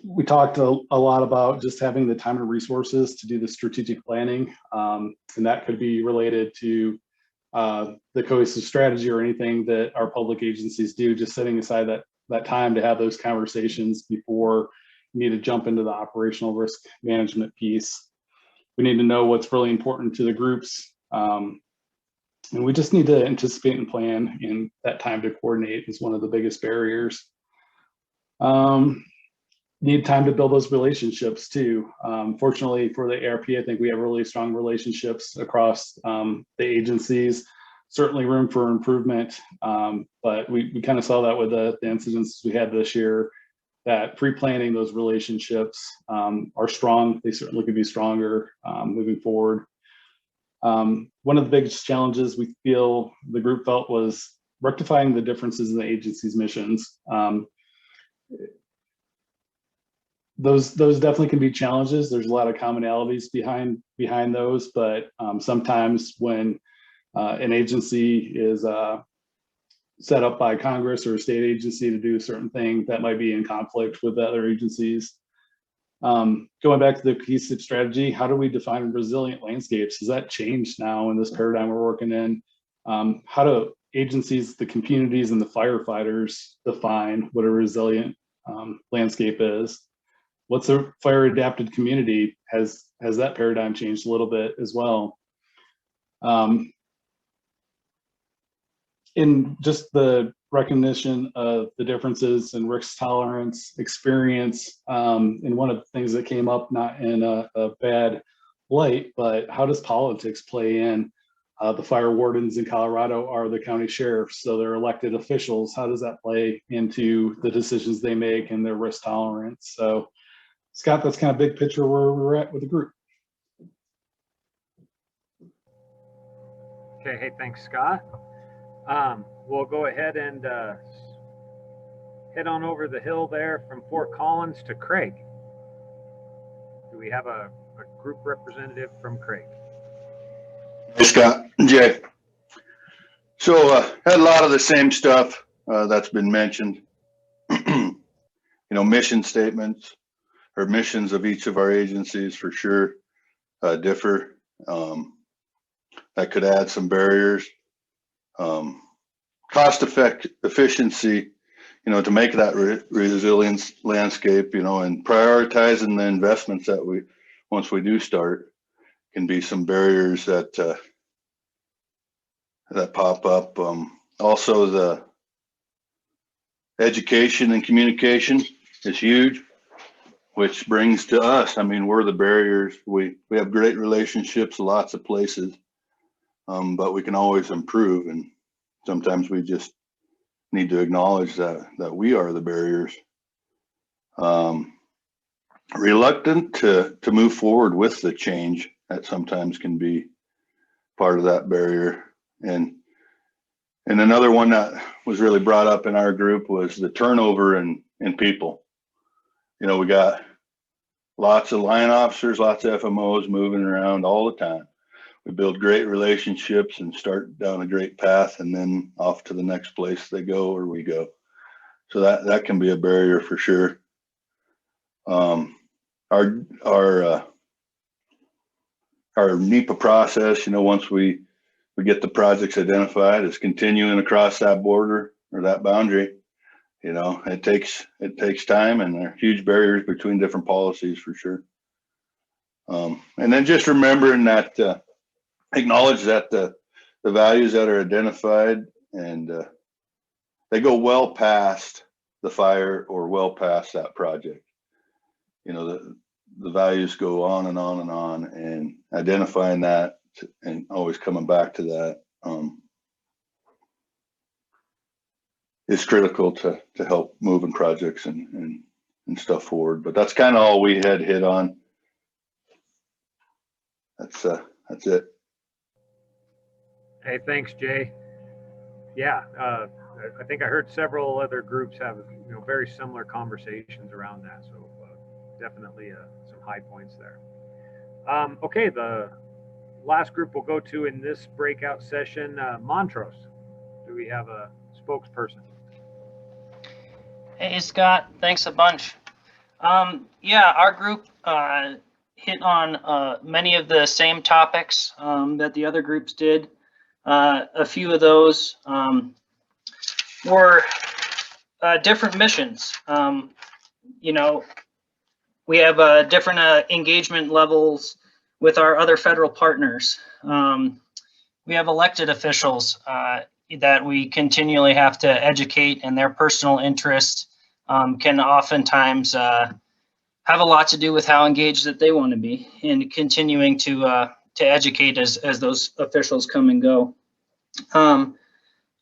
We talked a lot about just having the time and resources to do the strategic planning, and that could be related to the cohesive strategy or anything that our public agencies do, just setting aside that time to have those conversations before you need to jump into the operational risk management piece. We need to know what's really important to the groups. And we just need to anticipate and plan, and that time to coordinate is one of the biggest barriers. Need time to build those relationships too. Fortunately for the ARP, I think we have really strong relationships across the agencies. Certainly room for improvement, but we kind of saw that with the incidents we had this year, that pre-planning those relationships are strong. They certainly could be stronger moving forward. One of the biggest challenges we feel the group felt was rectifying the differences in the agency's missions. Those definitely can be challenges. There's a lot of commonalities behind those, but sometimes when an agency is set up by Congress or a state agency to do a certain thing, that might be in conflict with the other agencies. Going back to the cohesive strategy, how do we define resilient landscapes? Has that changed now in this paradigm we're working in? How do agencies, the communities, and the firefighters define what a resilient landscape is? What's a fire adapted community? Has that paradigm changed a little bit as well? In just the recognition of the differences in risk tolerance, experience, and one of the things that came up, not in a bad light, but how does politics play in? The fire wardens in Colorado are the county sheriffs, so they're elected officials. How does that play into the decisions they make and their risk tolerance? So, Scott, that's kind of big picture where we're at with the group. Okay, hey, thanks, Scott. We'll go ahead and head on over the hill there from Fort Collins to Craig. Do we have a group representative from Craig? Hey, Scott, Jay. So had a lot of the same stuff that's been mentioned. Mission statements or missions of each of our agencies for sure differ. That could add some barriers. Cost efficiency, to make that resilience landscape, and prioritizing the investments that once we do start, can be some barriers that pop up. Also, the education and communication is huge, which brings to us, we're the barriers. We have great relationships, lots of places, but we can always improve, and sometimes we just need to acknowledge that we are the barriers. Reluctant to move forward with the change, that sometimes can be part of that barrier. And another one that was really brought up in our group was the turnover in people. We got lots of line officers, lots of FMOs moving around all the time. We build great relationships and start down a great path, and then off to the next place they go or we go. So that can be a barrier for sure. Our NEPA process, once we get the projects identified, is continuing across that border or that boundary. It takes time, and there are huge barriers between different policies for sure. And then just remembering that, acknowledge that the values that are identified and they go well past the fire or well past that project. You know, the values go on and on and on, and identifying that and always coming back to that is critical to help moving projects and stuff forward. But that's kind of all we had hit on. That's it. Hey, thanks, Jay. Yeah, I think I heard several other groups have, you know, very similar conversations around that. So definitely some high points there. Okay, the last group we'll go to in this breakout session, Montrose. Do we have a spokesperson? Hey, Scott, thanks a bunch. Yeah, our group hit on many of the same topics that the other groups did. A few of those were different missions. You know, we have different engagement levels with our other federal partners. We have elected officials that we continually have to educate, and their personal interest can oftentimes have a lot to do with how engaged that they want to be, and continuing to educate as those officials come and go.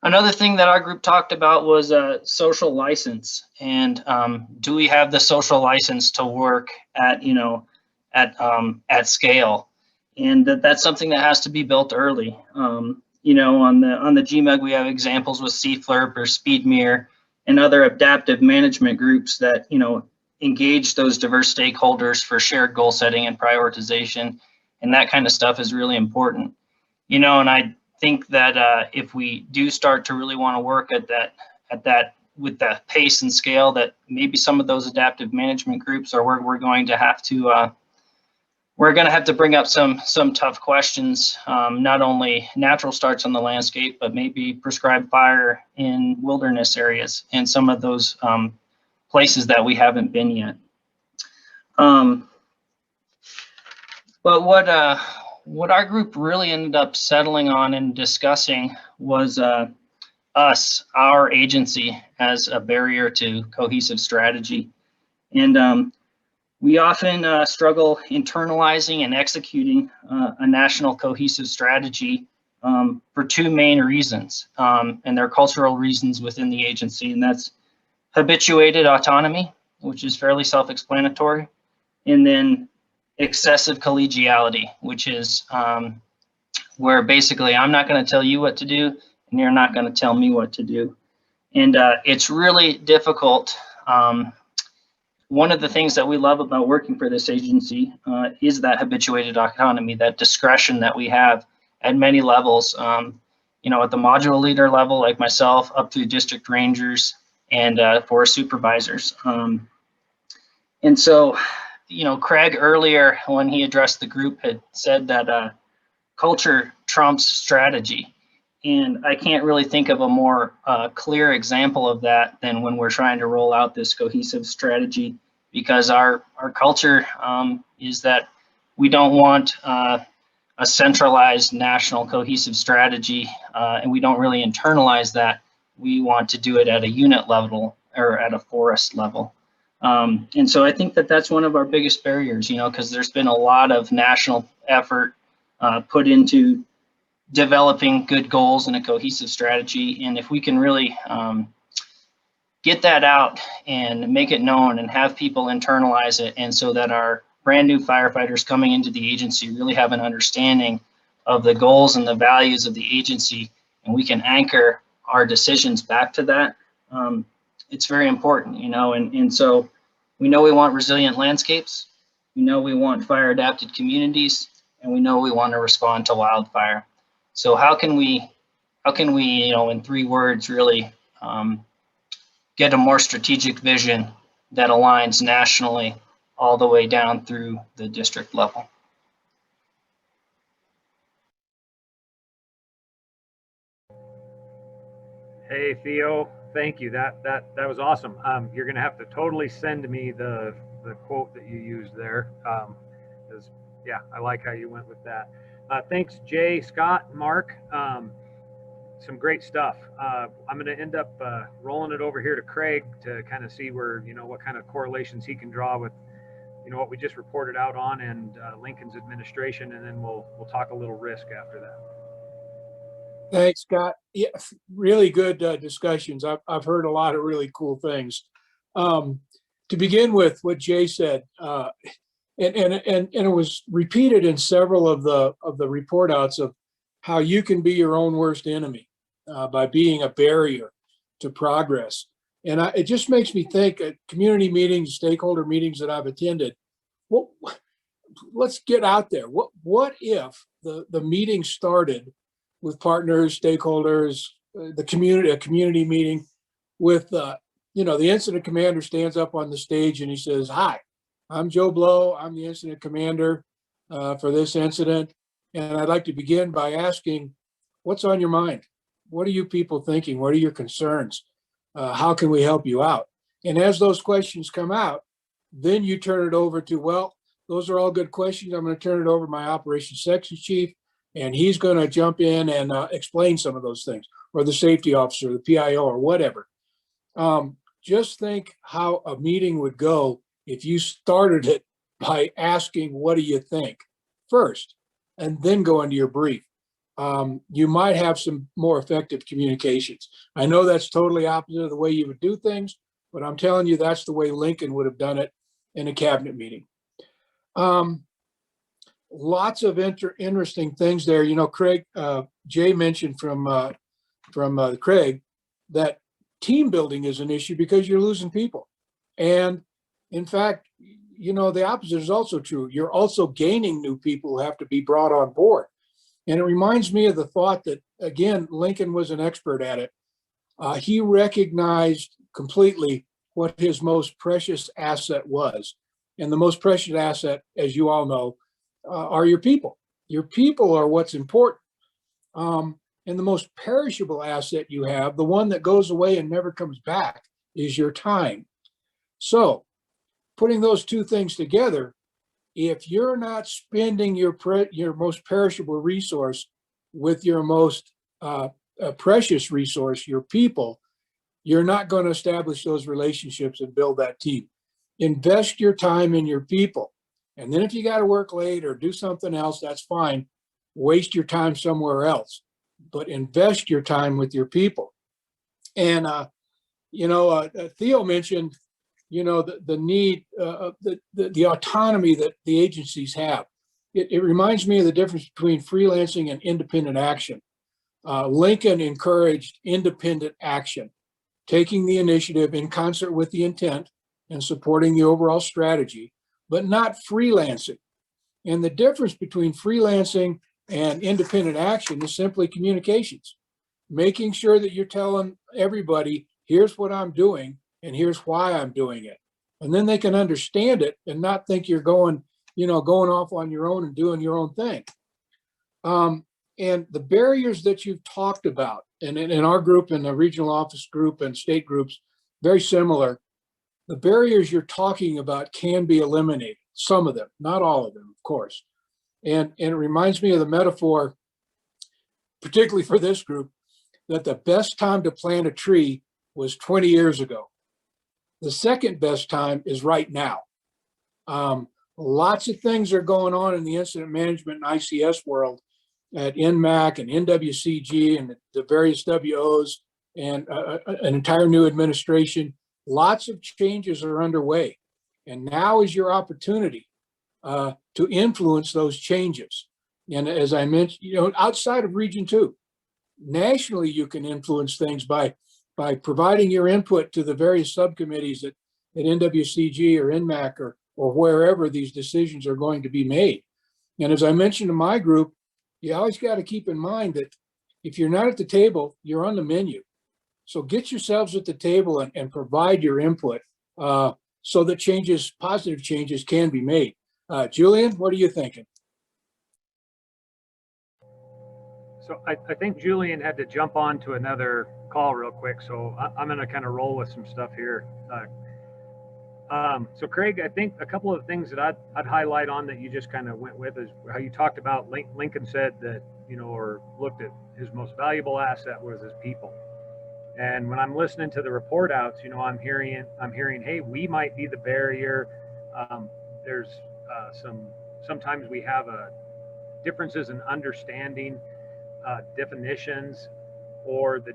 Another thing that our group talked about was social license, and do we have the social license to work at, you know, at scale? And that's something that has to be built early. You know, on the GMEG, we have examples with CFLRP or SpeedMeter and other adaptive management groups that, you know, engage those diverse stakeholders for shared goal setting and prioritization, and that kind of stuff is really important. You know, and I think that if we do start to really want to work at that with the pace and scale, that maybe some of those adaptive management groups are where we're going to have to bring up some tough questions, not only natural starts on the landscape, but maybe prescribed fire in wilderness areas and some of those places that we haven't been yet. But what our group really ended up settling on and discussing was our agency as a barrier to cohesive strategy. And we often struggle internalizing and executing a national cohesive strategy for two main reasons, and they're cultural reasons within the agency, and that's habituated autonomy, which is fairly self-explanatory, and then excessive collegiality, which is where basically I'm not going to tell you what to do, and you're not going to tell me what to do. And it's really difficult. One of the things that we love about working for this agency is that habituated autonomy, that discretion that we have at many levels, you know, at the module leader level, like myself, up through district rangers and forest supervisors. And so, you know, Craig earlier, when he addressed the group, had said that culture trumps strategy. And I can't really think of a more clear example of that than when we're trying to roll out this cohesive strategy, because our culture is that we don't want a centralized national cohesive strategy, and we don't really internalize that. We want to do it at a unit level or at a forest level. And so I think that that's one of our biggest barriers, you know, because there's been a lot of national effort put into developing good goals and a cohesive strategy. And if we can really get that out and make it known and have people internalize it, and so that our brand new firefighters coming into the agency really have an understanding of the goals and the values of the agency, and we can anchor our decisions back to that, it's very important, you know. And so we know we want resilient landscapes, we know we want fire adapted communities, and we know we want to respond to wildfire. So how can we, you know, in 3 words, really get a more strategic vision that aligns nationally all the way down through the district level? Hey, Theo, thank you. That was awesome. You're going to have to totally send me the quote that you used there. Yeah, I like how you went with that. Thanks, Jay, Scott, Mark. Some great stuff. I'm going to end up rolling it over here to Craig to kind of see where, what kind of correlations he can draw with, what we just reported out on and Lincoln's administration, and then we'll talk a little risk after that. Thanks, Scott. Yeah, really good discussions. I've heard a lot of really cool things. To begin with, what Jay said, and it was repeated in several of the report outs of how you can be your own worst enemy by being a barrier to progress. And it just makes me think at community meetings, stakeholder meetings that I've attended, well, let's get out there. What if the meeting started with partners, stakeholders, the community, a community meeting with, the incident commander stands up on the stage and he says, "Hi, I'm Joe Blow. I'm the incident commander for this incident. And I'd like to begin by asking, what's on your mind? What are you people thinking? What are your concerns? How can we help you out?" And as those questions come out, then you turn it over to, well, those are all good questions. I'm going to turn it over to my operations section chief, and he's going to jump in and explain some of those things, or the safety officer, the PIO, or whatever. Just think how a meeting would go if you started it by asking, what do you think first, and then go into your brief. You might have some more effective communications. I know that's totally opposite of the way you would do things, but I'm telling you, that's the way Lincoln would have done it in a cabinet meeting. Lots of interesting things there. Craig, Jay mentioned from Craig that team building is an issue because you're losing people. And in fact, the opposite is also true. You're also gaining new people who have to be brought on board. And it reminds me of the thought that, again, Lincoln was an expert at it. He recognized completely what his most precious asset was. And the most precious asset, as you all know, are your people. Your people are what's important. And the most perishable asset you have, the one that goes away and never comes back, is your time. So putting those two things together, if you're not spending your most perishable resource with your most precious resource, your people, you're not going to establish those relationships and build that team. Invest your time in your people. And then if you got to work late or do something else, that's fine. Waste your time somewhere else, but invest your time with your people. And, Theo mentioned, the need, the autonomy that the agencies have. It reminds me of the difference between freelancing and independent action. Lincoln encouraged independent action, taking the initiative in concert with the intent and supporting the overall strategy, but not freelancing. And the difference between freelancing and independent action is simply communications, making sure that you're telling everybody, here's what I'm doing and here's why I'm doing it. And then they can understand it and not think you're going off on your own and doing your own thing. And the barriers that you've talked about, and in our group, in the regional office group and state groups, very similar. The barriers you're talking about can be eliminated, some of them, not all of them, of course. And it reminds me of the metaphor, particularly for this group, that the best time to plant a tree was 20 years ago. The second best time is right now. Lots of things are going on in the incident management and ICS world at NMAC and NWCG and the various WOs and an entire new administration. Lots of changes are underway. And now is your opportunity to influence those changes. And as I mentioned, outside of Region 2, nationally, you can influence things by providing your input to the various subcommittees at NWCG or NMAC or wherever these decisions are going to be made. And as I mentioned to my group, you always got to keep in mind that if you're not at the table, you're on the menu. So get yourselves at the table and provide your input so that positive changes can be made. Julian, what are you thinking? So I think Julian had to jump on to another call real quick. So I'm going to kind of roll with some stuff here. So Craig, I think a couple of things that I'd highlight on that you just kind of went with is how you talked about Lincoln said that, or looked at his most valuable asset was his people. And when I'm listening to the report outs, I'm hearing, hey, we might be the barrier. There's sometimes we have differences in understanding definitions or the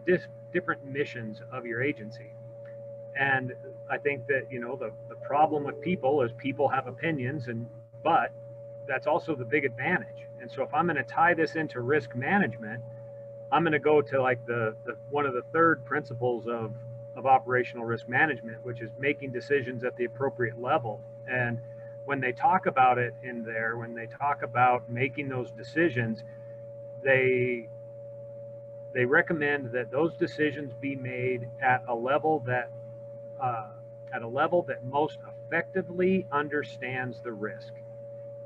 different missions of your agency. And I think that, the problem with people is people have opinions, but that's also the big advantage. And so if I'm going to tie this into risk management, I'm going to go to like the one of the third principles of operational risk management, which is making decisions at the appropriate level. And when they talk about it in there, when they talk about making those decisions, they recommend that those decisions be made at a level that most effectively understands the risk.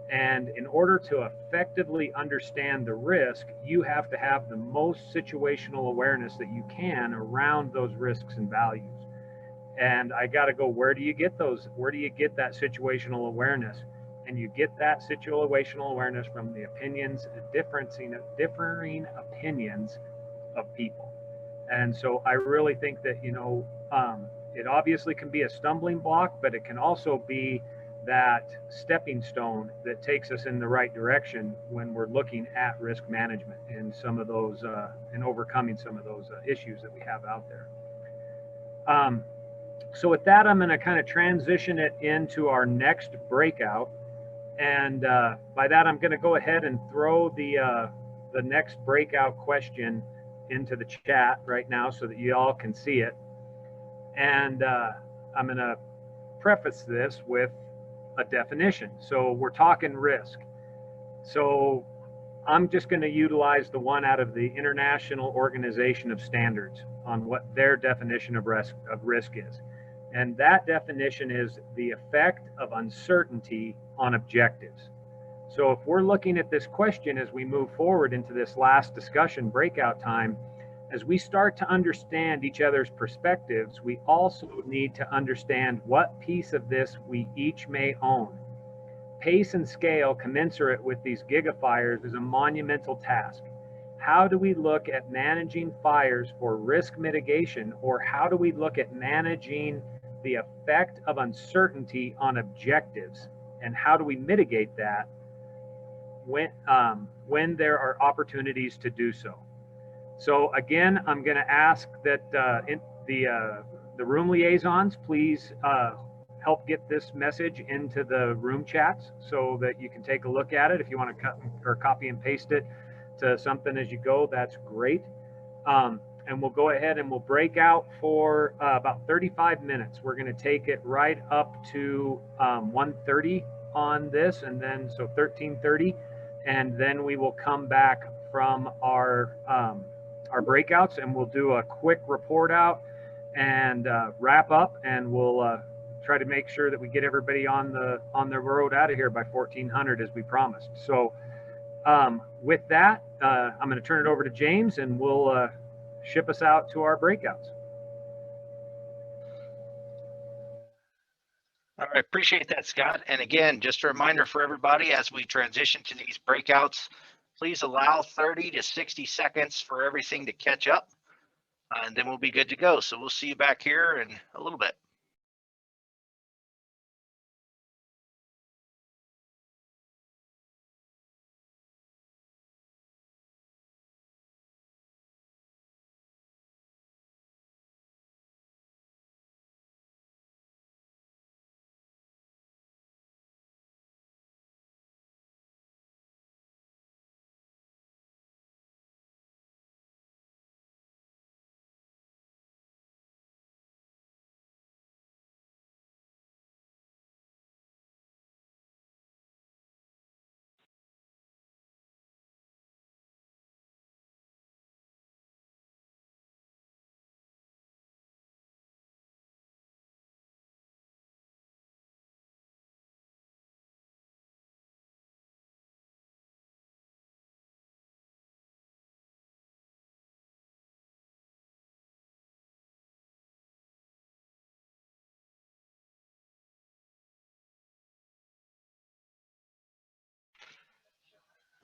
And in order to effectively understand the risk, you have to have the most situational awareness that you can around those risks and values. And I got to go, where do you get those? Where do you get that situational awareness? And you get that situational awareness from the opinions, differing opinions of people. And so I really think that, it obviously can be a stumbling block, but it can also be that stepping stone that takes us in the right direction when we're looking at risk management and some of those and overcoming some of those issues that we have out there. So with that, I'm going to kind of transition it into our next breakout. And by that, I'm going to go ahead and throw the next breakout question into the chat right now so that you all can see it. And I'm going to preface this with a definition. So we're talking risk. So I'm just going to utilize the one out of the International Organization of Standards on what their definition of risk is. And that definition is the effect of uncertainty on objectives. So if we're looking at this question as we move forward into this last discussion breakout time, as we start to understand each other's perspectives, we also need to understand what piece of this we each may own. Pace and scale commensurate with these gigafires is a monumental task. How do we look at managing fires for risk mitigation, or how do we look at managing the effect of uncertainty on objectives, and how do we mitigate that when there are opportunities to do so? So again, I'm going to ask that the room liaisons please help get this message into the room chats so that you can take a look at it. If you want to cut or copy and paste it to something as you go, that's great. And we'll go ahead and we'll break out for about 35 minutes. We're going to take it right up to 1:30 on this, and then so 13:30, and then we will come back from our breakouts, and we'll do a quick report out and wrap up, and we'll try to make sure that we get everybody on the road out of here by 1400 as we promised. So with that, I'm going to turn it over to James, and we'll ship us out to our breakouts. All right, appreciate that, Scott. And again, just a reminder for everybody as we transition to these breakouts, please allow 30 to 60 seconds for everything to catch up, and then we'll be good to go. So we'll see you back here in a little bit.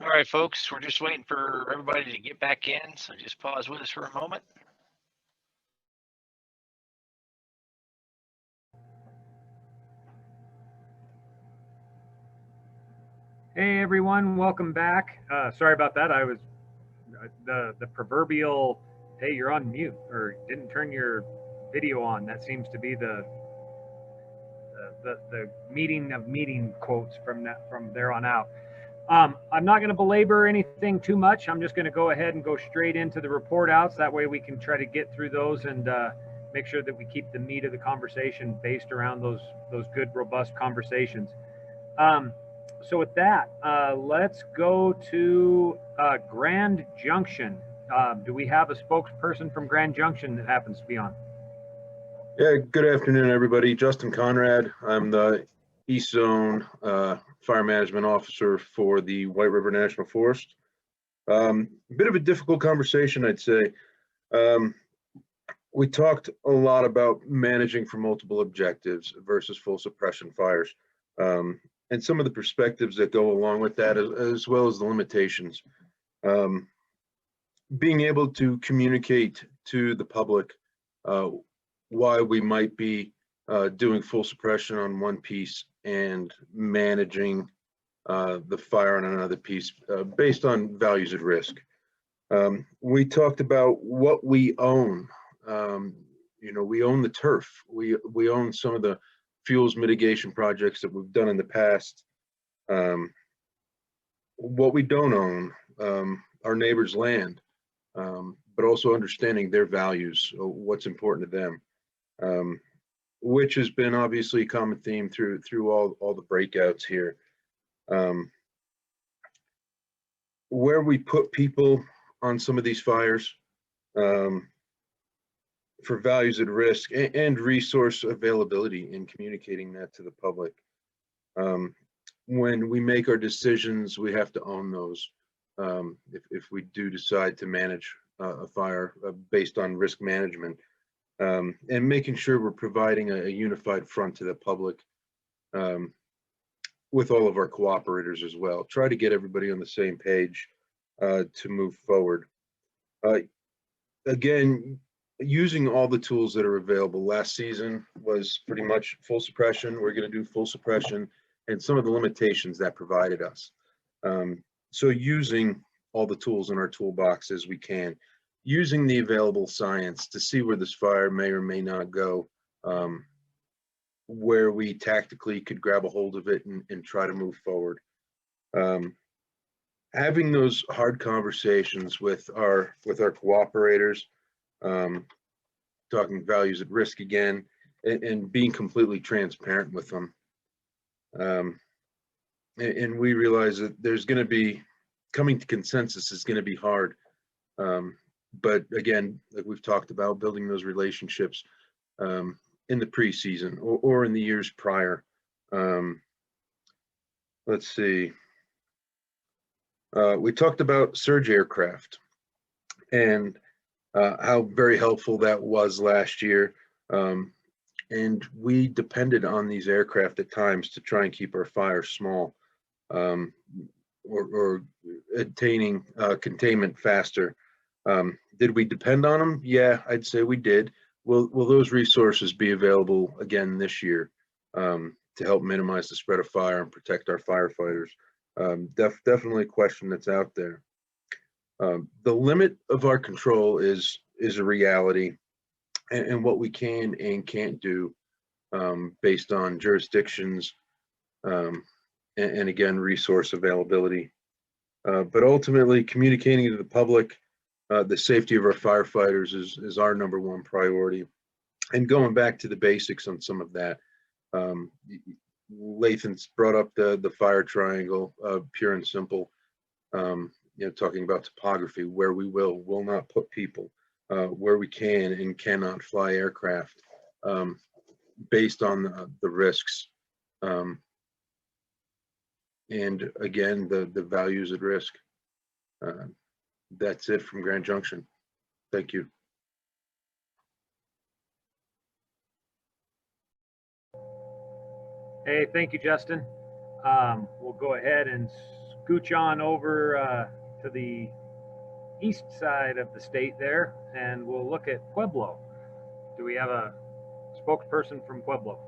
All right, folks, we're just waiting for everybody to get back in, so just pause with us for a moment. Hey everyone, welcome back. Sorry about that. I was the proverbial, hey, you're on mute, or didn't turn your video on. That seems to be the meeting of meeting quotes from there on out. I'm not going to belabor anything too much. I'm just going to go ahead and go straight into the report outs. That way we can try to get through those and make sure that we keep the meat of the conversation based around those good, robust conversations. So with that, let's go to Grand Junction. Do we have a spokesperson from Grand Junction that happens to be on? Yeah, good afternoon, everybody. Justin Conrad. I'm the East Zone Fire Management Officer for the White River National Forest. A bit of a difficult conversation, I'd say. We talked a lot about managing for multiple objectives versus full suppression fires, and some of the perspectives that go along with that, as well as the limitations. Being able to communicate to the public why we might be doing full suppression on one piece and managing the fire on another piece based on values at risk. We talked about what we own. We own the turf. We own some of the fuels mitigation projects that we've done in the past. What we don't own, our neighbors' land, but also understanding their values, what's important to them. Which has been obviously a common theme through all the breakouts here. Where we put people on some of these fires for values at risk and resource availability in communicating that to the public. When we make our decisions, we have to own those. If we do decide to manage a fire based on risk management, and making sure we're providing a unified front to the public with all of our cooperators as well. Try to get everybody on the same page to move forward. Again, using all the tools that are available. Last season was pretty much full suppression. We're going to do full suppression and some of the limitations that provided us. So using all the tools in our toolbox as we can, using the available science to see where this fire may or may not go, where we tactically could grab a hold of it and try to move forward. Having those hard conversations with our cooperators, talking values at risk again, and being completely transparent with them. And we realize that there's going to be, coming to consensus is going to be hard. But again, like we've talked about, building those relationships in the preseason or in the years prior. Let's see. We talked about surge aircraft and how very helpful that was last year. And we depended on these aircraft at times to try and keep our fires small or attaining containment faster. Did we depend on them? Yeah, I'd say we did. Will those resources be available again this year to help minimize the spread of fire and protect our firefighters? Definitely a question that's out there. The limit of our control is a reality, and what we can and can't do based on jurisdictions and again, resource availability. But ultimately, communicating to the public the safety of our firefighters is our #1 priority. And going back to the basics on some of that, Lathan's brought up the fire triangle, pure and simple. Talking about topography, where we will not put people, where we can and cannot fly aircraft, based on the risks. And again, the values at risk. That's it from Grand Junction. Thank you. Hey, thank you, Justin. We'll go ahead and scooch on over to the east side of the state there, and we'll look at Pueblo. Do we have a spokesperson from Pueblo?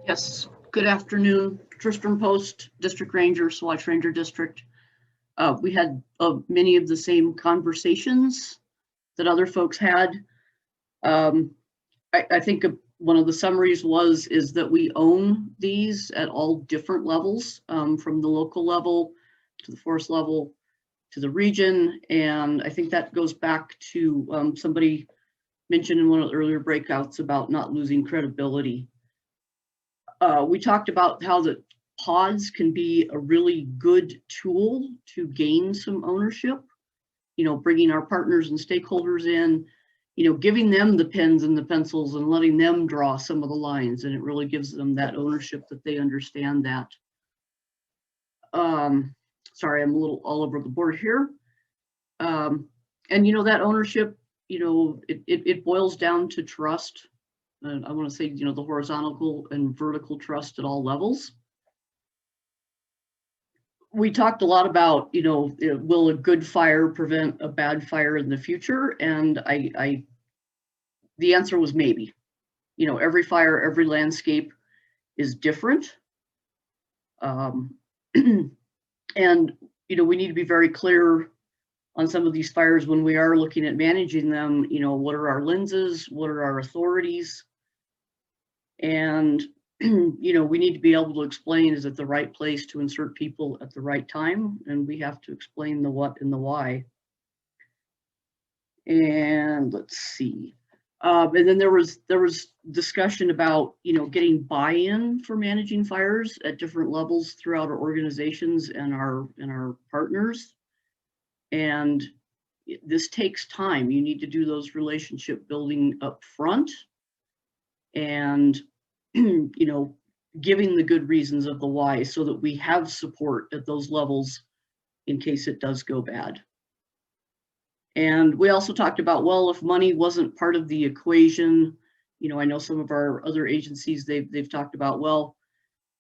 Yes, good afternoon. Tristram Post, District Ranger, Swatch Ranger District. We had many of the same conversations that other folks had. I think one of the summaries is that we own these at all different levels, from the local level to the forest level to the region. And I think that goes back to somebody mentioned in one of the earlier breakouts about not losing credibility. We talked about how the pods can be a really good tool to gain some ownership, bringing our partners and stakeholders in, giving them the pens and the pencils and letting them draw some of the lines, and it really gives them that ownership that they understand that. Sorry, I'm a little all over the board here. And that ownership, it boils down to trust. And I want to say, the horizontal and vertical trust at all levels. We talked a lot about, will a good fire prevent a bad fire in the future? And the answer was maybe. Every fire, every landscape is different. And, we need to be very clear on some of these fires when we are looking at managing them. What are our lenses? What are our authorities? And we need to be able to explain, is it the right place to insert people at the right time? And we have to explain the what and the why. And let's see. And then there was discussion about, getting buy-in for managing fires at different levels throughout our organizations and our partners. And this takes time. You need to do those relationship building up front. And giving the good reasons of the why so that we have support at those levels in case it does go bad. And we also talked about, well, if money wasn't part of the equation, I know some of our other agencies, they've talked about, well,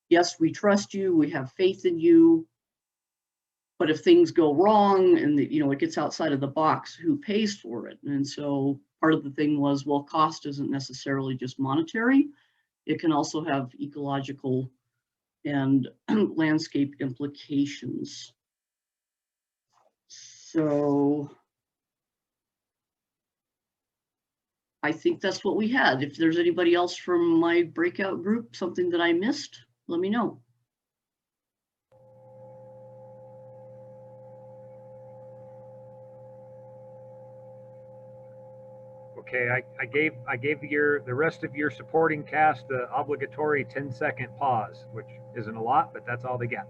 yes, we trust you, we have faith in you, but if things go wrong and it gets outside of the box, who pays for it? And so part of the thing was, well, cost isn't necessarily just monetary. It can also have ecological and landscape implications. So I think that's what we had. If there's anybody else from my breakout group, something that I missed, let me know. Okay, I gave the rest of your supporting cast the obligatory 10-second pause, which isn't a lot, but that's all they get.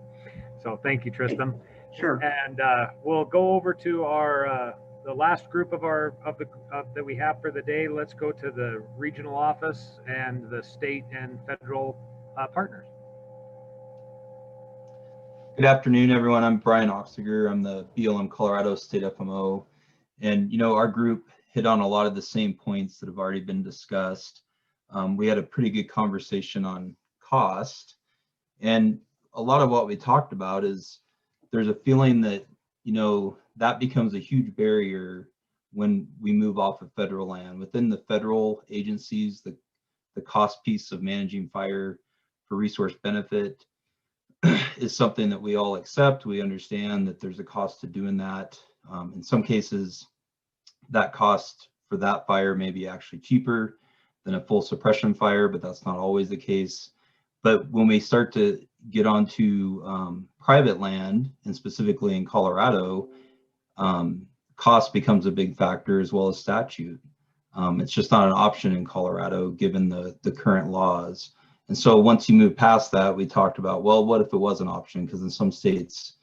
So thank you, Tristram. Sure. And we'll go over to our the last group that we have for the day. Let's go to the regional office and the state and federal partners. Good afternoon, everyone. I'm Brian Oxiger. I'm the BLM Colorado State FMO. And, our group hit on a lot of the same points that have already been discussed. We had a pretty good conversation on cost. And a lot of what we talked about is there's a feeling that, that becomes a huge barrier when we move off of federal land. Within the federal agencies, the cost piece of managing fire for resource benefit is something that we all accept. We understand that there's a cost to doing that. In some cases, that cost for that fire may be actually cheaper than a full suppression fire, but that's not always the case. But when we start to get onto private land, and specifically in Colorado, cost becomes a big factor as well as statute. It's just not an option in Colorado given the current laws. And so once you move past that, we talked about, well, what if it was an option? Because in some states,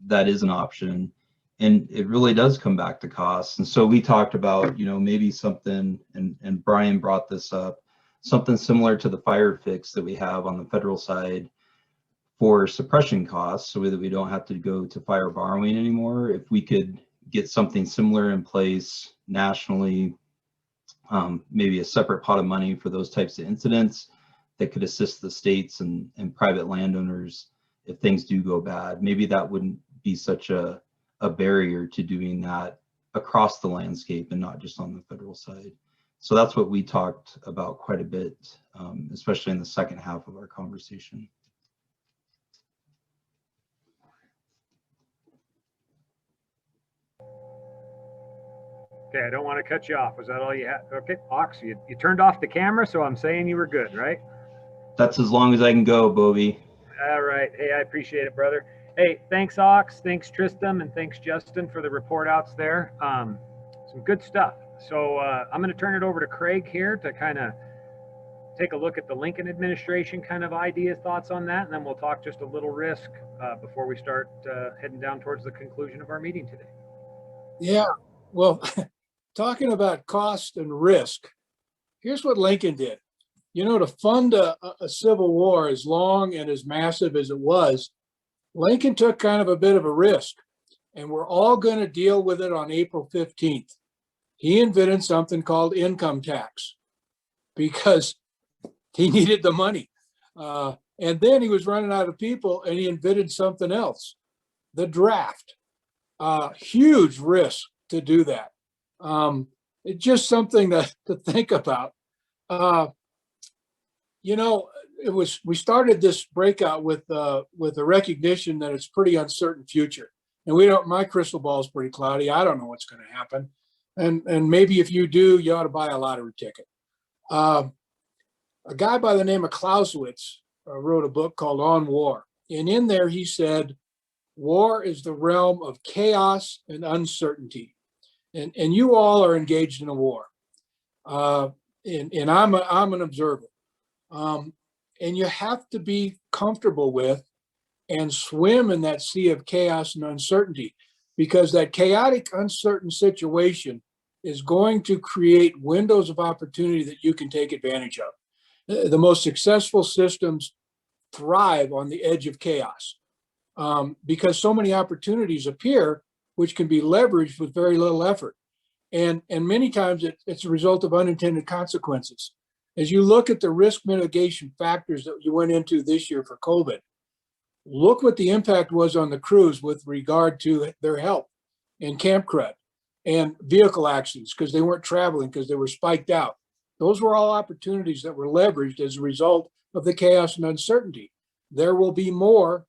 that is an option. And it really does come back to costs. And so we talked about, maybe something, and Brian brought this up, something similar to the fire fix that we have on the federal side for suppression costs, so that we don't have to go to fire borrowing anymore. If we could get something similar in place nationally, maybe a separate pot of money for those types of incidents that could assist the states and private landowners if things do go bad. Maybe that wouldn't be such a barrier to doing that across the landscape and not just on the federal side. So that's what we talked about quite a bit, especially in the second half of our conversation. Okay, I don't want to cut you off. Was that all you had? Okay, Ox, you turned off the camera, so I'm saying you were good, right? That's as long as I can go, Bobby. All right. Hey, I appreciate it, brother. Hey, thanks, Ox. Thanks, Tristan, and thanks, Justin, for the report outs there. Some good stuff. So I'm going to turn it over to Craig here to kind of take a look at the Lincoln administration kind of ideas, thoughts on that, and then we'll talk just a little risk before we start heading down towards the conclusion of our meeting today. Yeah, well, talking about cost and risk, here's what Lincoln did. You know, to fund a civil war as long and as massive as it was, Lincoln took kind of a bit of a risk, and we're all going to deal with it on April 15th. He invented something called income tax because he needed the money. And then he was running out of people, and he invented something else, the draft. Huge risk to do that. It's just something to think about. You know, we started this breakout with the recognition that it's pretty uncertain future, and my crystal ball is pretty cloudy. I don't know what's going to happen, and maybe if you do, you ought to buy a lottery ticket. A guy by the name of Clausewitz wrote a book called On War, and in there he said, war is the realm of chaos and uncertainty, and you all are engaged in a war, and I'm an observer. And you have to be comfortable with and swim in that sea of chaos and uncertainty, because that chaotic, uncertain situation is going to create windows of opportunity that you can take advantage of. The most successful systems thrive on the edge of chaos because so many opportunities appear, which can be leveraged with very little effort. And many times it's a result of unintended consequences. As you look at the risk mitigation factors that you went into this year for COVID, look what the impact was on the crews with regard to their health and camp crud and vehicle accidents because they weren't traveling because they were spiked out. Those were all opportunities that were leveraged as a result of the chaos and uncertainty. There will be more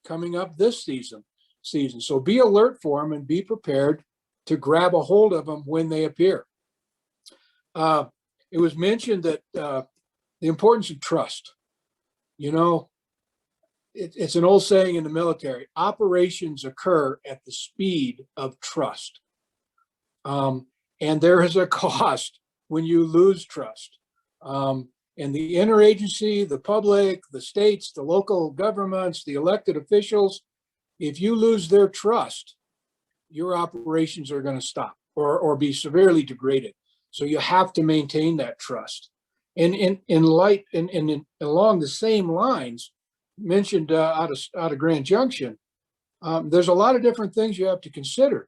coming up this season. So be alert for them and be prepared to grab a hold of them when they appear. It was mentioned that the importance of trust. You know, it's an old saying in the military, operations occur at the speed of trust. And there is a cost when you lose trust. And the interagency, the public, the states, the local governments, the elected officials, if you lose their trust, your operations are going to stop or be severely degraded. So you have to maintain that trust. And along the same lines mentioned out of Grand Junction, there's a lot of different things you have to consider.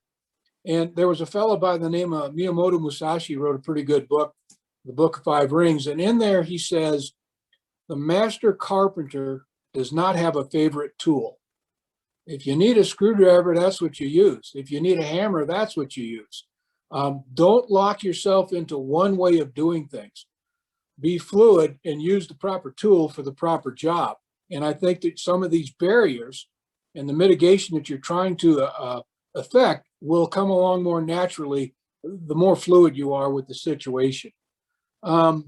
And there was a fellow by the name of Miyamoto Musashi wrote a pretty good book, The Book of Five Rings. And in there he says, the master carpenter does not have a favorite tool. If you need a screwdriver, that's what you use. If you need a hammer, that's what you use. Don't lock yourself into one way of doing things. Be fluid and use the proper tool for the proper job. And I think that some of these barriers and the mitigation that you're trying to affect will come along more naturally the more fluid you are with the situation. And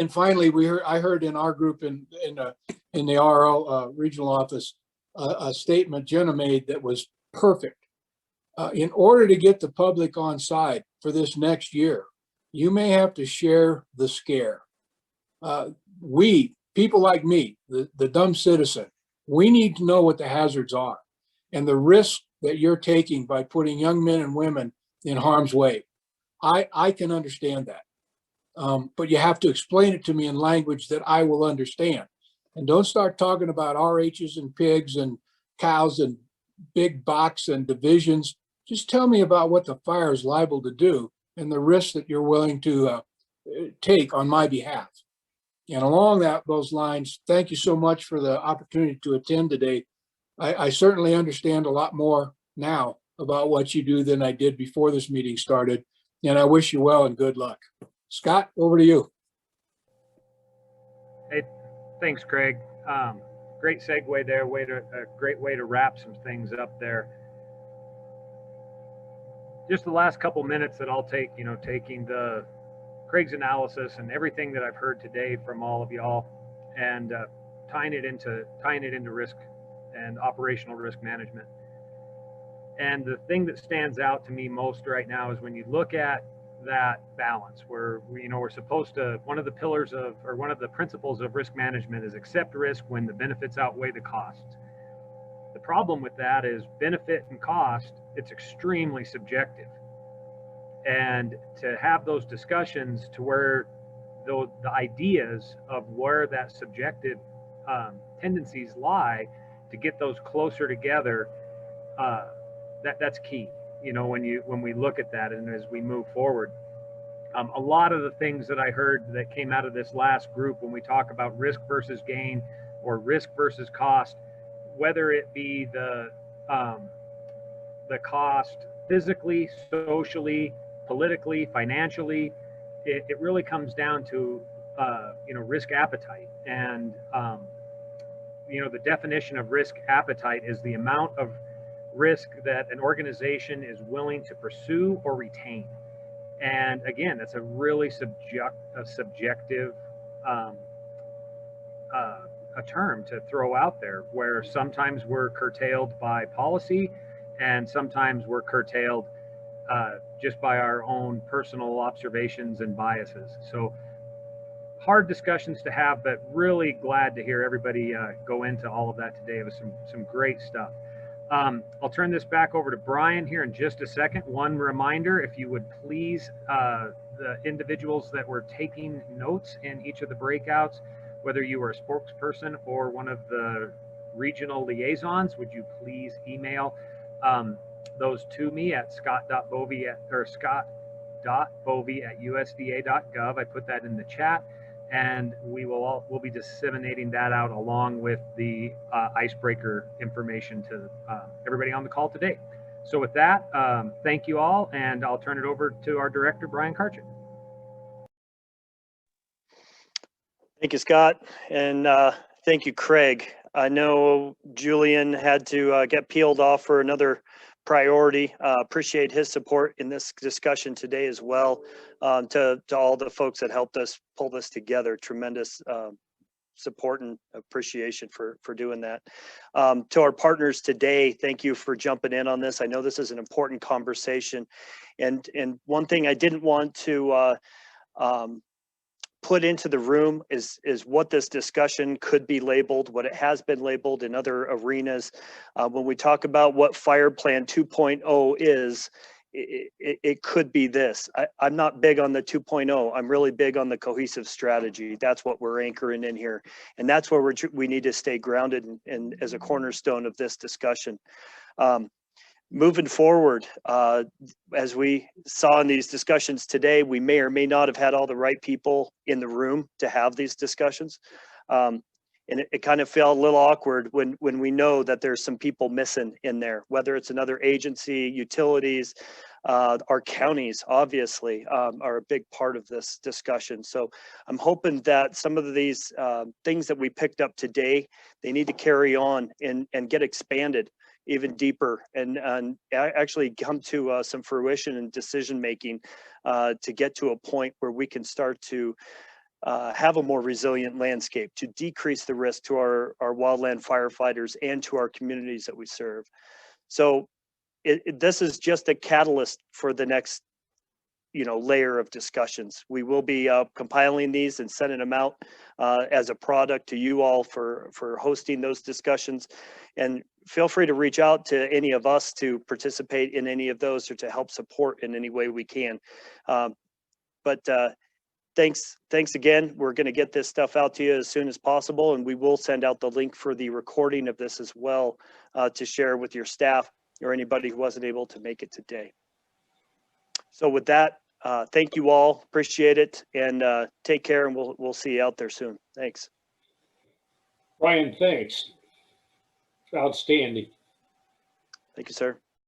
finally, I heard in our group in the RO regional office a statement Jenna made that was perfect. In order to get the public on side for this next year, you may have to share the scare. People like me, the dumb citizen, we need to know what the hazards are and the risk that you're taking by putting young men and women in harm's way. I can understand that, but you have to explain it to me in language that I will understand. And don't start talking about RHs and pigs and cows and big box and divisions. Just tell me about what the fire is liable to do and the risks that you're willing to take on my behalf. And along those lines, thank you so much for the opportunity to attend today. I certainly understand a lot more now about what you do than I did before this meeting started. And I wish you well and good luck. Scott, over to you. Hey, thanks, Craig. Great segue there. A great way to wrap some things up there. Just the last couple minutes that I'll take, taking the Craig's analysis and everything that I've heard today from all of y'all, and tying it into risk and operational risk management. And the thing that stands out to me most right now is when you look at that balance where we're supposed to, one of the pillars of, or one of the principles of risk management is accept risk when the benefits outweigh the costs. The problem with that is benefit and cost, it's extremely subjective. And to have those discussions to where the ideas of where that subjective tendencies lie, to get those closer together, that's key. When we look at that and as we move forward, a lot of the things that I heard that came out of this last group when we talk about risk versus gain or risk versus cost, whether it be the cost physically, socially, politically, financially, it really comes down to risk appetite. And the definition of risk appetite is the amount of risk that an organization is willing to pursue or retain. And again, that's a really subjective a term to throw out there, where sometimes we're curtailed by policy and sometimes we're curtailed just by our own personal observations and biases. So hard discussions to have, but really glad to hear everybody go into all of that today. It was some great stuff. I'll turn this back over to Brian here in just a second. One reminder, if you would please, the individuals that were taking notes in each of the breakouts, whether you were a spokesperson or one of the regional liaisons, would you please email those to me at scott.bovey@usda.gov. I put that in the chat, and we'll be disseminating that out along with the icebreaker information to everybody on the call today. So with that, thank you all, and I'll turn it over to our director, Brian Karchik. Thank you, Scott, and thank you, Craig. I know Julian had to get peeled off for another priority. Appreciate his support in this discussion today as well. To all the folks that helped us pull this together, tremendous support and appreciation for doing that. To our partners today, thank you for jumping in on this. I know this is an important conversation, and one thing I didn't want to put into the room is what this discussion could be labeled, what it has been labeled in other arenas. When we talk about what Fire Plan 2.0 is, it could be this. I'm not big on the 2.0. I'm really big on the cohesive strategy. That's what we're anchoring in here. And that's where we need to stay grounded and as a cornerstone of this discussion. Moving forward, as we saw in these discussions today, we may or may not have had all the right people in the room to have these discussions. And it kind of felt a little awkward when we know that there's some people missing in there, whether it's another agency, utilities, our counties, obviously, are a big part of this discussion. So I'm hoping that some of these things that we picked up today, they need to carry on and get expanded even deeper and actually come to some fruition and decision making to get to a point where we can start to have a more resilient landscape, to decrease the risk to our wildland firefighters and to our communities that we serve. So this is just a catalyst for the next layer of discussions. We will be compiling these and sending them out as a product to you all for hosting those discussions. And feel free to reach out to any of us to participate in any of those or to help support in any way we can. Thanks again. We're going to get this stuff out to you as soon as possible, and we will send out the link for the recording of this as well to share with your staff or anybody who wasn't able to make it today. So with that, thank you all. Appreciate it, and take care, and we'll see you out there soon. Thanks. Brian, thanks. Outstanding. Thank you, sir.